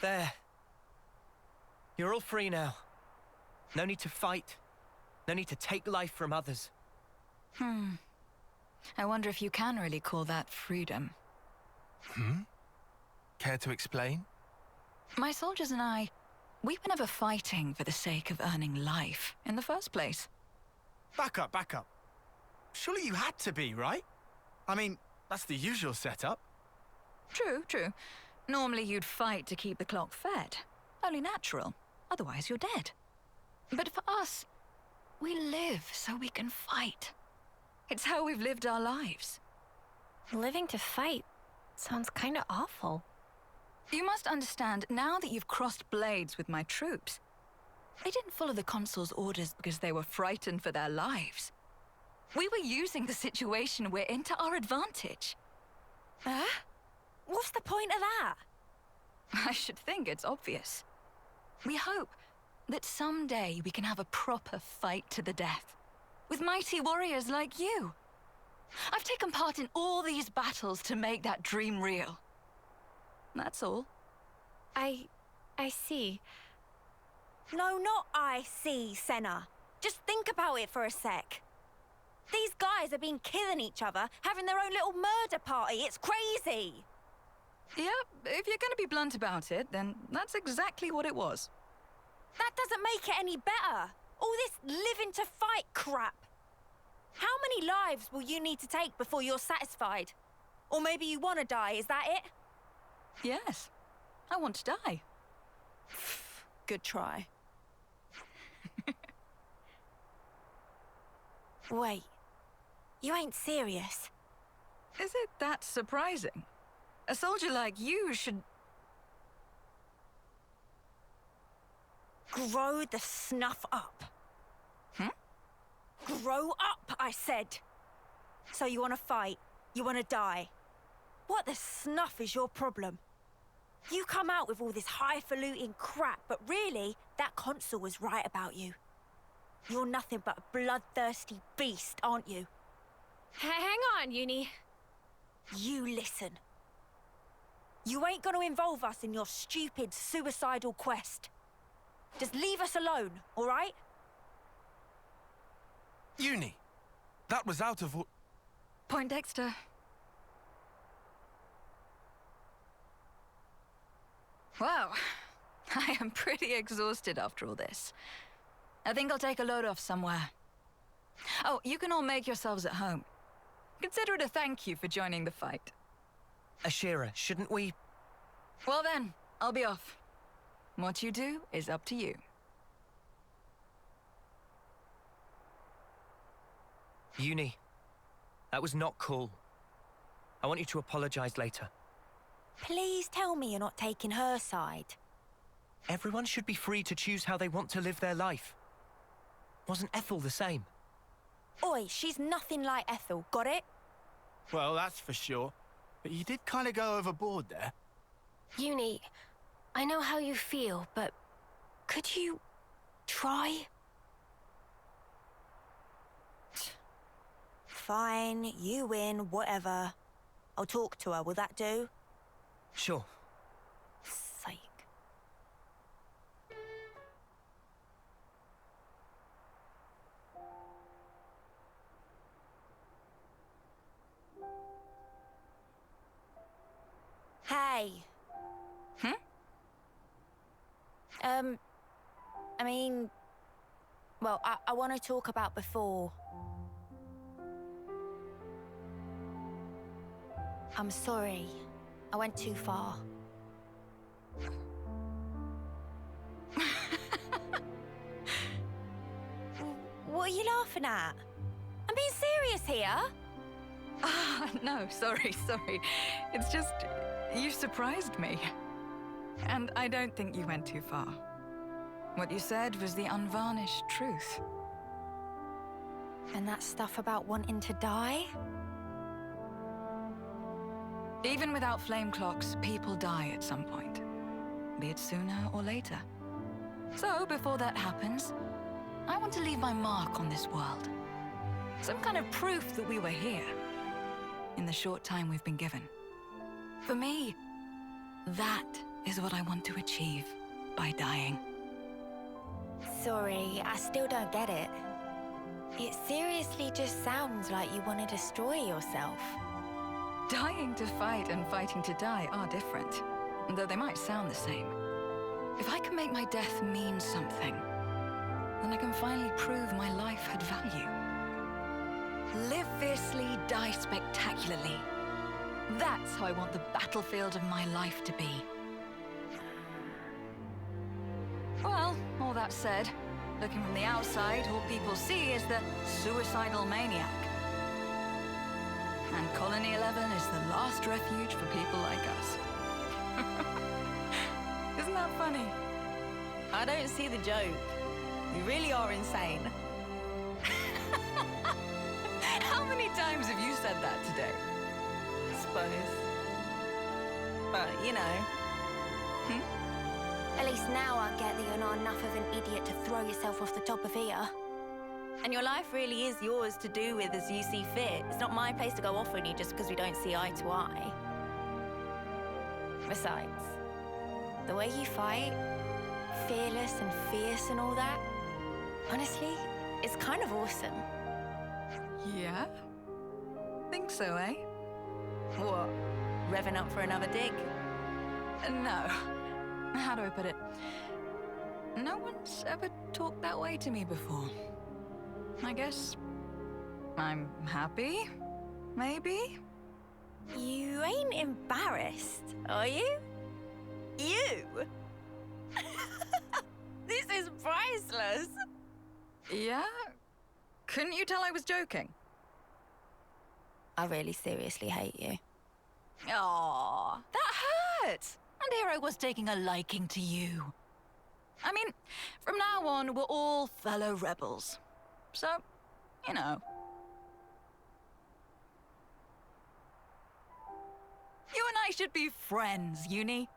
There. You're all free now. No need to fight. No need to take life from others. I wonder if you can really call that freedom. Care to explain? My soldiers and I, we were never fighting for the sake of earning life in the first place. Back up, back up. Surely you had to be, right? I mean, that's the usual setup. True, true. Normally you'd fight to keep the clock fed. Only natural. Otherwise you're dead. But for us, we live so we can fight. It's how we've lived our lives. Living to fight sounds kind of awful. You must understand, now that you've crossed blades with my troops, they didn't follow the Consul's orders because they were frightened for their lives. We were using the situation we're in to our advantage. Huh? What's the point of that? I should think it's obvious. We hope that someday we can have a proper fight to the death, with mighty warriors like you. I've taken part in all these battles to make that dream real. That's all. I see. No, not I see, Senna. Just think about it for a sec. These guys have been killing each other, having their own little murder party. It's crazy. Yep, if you're going to be blunt about it, then that's exactly what it was. That doesn't make it any better. All this living to fight crap. How many lives will you need to take before you're satisfied? Or maybe you want to die, is that it? Yes, I want to die. Good try. Wait, you ain't serious? Is it that surprising? A soldier like you should... Grow the snuff up. Grow up, I said. So you want to fight? You want to die? What the snuff is your problem? You come out with all this highfalutin crap, but really, that Consul was right about you. You're nothing but a bloodthirsty beast, aren't you? Hang on, Uni. You listen. You ain't gonna involve us in your stupid, suicidal quest. Just leave us alone, all right? Uni, that was out of... Poindexter. Wow, I am pretty exhausted after all this. I think I'll take a load off somewhere. Oh, you can all make yourselves at home. Consider it a thank you for joining the fight. Ashira, shouldn't we... Well then, I'll be off. What you do is up to you. Uni, that was not cool. I want you to apologize later. Please tell me you're not taking her side. Everyone should be free to choose how they want to live their life. Wasn't Ethel the same? Oi, she's nothing like Ethel, got it? Well, that's for sure. But you did kind of go overboard there. Uni, I know how you feel, but could you try? Fine, you win, whatever. I'll talk to her, will that do? Sure. Sake. Hey. I mean... Well, I want to talk about before. I'm sorry. I went too far. What are you laughing at? I'm being serious here. Ah, no, sorry. It's just, you surprised me. And I don't think you went too far. What you said was the unvarnished truth. And that stuff about wanting to die? Even without flame clocks, people die at some point. Be it sooner or later. So, before that happens, I want to leave my mark on this world. Some kind of proof that we were here. In the short time we've been given. For me, that is what I want to achieve by dying. Sorry, I still don't get it. It seriously just sounds like you want to destroy yourself. Dying to fight and fighting to die are different, though they might sound the same. If I can make my death mean something, then I can finally prove my life had value. Live fiercely, die spectacularly. That's how I want the battlefield of my life to be. Well, all that said, looking from the outside, all people see is the suicidal maniac. And Colony 11 is the last refuge for people like us. Isn't that funny? I don't see the joke. You really are insane. How many times have you said that today? I suppose. But, you know. At least now I get that you're not enough of an idiot to throw yourself off the top of here. And your life really is yours to do with as you see fit. It's not my place to go off on you just because we don't see eye to eye. Besides, the way you fight, fearless and fierce and all that, honestly, it's kind of awesome. Yeah? Think so, eh? What? Revving up for another dig? No. How do I put it? No one's ever talked that way to me before. I guess I'm happy, maybe? You ain't embarrassed, are you? You? This is priceless. Yeah? Couldn't you tell I was joking? I really seriously hate you. Aww, that hurts. And here I was taking a liking to you. I mean, from now on, we're all fellow rebels. So, you know. You and I should be friends, Uni.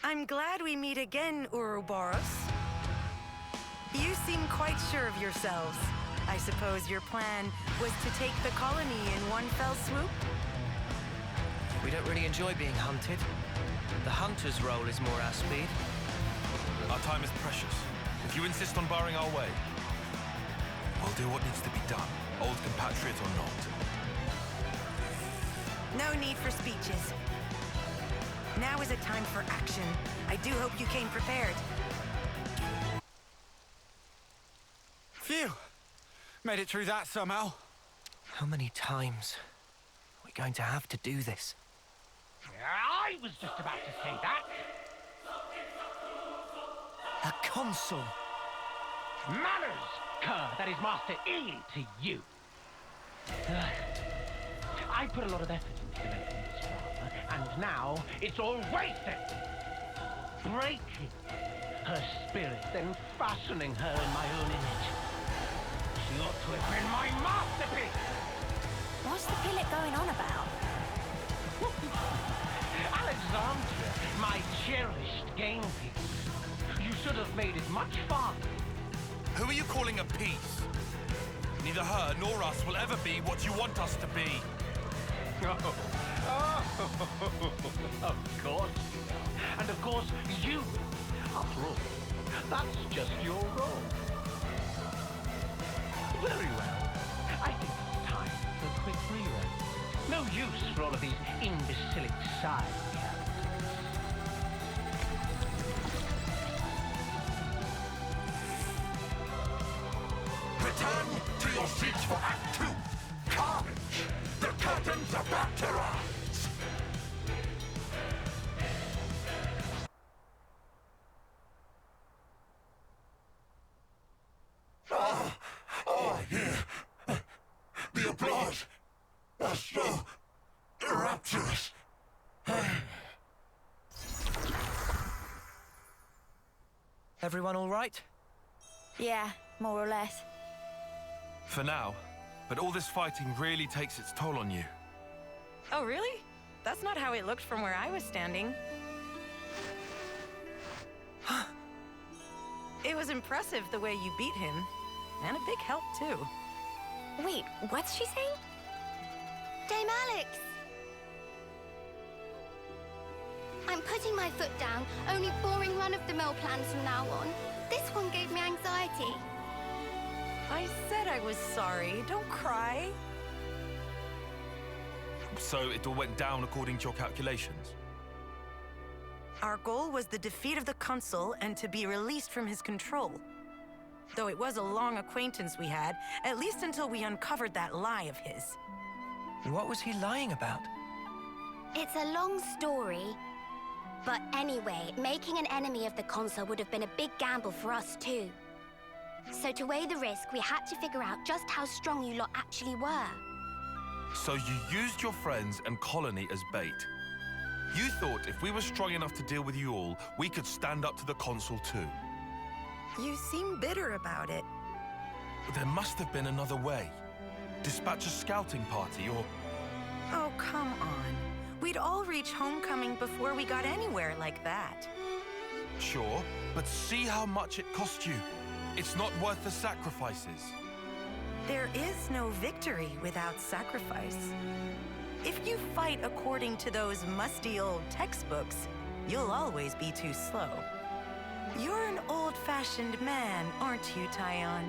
I'm glad we meet again, Ouroboros. You seem quite sure of yourselves. I suppose your plan was to take the colony in one fell swoop? We don't really enjoy being hunted. The hunter's role is more our speed. Our time is precious. If you insist on barring our way, we'll do what needs to be done, old compatriot or not. No need for speeches. Now is a time for action. I do hope you came prepared. Phew! Made it through that somehow. How many times are we going to have to do this? I was just about to say that. A consul! Manners, cur, that is Master E to you. I put a lot of effort into developing this drama, And now it's all wasted. Breaking her spirit, then fastening her in my own image. She ought to have been my masterpiece! What's the pilot going on about? Alexandra, my cherished game piece. You should have made it much farther. Who are you calling a piece? Neither her nor us will ever be what you want us to be. Of course. And of course, you. After all, that's just your role. Very well. I think it's time for a quick rerun. No use for all of these imbecilic side characters. Return to your seats for Act 2. Carnage! The curtains are about to rise! I hear the applause are so rapturous. Everyone all right? Yeah, more or less. For now, but all this fighting really takes its toll on you. Oh, really? That's not how it looked from where I was standing. It was impressive the way you beat him. And a big help, too. Wait, what's she saying? Dame Alex! I'm putting my foot down. Only boring run-of-the-mill plans from now on. This one gave me anxiety. I said I was sorry. Don't cry. So it all went down according to your calculations? Our goal was the defeat of the Consul and to be released from his control. Though it was a long acquaintance we had, at least until we uncovered that lie of his. What was he lying about? It's a long story. But anyway, making an enemy of the Consul would have been a big gamble for us too. So to weigh the risk, we had to figure out just how strong you lot actually were. So you used your friends and colony as bait. You thought if we were strong enough to deal with you all, we could stand up to the Consul too. You seem bitter about it. There must have been another way. Dispatch a scouting party or... Oh, come on. We'd all reach homecoming before we got anywhere like that. Sure, but see how much it cost you. It's not worth the sacrifices. There is no victory without sacrifice. If you fight according to those musty old textbooks, you'll always be too slow. You're an old-fashioned man, aren't you, Tyon?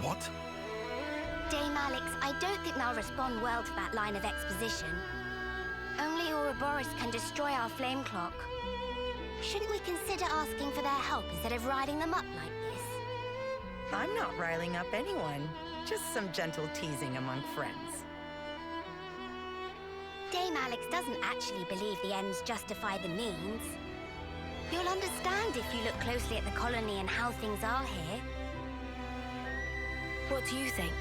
What? Dame Alex, I don't think they'll respond well to that line of exposition. Only Ouroboros can destroy our flame clock. Shouldn't we consider asking for their help instead of riding them up like this? I'm not riling up anyone. Just some gentle teasing among friends. Dame Alex doesn't actually believe the ends justify the means. You'll understand if you look closely at the colony and how things are here. What do you think?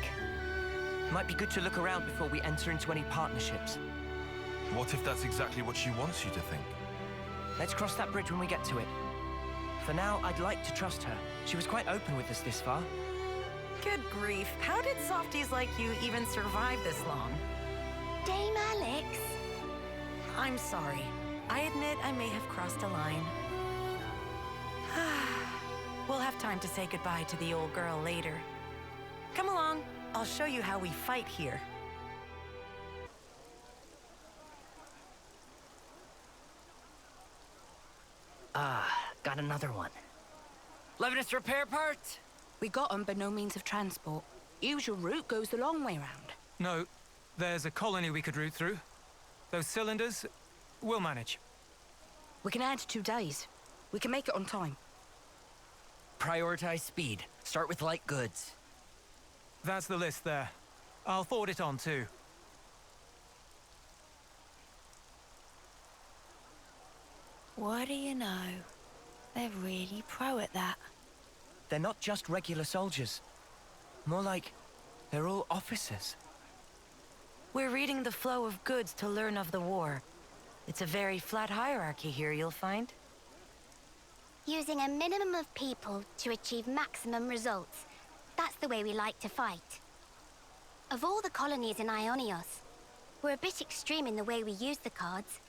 Might be good to look around before we enter into any partnerships. What if that's exactly what she wants you to think? Let's cross that bridge when we get to it. For now, I'd like to trust her. She was quite open with us this far. Good grief. How did softies like you even survive this long? Dame Alex? I'm sorry. I admit I may have crossed a line. We'll have time to say goodbye to the old girl later. Come along. I'll show you how we fight here. Got another one. Levinus repair parts? We got them, but no means of transport. Usual route goes the long way round. No, there's a colony we could route through. Those cylinders, we'll manage. We can add 2 days. We can make it on time. Prioritize speed. Start with light goods. That's the list there. I'll forward it on too. What do you know? They're really pro at that. They're not just regular soldiers. More like they're all officers. We're reading the flow of goods to learn of the war. It's a very flat hierarchy here, you'll find. Using a minimum of people to achieve maximum results. That's the way we like to fight. Of all the colonies in Aionios, we're a bit extreme in the way we use the cards.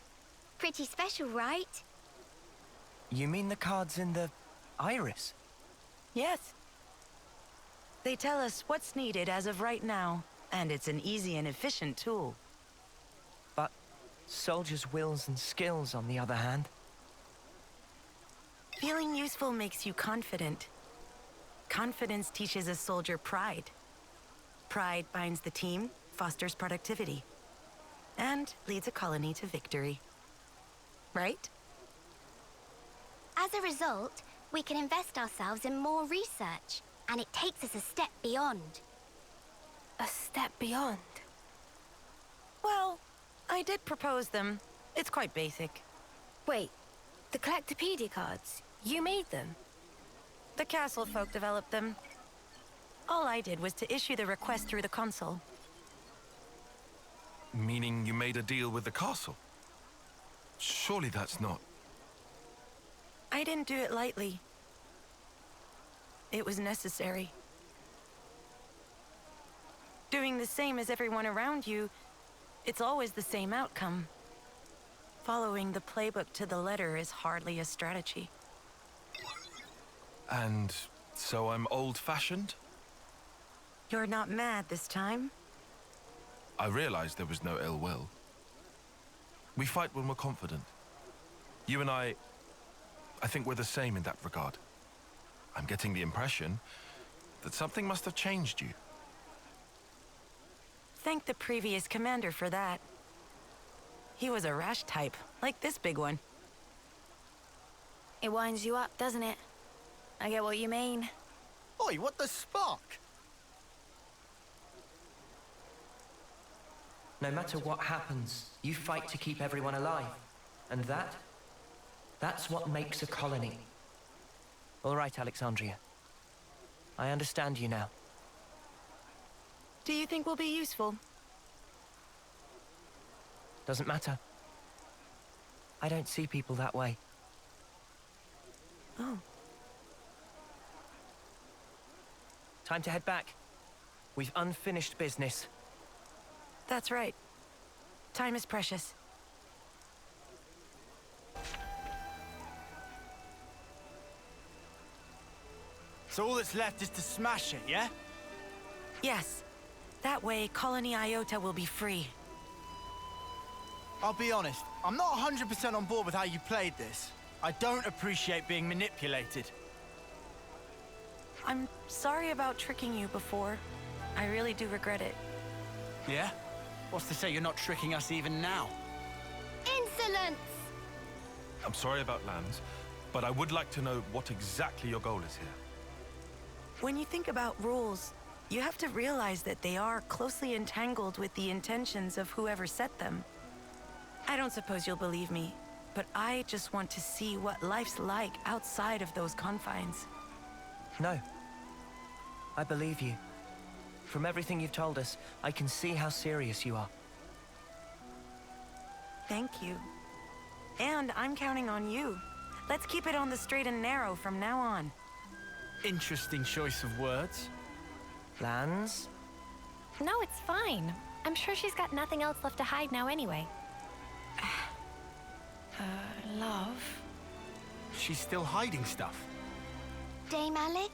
Pretty special, right? You mean the cards in the iris? Yes. They tell us what's needed as of right now, and it's an easy and efficient tool. But soldiers' wills and skills, on the other hand. Feeling useful makes you confident. Confidence teaches a soldier pride. Pride binds the team, fosters productivity, and leads a colony to victory. Right? As a result, we can invest ourselves in more research, and it takes us a step beyond. A step beyond? Well, I did propose them. It's quite basic. Wait, the Collectopedia cards, you made them? The castle folk developed them. All I did was to issue the request through the console. Meaning you made a deal with the castle? Surely that's not... I didn't do it lightly. It was necessary. Doing the same as everyone around you, it's always the same outcome. Following the playbook to the letter is hardly a strategy. And so I'm old-fashioned? You're not mad this time? I realized there was no ill will. We fight when we're confident. You and I think we're the same in that regard. I'm getting the impression that something must have changed you. Thank the previous commander for that. He was a rash type, like this big one. It winds you up, doesn't it? I get what you mean. Oi, what the spark? No matter what happens, you fight to keep everyone alive. And that's what makes a colony. All right, Alexandria. I understand you now. Do you think we'll be useful? Doesn't matter. I don't see people that way. Oh. Time to head back. We've unfinished business. That's right. Time is precious. So all that's left is to smash it, yeah? Yes. That way, Colony Iota will be free. I'll be honest, I'm not 100% on board with how you played this. I don't appreciate being manipulated. I'm sorry about tricking you before. I really do regret it. Yeah? What's to say you're not tricking us even now? Insolence! I'm sorry about lands, but I would like to know what exactly your goal is here. When you think about rules, you have to realize that they are closely entangled with the intentions of whoever set them. I don't suppose you'll believe me, but I just want to see what life's like outside of those confines. No. I believe you. From everything you've told us, I can see how serious you are. Thank you. And I'm counting on you. Let's keep it on the straight and narrow from now on. Interesting choice of words. Lands? No, it's fine. I'm sure she's got nothing else left to hide now anyway. Love? She's still hiding stuff. Dame Alex?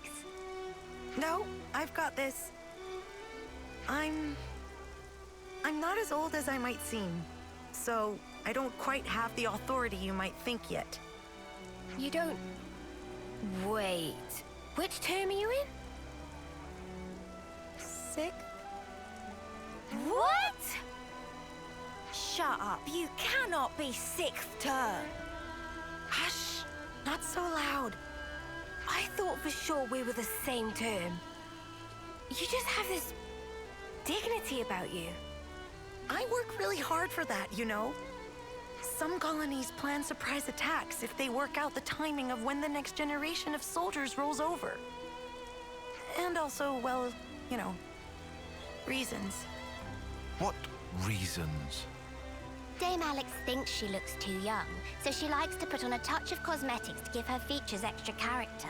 No, I've got this. I'm not as old as I might seem, so I don't quite have the authority you might think yet. You don't... Wait. Which term are you in? 6th? What? Shut up. You cannot be 6th term. Hush! Not so loud. I thought for sure we were the same term. You just have this dignity about you. I work really hard for that, you know. Some colonies plan surprise attacks if they work out the timing of when the next generation of soldiers rolls over. And also, well, you know, reasons. What reasons? Dame Alex thinks she looks too young, so she likes to put on a touch of cosmetics to give her features extra character.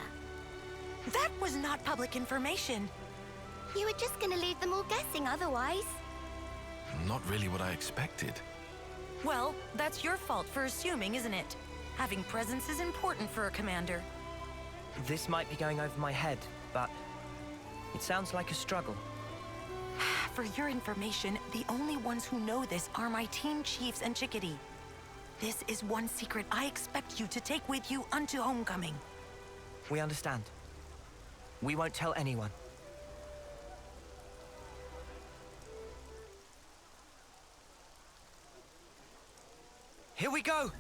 That was not public information. You were just gonna leave them all guessing otherwise. Not really what I expected. Well, that's your fault for assuming, isn't it? Having presence is important for a commander. This might be going over my head, but it sounds like a struggle. For your information, the only ones who know this are my team chiefs and Chickadee. This is one secret I expect you to take with you unto homecoming. We understand. We won't tell anyone. Here we go!